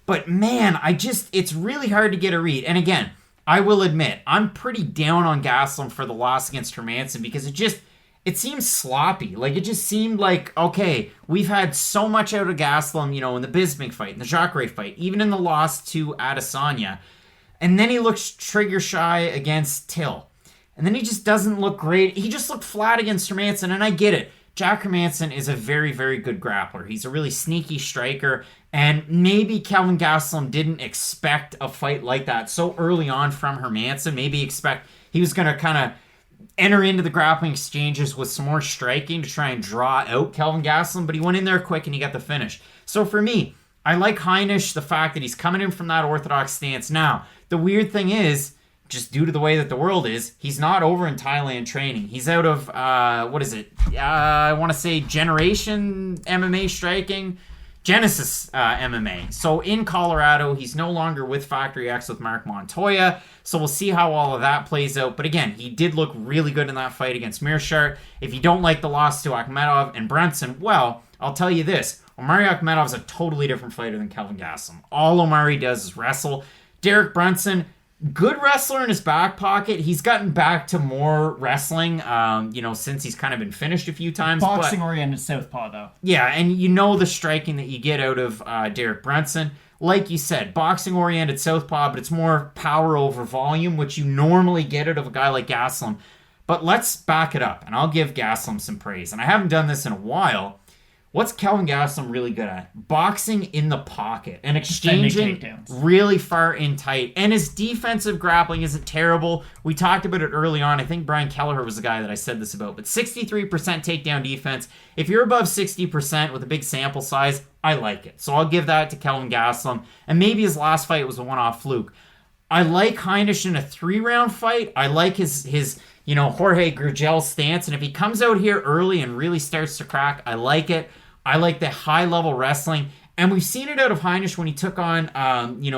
But man, it's really hard to get a read. And again, I will admit, I'm pretty down on Gastelum for the loss against Hermanson, because it seems sloppy. Like, it just seemed like, okay, we've had so much out of Gastelum, in the Bisping fight, in the Jacare fight, even in the loss to Adesanya. And then he looks trigger shy against Till. And then he just doesn't look great. He just looked flat against Hermanson, and I get it. Jack Hermanson is a very, very good grappler. He's a really sneaky striker, and maybe Kelvin Gastelum didn't expect a fight like that so early on from Hermanson. Maybe expect he was going to kind of enter into the grappling exchanges with some more striking to try and draw out Kelvin Gastelum, but he went in there quick and he got the finish. So for me, I like Heinisch, the fact that he's coming in from that orthodox stance. Now, the weird thing is, just due to the way that the world is, he's not over in Thailand training. He's out of, I want to say Generation MMA Striking, Genesis MMA. So in Colorado, he's no longer with Factory X with Mark Montoya. So we'll see how all of that plays out. But again, he did look really good in that fight against Mearshart. If you don't like the loss to Akhmedov and Brunson, well, I'll tell you this. Omari Akhmedov is a totally different fighter than Kelvin Gastelum. All Omari does is wrestle. Derek Brunson, good wrestler in his back pocket. He's gotten back to more wrestling, since he's kind of been finished a few times. Boxing-oriented southpaw, though. Yeah, and you know the striking that you get out of Derek Brunson. Like you said, boxing-oriented southpaw, but it's more power over volume, which you normally get out of a guy like Gastelum. But let's back it up, and I'll give Gastelum some praise. And I haven't done this in a while. What's Kelvin Gastelum really good at? Boxing in the pocket and exchanging really far in tight. And his defensive grappling isn't terrible. We talked about it early on. I think Brian Kelleher was the guy that I said this about. But 63% takedown defense. If you're above 60% with a big sample size, I like it. So I'll give that to Kelvin Gastelum. And maybe his last fight was a one-off fluke. I like Heinisch in a 3-round fight. I like his Jorge Gurgel stance. And if he comes out here early and really starts to crack, I like it. I like the high-level wrestling, and we've seen it out of Heinisch when he took on,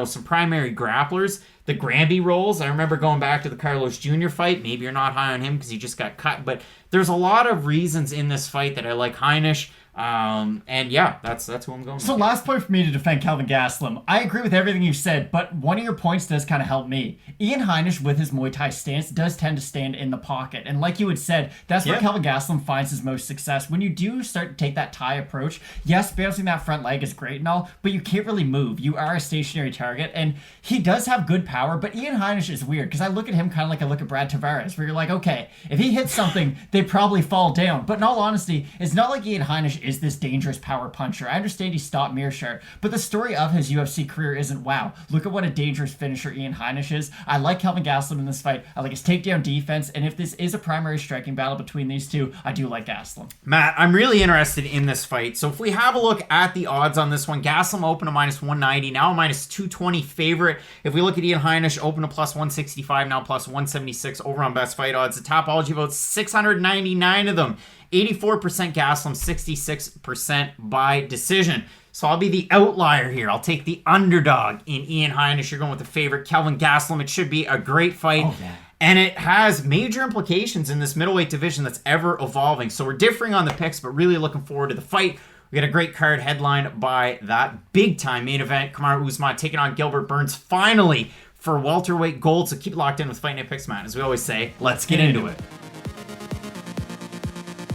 some primary grapplers, the Granby rolls. I remember going back to the Carlos Jr. fight. Maybe you're not high on him because he just got cut, but there's a lot of reasons in this fight that I like Heinisch. And yeah, that's who I'm going with. So last point for me to defend Kelvin Gastelum. I agree with everything you said, but one of your points does kind of help me. Ian Heinisch, with his Muay Thai stance, does tend to stand in the pocket. And like you had said, that's where Kelvin Gastelum finds his most success. When you do start to take that Thai approach, yes, bouncing that front leg is great and all, but you can't really move. You are a stationary target, and he does have good power, but Ian Heinisch is weird, because I look at him kind of like I look at Brad Tavares, where you're like, okay, if he hits something, they probably fall down. But in all honesty, it's not like Ian Heinisch is this dangerous power puncher. I understand he stopped Mearshart, but the story of his UFC career isn't, wow, look at what a dangerous finisher Ian Heinisch is. I like Kelvin Gastelum in this fight. I like his takedown defense, and if this is a primary striking battle between these two, I do like Gastelum. Matt, I'm really interested in this fight. So if we have a look at the odds on this one, Gastelum open to minus 190, now a minus 220 favorite. If we look at Ian Heinisch, open to plus 165, now plus 176 over on best fight odds. The Tapology votes, 699 of them. 84% Gastelum, 66% by decision. So I'll be the outlier here. I'll take the underdog in Ian Heinisch. You're going with the favorite, Kelvin Gastelum. It should be a great fight. Oh, yeah. And it has major implications in this middleweight division that's ever evolving. So we're differing on the picks, but really looking forward to the fight. We got a great card headlined by that big-time main event. Kamaru Usman taking on Gilbert Burns finally for welterweight gold. So keep it locked in with Fight Night Picks, Matt. As we always say, let's get into it.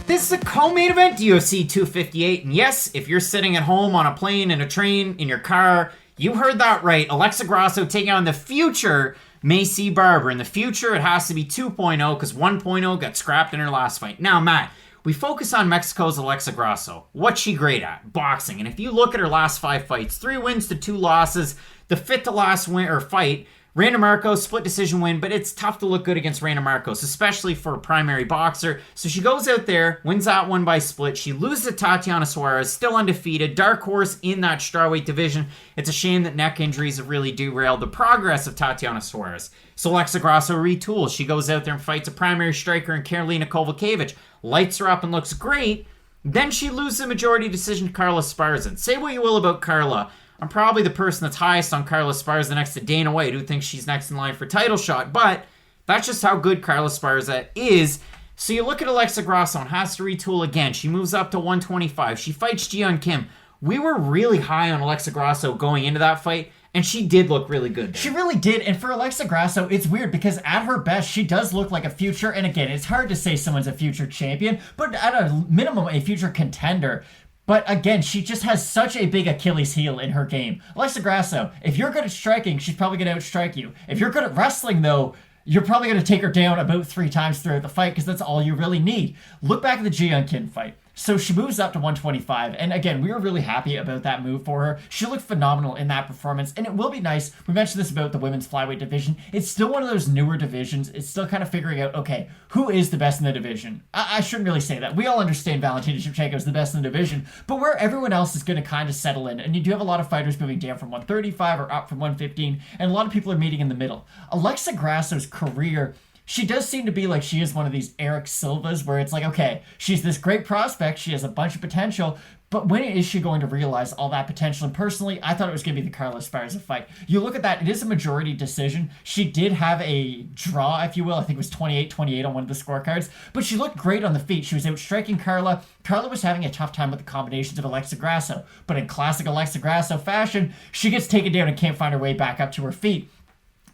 This is a co-main event to UFC 258, and yes, if you're sitting at home on a plane, in a train, in your car, you heard that right. Alexa Grasso taking on the future Maycee Barber. In the future, it has to be 2.0 because 1.0 got scrapped in her last fight. Now, Matt, we focus on Mexico's Alexa Grasso. What's she great at? Boxing. And if you look at her last 5 fights, 3 wins to 2 losses, the fifth to last win or fight, Randa Marcos, split decision win, but it's tough to look good against Randa Marcos, especially for a primary boxer. So she goes out there, wins that one by split. She loses to Tatiana Suarez, still undefeated, dark horse in that strawweight division. It's a shame that neck injuries have really derailed the progress of Tatiana Suarez. So Alexa Grasso retools. She goes out there and fights a primary striker in Karolina Kowalkiewicz, lights her up and looks great. Then she loses a majority decision to Carla Esparza. Say what you will about Carla. I'm probably the person that's highest on Carla Esparza next to Dana White, who thinks she's next in line for title shot, but that's just how good Carla Esparza is. So you look at Alexa Grasso and has to retool again. She moves up to 125. She fights Jiyeon Kim. We were really high on Alexa Grasso going into that fight, and she did look really good there. She really did, and for Alexa Grasso, it's weird because at her best, she does look like a future, and again, it's hard to say someone's a future champion, but at a minimum, a future contender. But again, she just has such a big Achilles heel in her game. Alexa Grasso, if you're good at striking, she's probably going to outstrike you. If you're good at wrestling, though, you're probably going to take her down about 3 times throughout the fight because that's all you really need. Look back at the Jiyeon Kim fight. So she moves up to 125, and again, we were really happy about that move for her. She looked phenomenal in that performance, and it will be nice. We mentioned this about the women's flyweight division. It's still one of those newer divisions. It's still kind of figuring out, okay, who is the best in the division? I shouldn't really say that. We all understand Valentina Shevchenko is the best in the division, but where everyone else is going to kind of settle in, and you do have a lot of fighters moving down from 135 or up from 115, and a lot of people are meeting in the middle. Alexa Grasso's career she does seem to be like she is one of these Eric Silvas where it's like, okay, she's this great prospect, she has a bunch of potential, but when is she going to realize all that potential? And personally, I thought it was going to be the Carla Esparza fight. You look at that, it is a majority decision. She did have a draw, if you will. I think it was 28-28 on one of the scorecards. But she looked great on the feet. She was outstriking Carla. Carla was having a tough time with the combinations of Alexa Grasso. But in classic Alexa Grasso fashion, she gets taken down and can't find her way back up to her feet.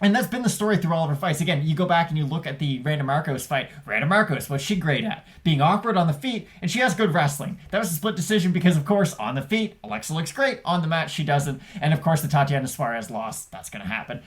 And that's been the story through all of her fights. Again, you go back and you look at the Randa Marcos fight. Randa Marcos, what's she great at? Being awkward on the feet, and she has good wrestling. That was a split decision because, of course, on the feet, Alexa looks great. On the mat, she doesn't. And, of course, the Tatiana Suarez loss, that's going to happen.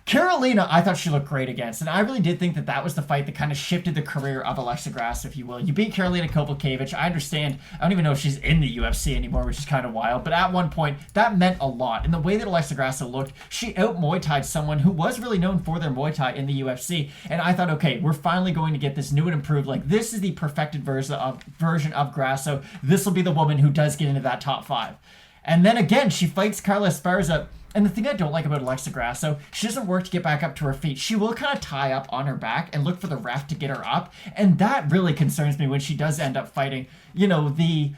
Carolina, I thought she looked great against, and I really did think that that was the fight that kind of shifted the career of Alexa Grasso, if you will. You beat Karolina Kowalkiewicz. I understand. I don't even know if she's in the UFC anymore, which is kind of wild, but at one point, that meant a lot. And the way that Alexa Grasso looked, she out-Muay Thai'd someone who was really known for their Muay Thai in the UFC, and I thought, okay, we're finally going to get this new and improved. Like, this is the perfected version of Grasso. This will be the woman who does get into that top 5. And then again, she fights Carla Esparza. And the thing I don't like about Alexa Grasso, she doesn't work to get back up to her feet. She will kind of tie up on her back and look for the ref to get her up. And that really concerns me when she does end up fighting, the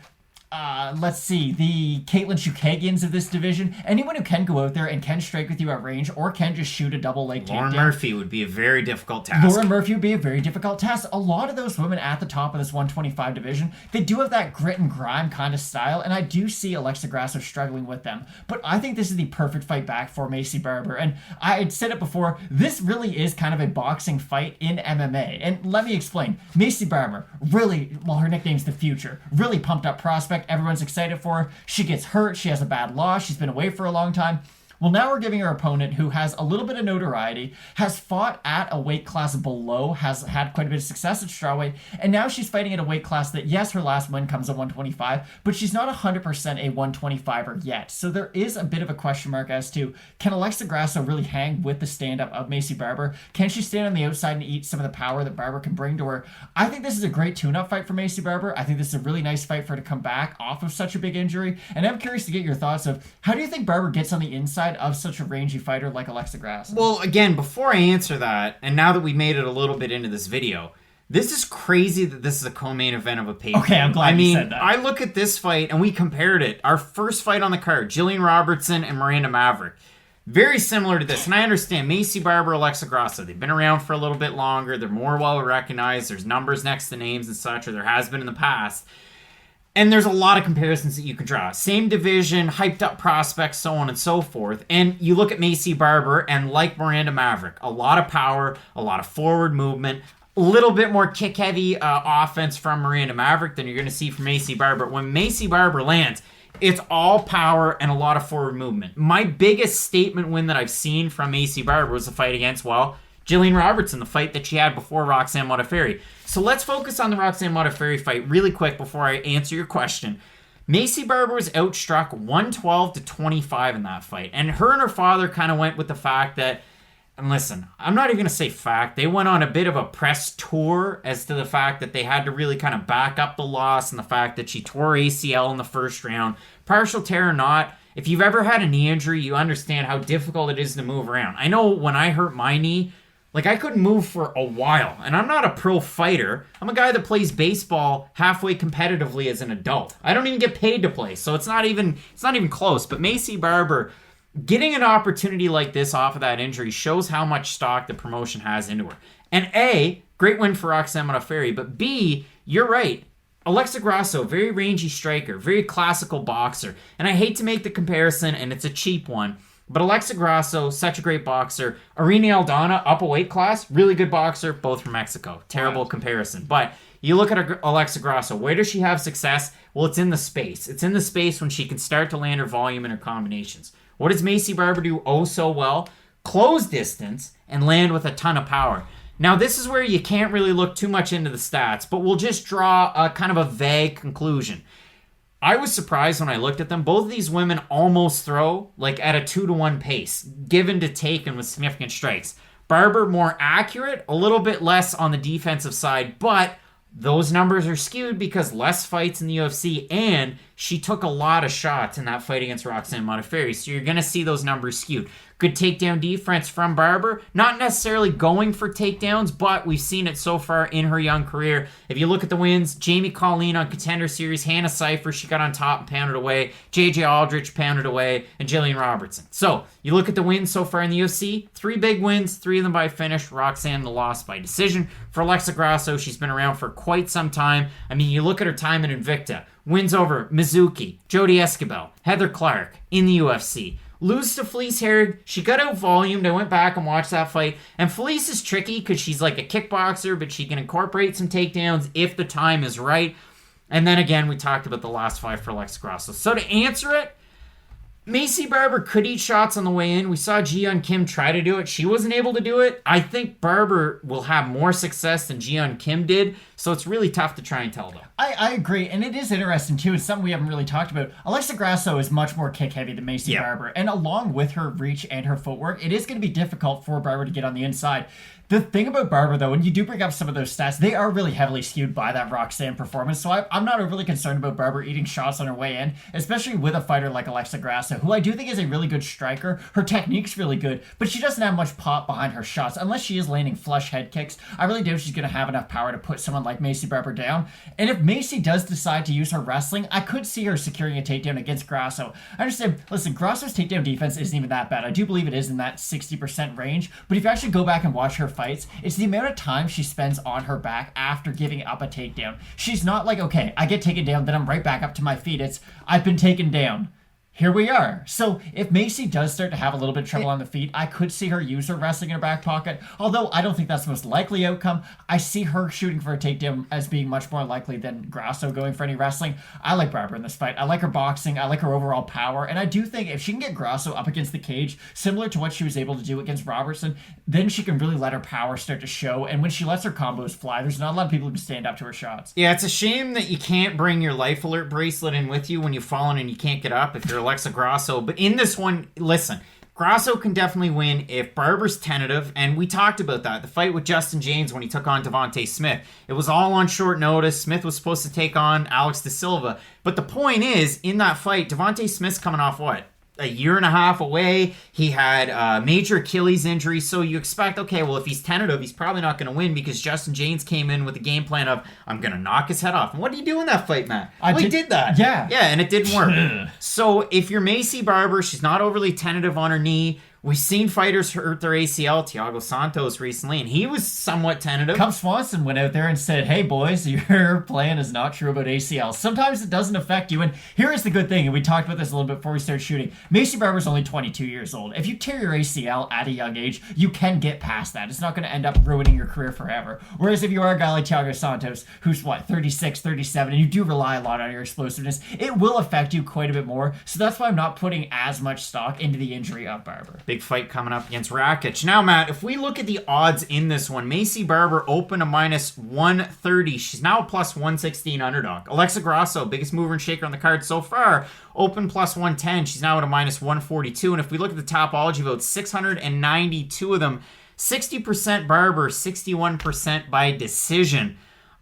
Caitlin Chukagians of this division. Anyone who can go out there and can strike with you at range or can just shoot a double leg takedown. Lauren Murphy would be a very difficult task. A lot of those women at the top of this 125 division, they do have that grit and grime kind of style, and I do see Alexa Grasso struggling with them. But I think this is the perfect fight back for Maycee Barber. And I had said it before, this really is kind of a boxing fight in MMA. And let me explain. Maycee Barber, really, well, her nickname's The Future, really pumped up prospect. Everyone's excited for her. She gets hurt. She has a bad loss. She's been away for a long time. Well, now we're giving her opponent who has a little bit of notoriety, has fought at a weight class below, has had quite a bit of success at strawweight, and now she's fighting at a weight class that, yes, her last win comes at 125, but she's not 100% a 125er yet. So there is a bit of a question mark as to, can Alexa Grasso really hang with the stand-up of Maycee Barber? Can she stand on the outside and eat some of the power that Barber can bring to her? I think this is a great tune-up fight for Maycee Barber. I think this is a really nice fight for her to come back off of such a big injury, and I'm curious to get your thoughts of, how do you think Barber gets on the inside of such a rangy fighter like Alexa Grasso? Well, again, before I answer that, and now that we made it a little bit into this video, this is crazy that this is a co-main event of a pay-per-view. Okay, I'm glad you said that. I look at this fight, and we compared it. Our first fight on the card, Gillian Robertson and Miranda Maverick. Very similar to this, and I understand Maycee Barber, Alexa Grasso, they've been around for a little bit longer, they're more well-recognized, there's numbers next to names and such, or there has been in the past. And there's a lot of comparisons that you can draw. Same division, hyped up prospects, so on and so forth. And you look at Maycee Barber, and like Miranda Maverick, a lot of power, a lot of forward movement, a little bit more kick-heavy offense from Miranda Maverick than you're going to see from Maycee Barber. When Maycee Barber lands, it's all power and a lot of forward movement. My biggest statement win that I've seen from Maycee Barber was the fight against, Gillian Robertson, the fight that she had before Roxanne Modafferi. So let's focus on the Roxanne Modafferi fight really quick before I answer your question. Maycee Barber was outstruck 112-25 in that fight. And her father kind of went with the fact that, and listen, I'm not even going to say fact, they went on a bit of a press tour as to the fact that they had to really kind of back up the loss and the fact that she tore ACL in the first round. Partial tear or not, if you've ever had a knee injury, you understand how difficult it is to move around. I know when I hurt my knee, I couldn't move for a while, and I'm not a pro fighter. I'm a guy that plays baseball halfway competitively as an adult. I don't even get paid to play, so it's not even close. But Maycee Barber, getting an opportunity like this off of that injury shows how much stock the promotion has into her. And A, great win for Roxanne Modafferi, but B, you're right. Alexa Grasso, very rangy striker, very classical boxer. And I hate to make the comparison, and it's a cheap one, but Alexa Grasso, such a great boxer. Irene Aldana, up a weight class, really good boxer, both from Mexico. Terrible comparison. But you look at Alexa Grasso, where does she have success? Well, it's in the space. It's in the space when she can start to land her volume and her combinations. What does Maycee Barber do oh so well? Close distance and land with a ton of power. Now, this is where you can't really look too much into the stats, but we'll just draw a kind of a vague conclusion. I was surprised when I looked at them. Both of these women almost throw at a 2-to-1 pace, given to taken with significant strikes. Barber more accurate, a little bit less on the defensive side, but those numbers are skewed because less fights in the UFC, and she took a lot of shots in that fight against Roxanne Modafferi, so you're going to see those numbers skewed. Good takedown defense from Barber. Not necessarily going for takedowns, but we've seen it so far in her young career. If you look at the wins, Jamie Colleen on Contender Series, Hannah Cipher, she got on top and pounded away, JJ Aldrich pounded away, and Gillian Robertson. So, you look at the wins so far in the UFC, 3 big wins, 3 of them by finish, Roxanne the loss by decision. For Alexa Grasso, she's been around for quite some time. I mean, you look at her time in Invicta, wins over Mizuki, Jodie Esquibel, Heather Clark in the UFC. Lose to Felice Herrig. She got out volumed. I went back and watched that fight. And Felice is tricky because she's like a kickboxer, but she can incorporate some takedowns if the time is right. And then again, we talked about the last 5 for Alexa Grasso. So to answer it, Maycee Barber could eat shots on the way in. We saw Ji-Yeon Kim try to do it. She wasn't able to do it. I think Barber will have more success than Ji-Yeon Kim did. So it's really tough to try and tell, though. I agree, and it is interesting, too. It's something we haven't really talked about. Alexa Grasso is much more kick-heavy than Maycee Barber, and along with her reach and her footwork, it is going to be difficult for Barber to get on the inside. The thing about Barber, though, when you do bring up some of those stats, they are really heavily skewed by that Roxanne performance, so I'm not overly concerned about Barber eating shots on her way in, especially with a fighter like Alexa Grasso, who I do think is a really good striker. Her technique's really good, but she doesn't have much pop behind her shots. Unless she is landing flush head kicks, I really doubt she's going to have enough power to put someone like Maycee Barber down. And if Maycee does decide to use her wrestling, I could see her securing a takedown against Grasso. I understand, listen, Grasso's takedown defense isn't even that bad. I do believe it is in that 60% range, but if you actually go back and watch her fights, it's the amount of time she spends on her back after giving up a takedown. She's not like, okay, I get taken down, then I'm right back up to my feet. It's, I've been taken down. Here we are. So if Maycee does start to have a little bit of trouble on the feet, I could see her use her wrestling in her back pocket. Although I don't think that's the most likely outcome. I see her shooting for a takedown as being much more likely than Grasso going for any wrestling. I like Barber in this fight. I like her boxing. I like her overall power. And I do think if she can get Grasso up against the cage, similar to what she was able to do against Robertson, then she can really let her power start to show. And when she lets her combos fly, there's not a lot of people who can stand up to her shots. Yeah, it's a shame that you can't bring your Life Alert bracelet in with you when you've fallen and you can't get up if you're Alexa Grasso. But in this one, listen, Grasso can definitely win if Barber's tentative, and we talked about that. The fight with Justin James when he took on Devontae Smith. It was all on short notice. Smith was supposed to take on Alex De Silva. But the point is, in that fight, Devontae Smith's coming off what? A year and a half away. He had a major Achilles injury, so you expect, okay, well, if he's tentative, he's probably not going to win because Justin James came in with a game plan of, I'm going to knock his head off. And what did he do in that fight, Matt? He did that. Yeah. Yeah, and it didn't work. So if you're Maycee Barber, she's not overly tentative on her knee. We've seen fighters hurt their ACL, Thiago Santos recently, and he was somewhat tentative. Cub Swanson went out there and said, hey boys, your plan is not true about ACL. Sometimes it doesn't affect you, and here is the good thing, and we talked about this a little bit before we started shooting. Maycee Barber's only 22 years old. If you tear your ACL at a young age, you can get past that. It's not going to end up ruining your career forever. Whereas if you are a guy like Thiago Santos, who's 36, 37, and you do rely a lot on your explosiveness, it will affect you quite a bit more, so that's why I'm not putting as much stock into the injury of Barber. Big fight coming up against Rakic. Now, Matt, if we look at the odds in this one, Maycee Barber open a minus 130. She's now a plus 116 underdog. Alexa Grasso, biggest mover and shaker on the card so far, open plus 110. She's now at a minus 142. And if we look at the Topology votes, 692 of them, 60% Barber, 61% by decision.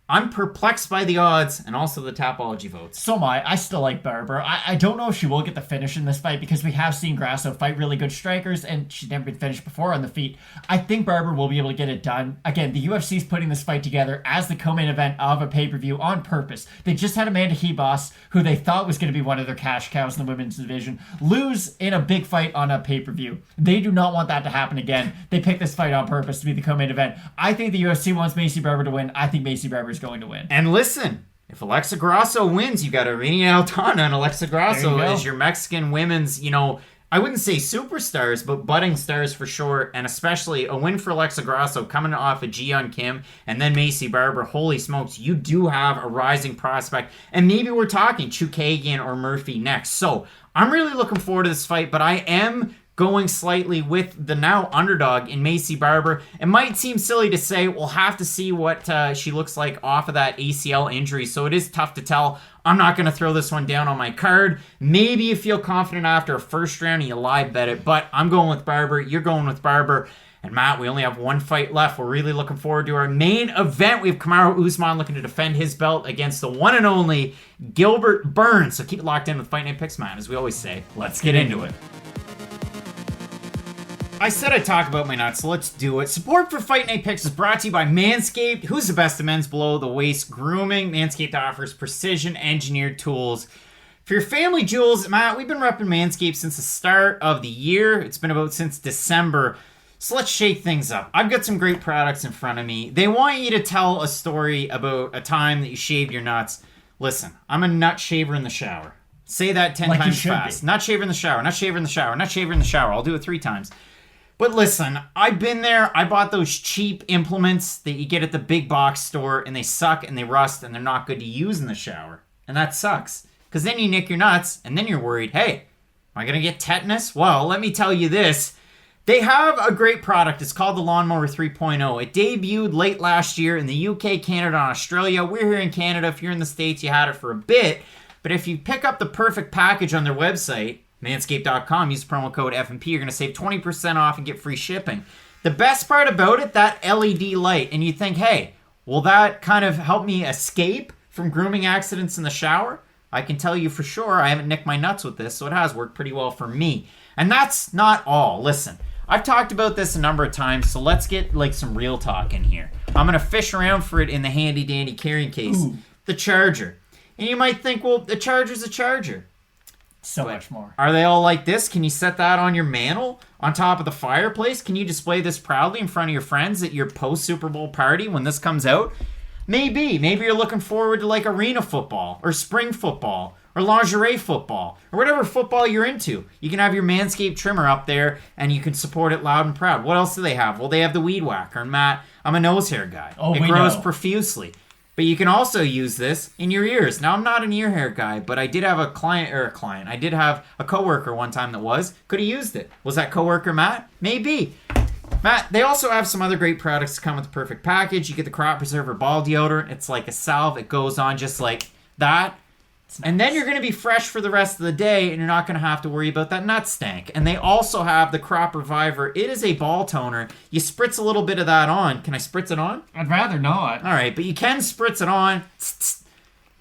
I'm perplexed by the odds and also the Topology votes. So am I. I still like Barber. I don't know if she will get the finish in this fight because we have seen Grasso fight really good strikers and she's never been finished before on the feet. I think Barber will be able to get it done. Again, the UFC is putting this fight together as the co-main event of a pay-per-view on purpose. They just had Amanda Hebos, who they thought was going to be one of their cash cows in the women's division, lose in a big fight on a pay-per-view. They do not want that to happen again. They picked this fight on purpose to be the co-main event. I think the UFC wants Maycee Barber to win. I think Maycee Barber is going to win. And listen, if Alexa Grasso wins, you got Irene Altana, and Alexa Grasso is your Mexican women's, I wouldn't say superstars, but budding stars for sure, and especially a win for Alexa Grasso coming off of Ji-Yeon Kim and then Maycee Barber. Holy smokes, you do have a rising prospect, and maybe we're talking Chukagian or Murphy next. So I'm really looking forward to this fight, but I am going slightly with the now underdog in Maycee Barber. It might seem silly to say, we'll have to see what she looks like off of that ACL injury, so it is tough to tell. I'm not going to throw this one down on my card. Maybe you feel confident after a first round and you live bet it, but I'm going with Barber. You're going with Barber. And Matt, we only have one fight left. We're really looking forward to our main event. We have Kamaru Usman looking to defend his belt against the one and only Gilbert Burns. So keep it locked in with Fight Night Picks, Matt. As we always say, let's get into it. I said I'd talk about my nuts, so let's do it. Support for Fight Night Picks is brought to you by Manscaped. Who's the best of men's below-the-waist grooming? Manscaped offers precision-engineered tools for your family jewels. Matt, we've been repping Manscaped since the start of the year. It's been about since December. So let's shake things up. I've got some great products in front of me. They want you to tell a story about a time that you shaved your nuts. Listen, I'm a nut shaver in the shower. Say that 10 times fast. Nut shaver in the shower, nut shaver in the shower, nut shaver in the shower. I'll do it 3 times. But listen, I've been there. I bought those cheap implements that you get at the big box store, and they suck and they rust and they're not good to use in the shower. And that sucks. Because then you nick your nuts and then you're worried, hey, am I going to get tetanus? Well, let me tell you this. They have a great product. It's called the Lawnmower 3.0. It debuted late last year in the UK, Canada, and Australia. We're here in Canada. If you're in the States, you had it for a bit. But if you pick up the perfect package on their website, manscaped.com, use the promo code FNP, you're going to save 20% off and get free shipping. The best part about it, that LED light. And you think, hey, will that kind of help me escape from grooming accidents in the shower? I can tell you for sure I haven't nicked my nuts with this, so it has worked pretty well for me. And that's not all. Listen. I've talked about this a number of times, so let's get like some real talk in here. I'm going to fish around for it in the handy dandy carrying case. Ooh. The charger. And you might think, well, the charger's a charger. So much more. Are they all like this? Can you set that on your mantle on top of the fireplace? Can you display this proudly in front of your friends at your post-Super Bowl party when this comes out? Maybe. Maybe you're looking forward to like arena football or spring football or lingerie football, or whatever football you're into. You can have your Manscaped trimmer up there, and you can support it loud and proud. What else do they have? Well, they have the Weed Whacker. And Matt, I'm a nose hair guy. Oh, it grows profusely. But you can also use this in your ears. Now, I'm not an ear hair guy, but I did have I did have a coworker one time that could have used it. Was that coworker Matt? Maybe. Matt, they also have some other great products to come with the perfect package. You get the Crop Preserver Ball Deodorant. It's like a salve. It goes on just like that. And then you're going to be fresh for the rest of the day, and you're not going to have to worry about that nut stank. And they also have the Crop Reviver. It is a ball toner. You spritz a little bit of that on. Can I spritz it on? I'd rather not. All right, but you can spritz it on.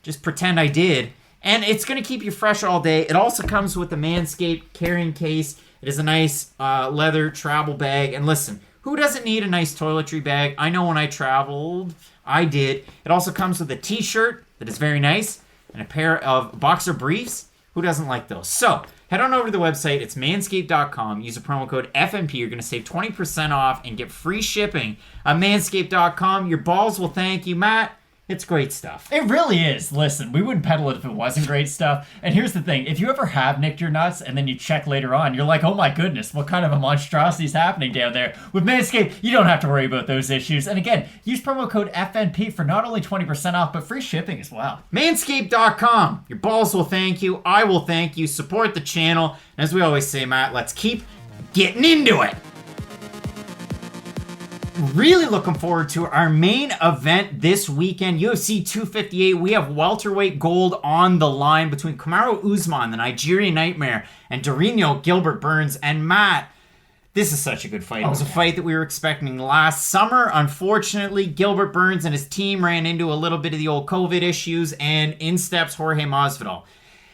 Just pretend I did. And it's going to keep you fresh all day. It also comes with the Manscaped carrying case. It is a nice leather travel bag. And listen, who doesn't need a nice toiletry bag? I know when I traveled, I did. It also comes with a t-shirt that is very nice. And a pair of boxer briefs. Who doesn't like those? So, head on over to the website. It's manscaped.com. Use the promo code FNP. You're going to save 20% off and get free shipping on manscaped.com. Your balls will thank you, Matt. It's great stuff. It really is. Listen, we wouldn't peddle it if it wasn't great stuff. And here's the thing. If you ever have nicked your nuts and then you check later on, you're like, oh my goodness, what kind of a monstrosity is happening down there? With Manscaped, you don't have to worry about those issues. And again, use promo code FNP for not only 20% off, but free shipping as well. Manscaped.com. Your balls will thank you. I will thank you. Support the channel. And as we always say, Matt, let's keep getting into it. Really looking forward to our main event this weekend, UFC 258. We have welterweight gold on the line between Kamaru Usman, the Nigerian Nightmare, and Gilbert Burns. And Matt, this is such a good fight. It was a fight that we were expecting last summer. Unfortunately, Gilbert Burns and his team ran into a little bit of the old COVID issues, and in steps Jorge Masvidal.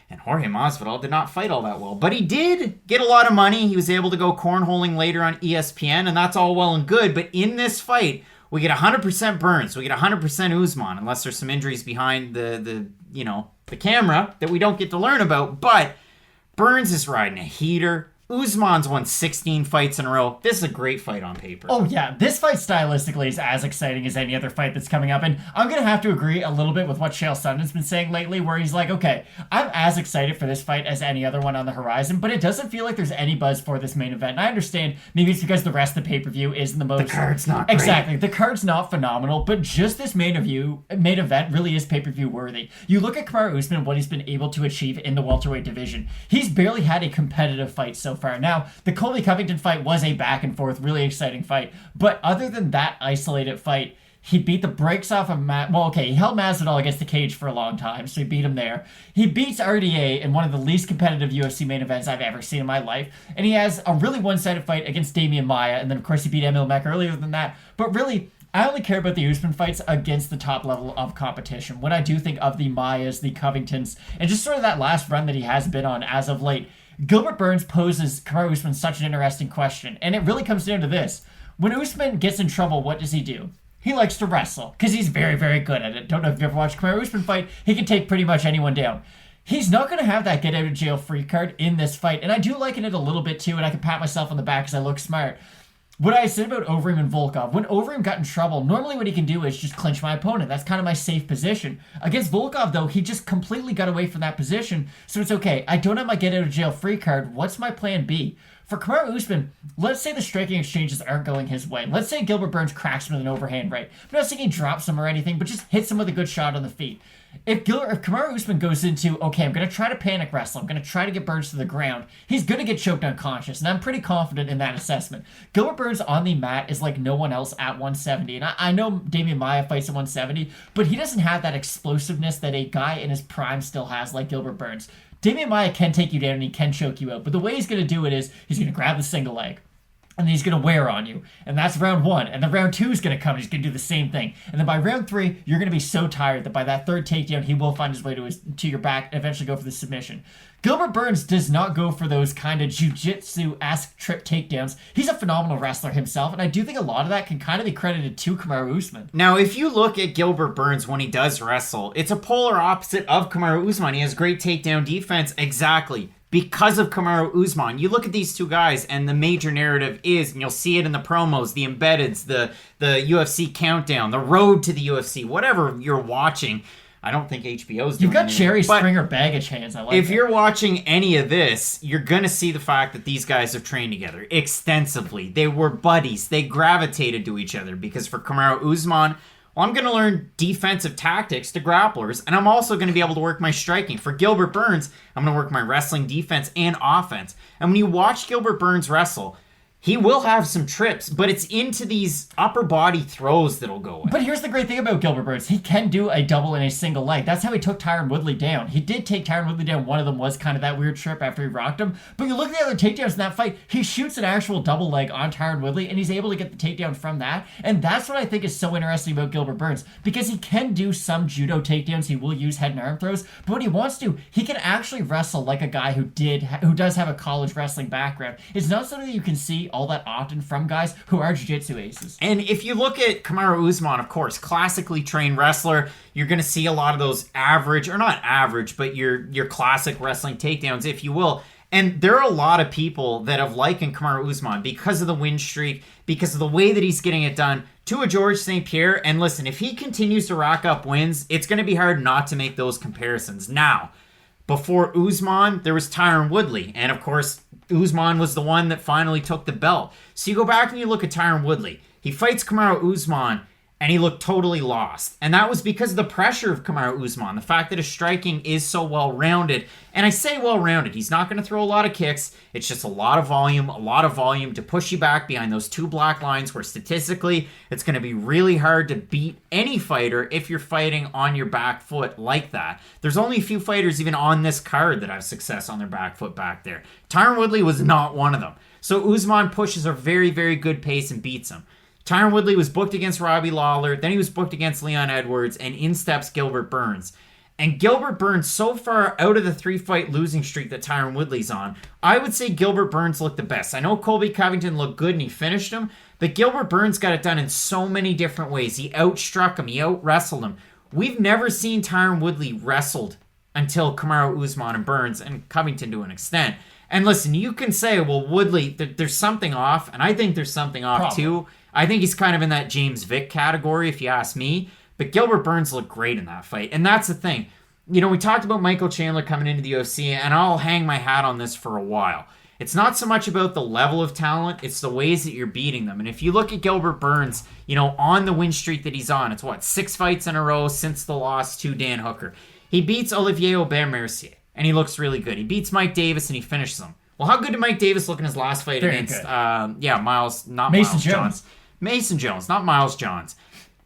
And Jorge Masvidal did not fight all that well. But he did get a lot of money. He was able to go cornholing later on ESPN, and that's all well and good. But in this fight, we get 100% Burns. We get 100% Usman, unless there's some injuries behind the camera that we don't get to learn about. But Burns is riding a heater. Usman's won 16 fights in a row. This is a great fight on paper. Oh, yeah. This fight stylistically is as exciting as any other fight that's coming up. And I'm going to have to agree a little bit with what Chael Sonnen's been saying lately, where he's like, okay, I'm as excited for this fight as any other one on the horizon, but it doesn't feel like there's any buzz for this main event. And I understand maybe it's because the rest of the pay-per-view isn't the most... The card's not great. Exactly. The card's not phenomenal, but just this main event really is pay-per-view worthy. You look at Kamaru Usman and what he's been able to achieve in the welterweight division. He's barely had a competitive fight so far. Now, the Colby Covington fight was a back and forth, really exciting fight. But other than that isolated fight, He beat the brakes off of he held Masvidal against the cage for a long time, so he beat him there. He beats RDA in one of the least competitive UFC main events I've ever seen in my life. And he has a really one-sided fight against Damian Maia, and then of course he beat Emil Meck earlier than that. But really, I only care about the Usman fights against the top level of competition. When I do think of the Maias, the Covingtons, and just sort of that last run that he has been on as of late, Gilbert Burns poses Kamaru Usman such an interesting question. And it really comes down to this. When Usman gets in trouble, what does he do? He likes to wrestle, because he's very, very good at it. Don't know if you've ever watched Kamaru Usman fight. He can take pretty much anyone down. He's not going to have that get-out-of-jail-free card in this fight, and I do liken it a little bit too, and I can pat myself on the back because I look smart. What I said about Overeem and Volkov, when Overeem got in trouble, normally what he can do is just clinch my opponent. That's kind of my safe position. Against Volkov, though, he just completely got away from that position, so it's okay. I don't have my get-out-of-jail-free card. What's my plan B? For Kamaru Usman, let's say the striking exchanges aren't going his way. Let's say Gilbert Burns cracks him with an overhand right. I'm not saying he drops him or anything, but just hits him with a good shot on the feet. If Kamaru Usman goes into, okay, I'm going to try to panic wrestle, I'm going to try to get Burns to the ground, he's going to get choked unconscious, and I'm pretty confident in that assessment. Gilbert Burns on the mat is like no one else at 170, and I know Damian Maia fights at 170, but he doesn't have that explosiveness that a guy in his prime still has like Gilbert Burns. Damian Maia can take you down and he can choke you out, but the way he's going to do it is he's going to grab the single leg. And then he's going to wear on you. And that's round 1. And then round 2 is going to come and he's going to do the same thing. And then by round 3, you're going to be so tired that by that third takedown, he will find his way to your back and eventually go for the submission. Gilbert Burns does not go for those kind of jiu-jitsu-esque trip takedowns. He's a phenomenal wrestler himself, and I do think a lot of that can kind of be credited to Kamaru Usman. Now, if you look at Gilbert Burns when he does wrestle, it's a polar opposite of Kamaru Usman. He has great takedown defense, exactly, because of Kamaru Usman. You look at these two guys, and the major narrative is, and you'll see it in the promos, the embeddeds, the UFC countdown, the road to the UFC, whatever you're watching. I don't think HBO's doing You've got anything, Jerry but Springer baggage hands. I like if it. you're watching any of this, you're going to see the fact that these guys have trained together extensively. They were buddies. They gravitated to each other because for Kamaru Usman, well, I'm going to learn defensive tactics to grapplers, and I'm also going to be able to work my striking. For Gilbert Burns, I'm going to work my wrestling, defense, and offense. And when you watch Gilbert Burns wrestle, he will have some trips, but it's into these upper body throws that'll go in. But here's the great thing about Gilbert Burns. He can do a double in a single leg. That's how he took Tyron Woodley down. He did take Tyron Woodley down. One of them was kind of that weird trip after he rocked him. But you look at the other takedowns in that fight, he shoots an actual double leg on Tyron Woodley, and he's able to get the takedown from that. And that's what I think is so interesting about Gilbert Burns, because he can do some judo takedowns. He will use head and arm throws, but when he wants to, he can actually wrestle like a guy who does have a college wrestling background. It's not something that you can see all that often from guys who are jiu-jitsu aces. And if you look at Kamaru Usman, of course, classically trained wrestler, you're going to see a lot of those average, or not average, but your classic wrestling takedowns, if you will. And there are a lot of people that have likened Kamaru Usman because of the win streak, because of the way that he's getting it done, to a George St. Pierre. And listen, if he continues to rack up wins, it's going to be hard not to make those comparisons. Now, before Usman, there was Tyron Woodley. And of course, Usman was the one that finally took the belt. So you go back and you look at Tyron Woodley. He fights Kamaru Usman, and he looked totally lost. And that was because of the pressure of Kamaru Usman, the fact that his striking is so well-rounded. And I say well-rounded. He's not going to throw a lot of kicks. It's just a lot of volume to push you back behind those two black lines where statistically it's going to be really hard to beat any fighter if you're fighting on your back foot like that. There's only a few fighters even on this card that have success on their back foot back there. Tyron Woodley was not one of them. So Usman pushes a very, very good pace and beats him. Tyron Woodley was booked against Robbie Lawler, then he was booked against Leon Edwards, and in steps Gilbert Burns. And Gilbert Burns, so far out of the 3-fight losing streak that Tyron Woodley's on, I would say Gilbert Burns looked the best. I know Colby Covington looked good and he finished him, but Gilbert Burns got it done in so many different ways. He outstruck him, he out-wrestled him. We've never seen Tyron Woodley wrestled until Kamaru Usman and Burns, and Covington to an extent. And listen, you can say, well, Woodley, there's something off, and I think there's something off too. I think he's kind of in that James Vick category, if you ask me. But Gilbert Burns looked great in that fight. And that's the thing. You know, we talked about Michael Chandler coming into the UFC, and I'll hang my hat on this for a while. It's not so much about the level of talent, it's the ways that you're beating them. And if you look at Gilbert Burns, you know, on the win streak that he's on, it's 6 fights in a row since the loss to Dan Hooker. He beats Olivier Aubert-Mercier, and he looks really good. He beats Mike Davis, and he finishes him. Well, how good did Mike Davis look in his last fight against, Mason Jones, not Johns, not Miles Johns.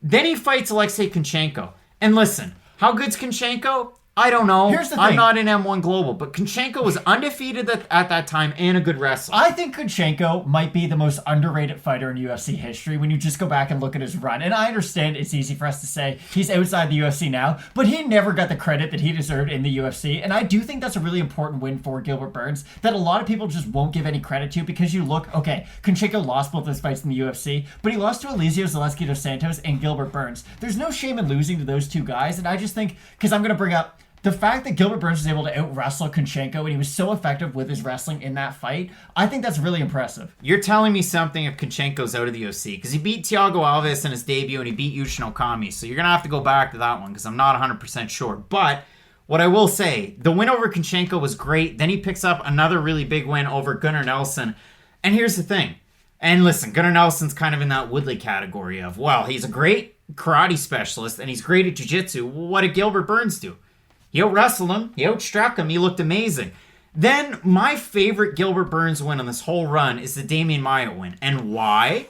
Then he fights Alexei Kunchenko. And listen, how good's Kunchenko? I don't know. Here's the thing. I'm not in M1 Global, but Kunchenko was undefeated at that time and a good wrestler. I think Kunchenko might be the most underrated fighter in UFC history when you just go back and look at his run. And I understand it's easy for us to say he's outside the UFC now, but he never got the credit that he deserved in the UFC. And I do think that's a really important win for Gilbert Burns that a lot of people just won't give any credit to because you look, okay, Kunchenko lost both those fights in the UFC, but he lost to Eliseo Zaleski dos Santos and Gilbert Burns. There's no shame in losing to those two guys. And I just think, because I'm going to bring up the fact that Gilbert Burns was able to out-wrestle Kunchenko and he was so effective with his wrestling in that fight, I think that's really impressive. You're telling me something if Kunchenko's out of the UFC, because he beat Thiago Alves in his debut and he beat Yushin Okami, so you're going to have to go back to that one because I'm not 100% sure. But what I will say, the win over Kunchenko was great. Then he picks up another really big win over Gunnar Nelson. And here's the thing. And listen, Gunnar Nelson's kind of in that Woodley category of, well, he's a great karate specialist and he's great at jiu-jitsu. What did Gilbert Burns do? He out-wrestled him. He outstruck him. He looked amazing. Then, my favorite Gilbert Burns win on this whole run is the Damian Maia win. And why?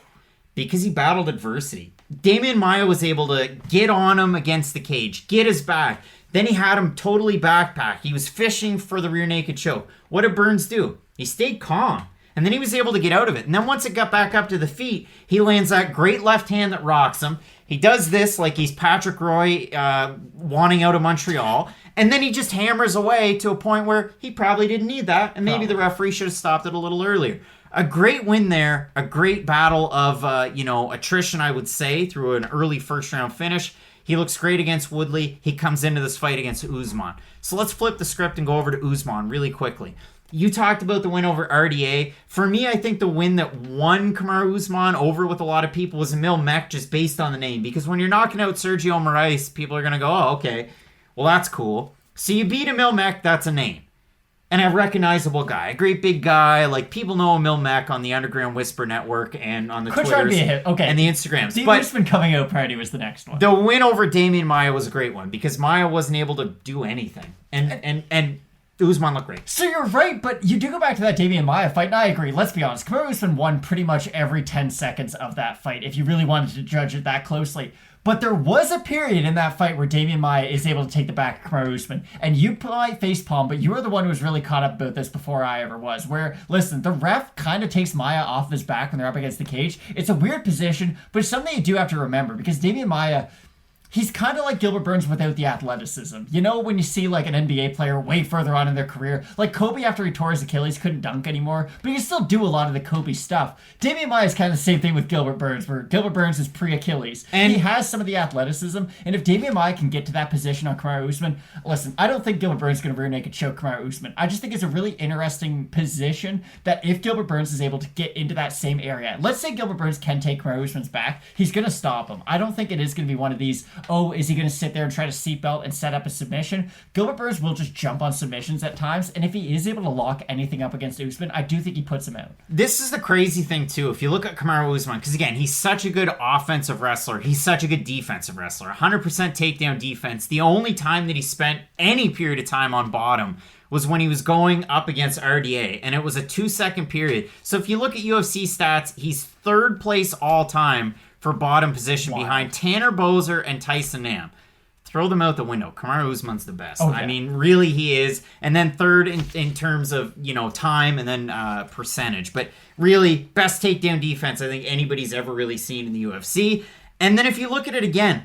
Because he battled adversity. Damian Maia was able to get on him against the cage, get his back. Then he had him totally backpack. He was fishing for the rear naked choke. What did Burns do? He stayed calm. And then he was able to get out of it. And then once it got back up to the feet, he lands that great left hand that rocks him. He does this like he's Patrick Roy wanting out of Montreal. And then he just hammers away to a point where he probably didn't need that. And maybe the referee should have stopped it a little earlier. A great win there. A great battle of, attrition, I would say, through an early first-round finish. He looks great against Woodley. He comes into this fight against Usman. So let's flip the script and go over to Usman really quickly. You talked about the win over RDA. For me, I think the win that won Kamaru Usman over with a lot of people was Emil Mech, just based on the name. Because when you're knocking out Sergio Moraes, people are going to go, oh, okay, well, that's cool. So you beat Emil Mech, that's a name. And a recognizable guy, a great big guy. Like, people know Emil Mech on the Underground Whisper Network and on the Twitters and the Instagrams. The but Usman coming out party was the next one. The win over Damian Maia was a great one because Maia wasn't able to do anything. And Usman looked great. So you're right, but you do go back to that Damian Maia fight, and I agree. Let's be honest. Kamaru Usman won pretty much every 10 seconds of that fight, if you really wanted to judge it that closely. But there was a period in that fight where Damian Maia is able to take the back of Kamaru Usman. And you probably facepalm, but you were the one who was really caught up about this before I ever was. Where, listen, the ref kind of takes Maia off of his back when they're up against the cage. It's a weird position, but it's something you do have to remember. Because Damian Maia, he's kind of like Gilbert Burns without the athleticism. You know when you see like an NBA player way further on in their career, like Kobe after he tore his Achilles couldn't dunk anymore, but he can still do a lot of the Kobe stuff. Damian Maia is kind of the same thing with Gilbert Burns, where Gilbert Burns is pre-Achilles. And he has some of the athleticism, and if Damian Maia can get to that position on Kamaru Usman, listen, I don't think Gilbert Burns is going to rear naked choke Kamaru Usman. I just think it's a really interesting position that if Gilbert Burns is able to get into that same area, let's say Gilbert Burns can take Kamaru Usman's back, he's going to stop him. I don't think it is going to be one of these, oh, is he going to sit there and try to seatbelt and set up a submission? Gilbert Burns will just jump on submissions at times, and if he is able to lock anything up against Usman, I do think he puts him out. This is the crazy thing, too. If you look at Kamaru Usman, because again, he's such a good offensive wrestler. He's such a good defensive wrestler. 100% takedown defense. The only time that he spent any period of time on bottom was when he was going up against RDA, and it was a 2-second period. So if you look at UFC stats, he's third place all time for bottom position behind Tanner Boser and Tyson Nam. Throw them out the window. Kamaru Usman's the best. Oh, yeah. I mean, really he is. And then third in terms of, time and then percentage. But really, best takedown defense I think anybody's ever really seen in the UFC. And then if you look at it again,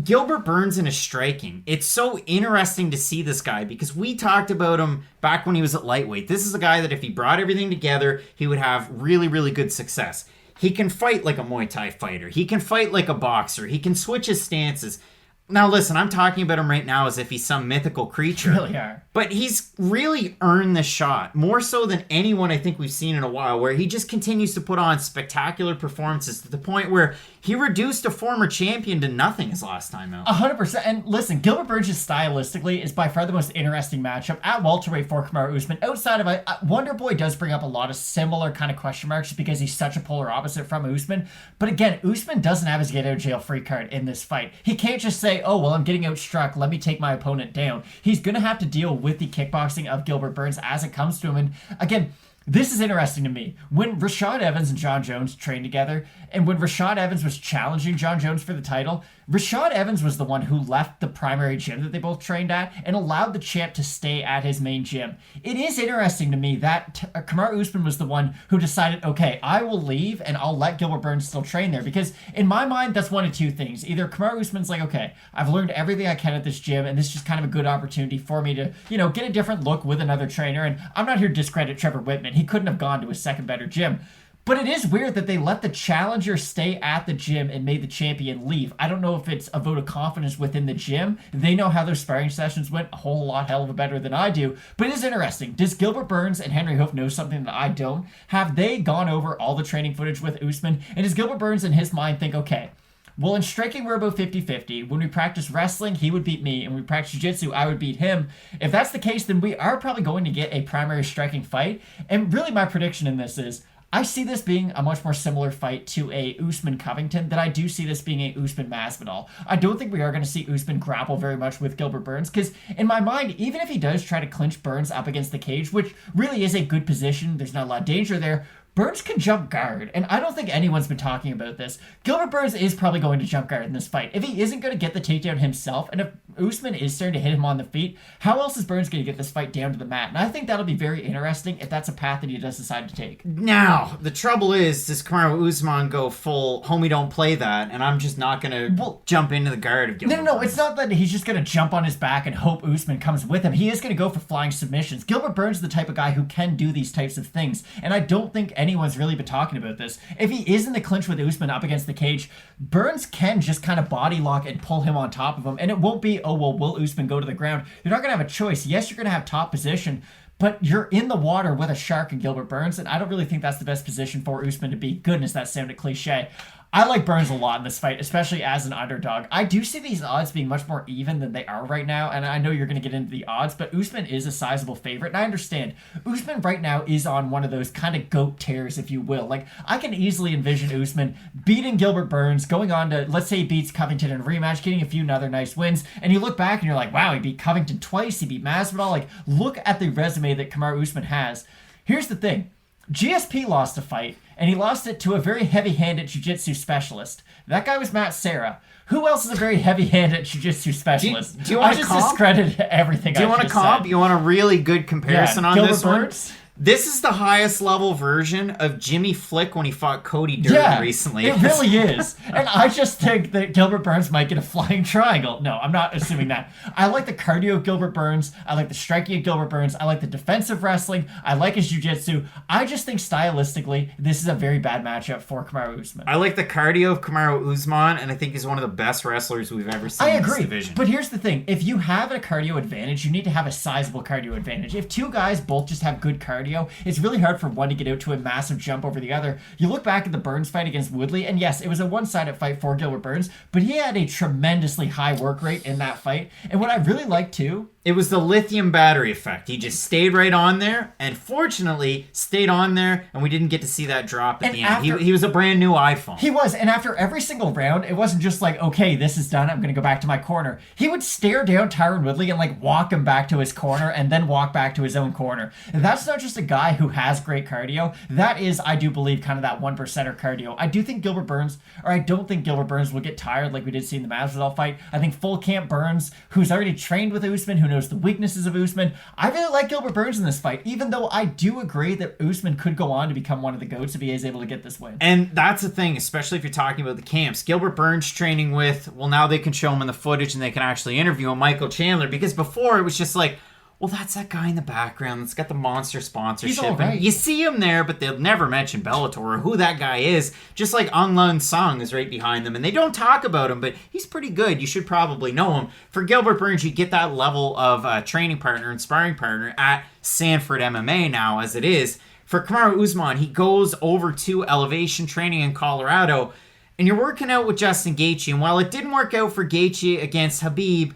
Gilbert Burns in his striking. It's so interesting to see this guy because we talked about him back when he was at lightweight. This is a guy that if he brought everything together, he would have really, really good success. He can fight like a Muay Thai fighter. He can fight like a boxer. He can switch his stances. Now, listen, I'm talking about him right now as if he's some mythical creature. Really are. But he's really earned this shot, more so than anyone I think we've seen in a while, where he just continues to put on spectacular performances to the point where he reduced a former champion to nothing his last time out. 100%. And listen, Gilbert Burns stylistically is by far the most interesting matchup at welterweight for Kamaru Usman. Outside of Wonder Boy does bring up a lot of similar kind of question marks because he's such a polar opposite from Usman. But again, Usman doesn't have his get out of jail free card in this fight. He can't just say, oh, well, I'm getting outstruck, let me take my opponent down. He's going to have to deal with the kickboxing of Gilbert Burns as it comes to him. And again, This is interesting to me. When Rashad Evans and John Jones trained together, and when Rashad Evans was challenging John Jones for the title, Rashad Evans was the one who left the primary gym that they both trained at and allowed the champ to stay at his main gym. It is interesting to me that Kamaru Usman was the one who decided, okay, I will leave and I'll let Gilbert Burns still train there, because in my mind, that's one of two things. Either Kamaru Usman's like, okay, I've learned everything I can at this gym, and this is just kind of a good opportunity for me to, get a different look with another trainer, and I'm not here to discredit Trevor Whitman. He couldn't have gone to a second better gym. But it is weird that they let the challenger stay at the gym and made the champion leave. I don't know if it's a vote of confidence within the gym. They know how their sparring sessions went a whole lot hell of a better than I do. But it is interesting. Does Gilbert Burns and Henry Hoof know something that I don't? Have they gone over all the training footage with Usman? And does Gilbert Burns in his mind think, okay, well, in striking, we're about 50-50. When we practice wrestling, he would beat me. And when we practice jiu-jitsu, I would beat him. If that's the case, then we are probably going to get a primary striking fight. And really my prediction in this is, I see this being a much more similar fight to a Usman-Covington than I do see this being a Usman-Masvidal. I don't think we are going to see Usman grapple very much with Gilbert Burns, because in my mind, even if he does try to clinch Burns up against the cage, which really is a good position, there's not a lot of danger there, Burns can jump guard, and I don't think anyone's been talking about this. Gilbert Burns is probably going to jump guard in this fight. If he isn't going to get the takedown himself, and if Usman is starting to hit him on the feet, how else is Burns going to get this fight down to the mat? And I think that'll be very interesting if that's a path that he does decide to take. Now, the trouble is, does Kamaru Usman go full, homie, don't play that, and I'm just not going to jump into the guard of Gilbert No, Burns. it's not that he's just going to jump on his back and hope Usman comes with him. He is going to go for flying submissions. Gilbert Burns is the type of guy who can do these types of things, and I don't think anyone's really been talking about this. If he is in the clinch with Usman up against the cage, Burns can just kind of body lock and pull him on top of him, and it won't be, oh, well, will Usman go to the ground? You're not going to have a choice. Yes, you're going to have top position, but you're in the water with a shark and Gilbert Burns, and I don't really think that's the best position for Usman to be. Goodness, that sounded cliche. I like Burns a lot in this fight, especially as an underdog. I do see these odds being much more even than they are right now, and I know you're going to get into the odds, but Usman is a sizable favorite, and I understand. Usman right now is on one of those kind of goat tears, if you will. Like, I can easily envision Usman beating Gilbert Burns, going on to, let's say he beats Covington in a rematch, getting a few other nice wins, and you look back and you're like, wow, he beat Covington twice, he beat Masvidal. Like, look at the resume that Kamaru Usman has. Here's the thing. GSP lost a fight, and he lost it to a very heavy-handed jiu-jitsu specialist. That guy was Matt Serra. Who else is a very heavy-handed jiu-jitsu specialist? Do you want I just comp? discredited everything Do you want a comp? said. You want a really good comparison on Gilbert this one? Burns? This is the highest level version of Jimmie Flick when he fought Cody Durden recently. It really is. And I just think that Gilbert Burns might get a flying triangle. No, I'm not assuming that. I like the cardio of Gilbert Burns. I like the striking of Gilbert Burns. I like the defensive wrestling. I like his jiu-jitsu. I just think stylistically, this is a very bad matchup for Kamaru Usman. I like the cardio of Kamaru Usman, and I think he's one of the best wrestlers we've ever seen I in this agree, division. but here's the thing. If you have a cardio advantage, you need to have a sizable cardio advantage. If two guys both just have good cardio, it's really hard for one to get out to a massive jump over the other. You look back at the Burns fight against Woodley, and yes, it was a one-sided fight for Gilbert Burns, but he had a tremendously high work rate in that fight. And what I really like too, it was the lithium battery effect. He just stayed right on there, and fortunately stayed on there, and we didn't get to see that drop at the end. He was a brand new iPhone. He was, and after every single round, it wasn't just like, okay, this is done, I'm going to go back to my corner. He would stare down Tyron Woodley and like walk him back to his corner and then walk back to his own corner. And that's not just a guy who has great cardio. That is, I do believe, kind of that 1%er cardio. I don't think Gilbert Burns will get tired like we did see in the Masvidal fight. I think full camp Burns, who's already trained with Usman, who knows the weaknesses of Usman. I really like Gilbert Burns in this fight, even though I do agree that Usman could go on to become one of the GOATs if he is able to get this win. And that's the thing, especially if you're talking about the camps. Gilbert Burns training with, well, now they can show him in the footage and they can actually interview him, Michael Chandler, because before it was just like, well, that's that guy in the background that's got the monster sponsorship. He's all right. And you see him there, but they'll never mention Bellator or who that guy is. Just like Anlan Sung is right behind them, and they don't talk about him, but he's pretty good. You should probably know him. For Gilbert Burns, you get that level of training partner and sparring partner at Sanford MMA now, as it is. For Kamaru Usman, he goes over to Elevation Training in Colorado, and you're working out with Justin Gaethje. And while it didn't work out for Gaethje against Khabib,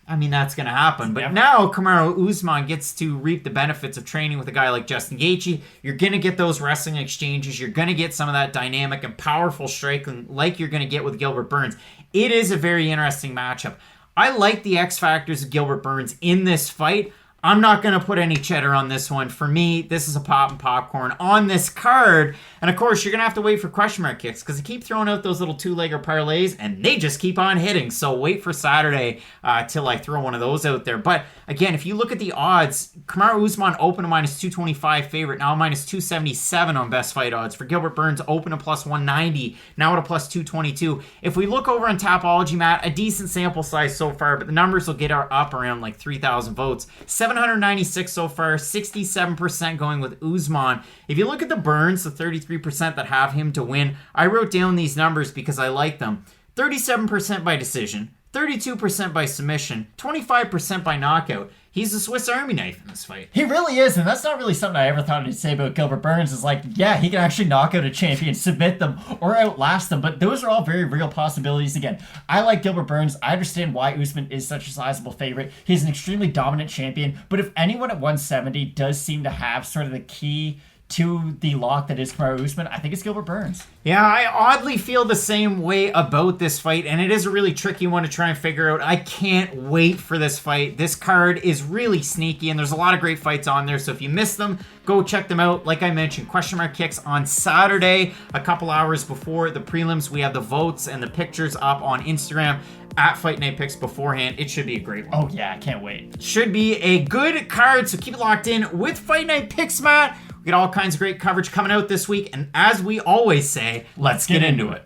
I mean, that's going to happen. But now Kamaru Usman gets to reap the benefits of training with a guy like Justin Gaethje. You're going to get those wrestling exchanges. You're going to get some of that dynamic and powerful striking like you're going to get with Gilbert Burns. It is a very interesting matchup. I like the X factors of Gilbert Burns in this fight. I'm not going to put any cheddar on this one. For me, this is a pop and popcorn on this card. And of course, you're going to have to wait for question mark kicks because they keep throwing out those little two-legger parlays and they just keep on hitting. So wait for Saturday till I throw one of those out there. But again, if you look at the odds, Kamaru Usman open a -225 favorite, now -277 on best fight odds. For Gilbert Burns, open a +190, now at a +222. If we look over on Tapology, Matt, a decent sample size so far, but the numbers will get up around like 3,000 votes. 796 so far, 67% going with Usman. If you look at the Burns, the 33% that have him to win, I wrote down these numbers because I like them. 37% by decision, 32% by submission, 25% by knockout. He's a Swiss Army knife in this fight. He really is, and that's not really something I ever thought I'd say about Gilbert Burns. Is like, yeah, he can actually knock out a champion, submit them, or outlast them, but those are all very real possibilities. Again, I like Gilbert Burns. I understand why Usman is such a sizable favorite. He's an extremely dominant champion, but if anyone at 170 does seem to have sort of the key to the lock that is Kamaru Usman, I think it's Gilbert Burns. Yeah, I oddly feel the same way about this fight, and it is a really tricky one to try and figure out. I can't wait for this fight. This card is really sneaky, and there's a lot of great fights on there, so if you missed them, go check them out. Like I mentioned, question mark kicks on Saturday, a couple hours before the prelims. We have the votes and the pictures up on Instagram at Fight Night Picks beforehand. It should be a great one. Oh yeah, I can't wait. Should be a good card, so keep it locked in with Fight Night Picks, Matt. We got all kinds of great coverage coming out this week, and as we always say, let's get into it.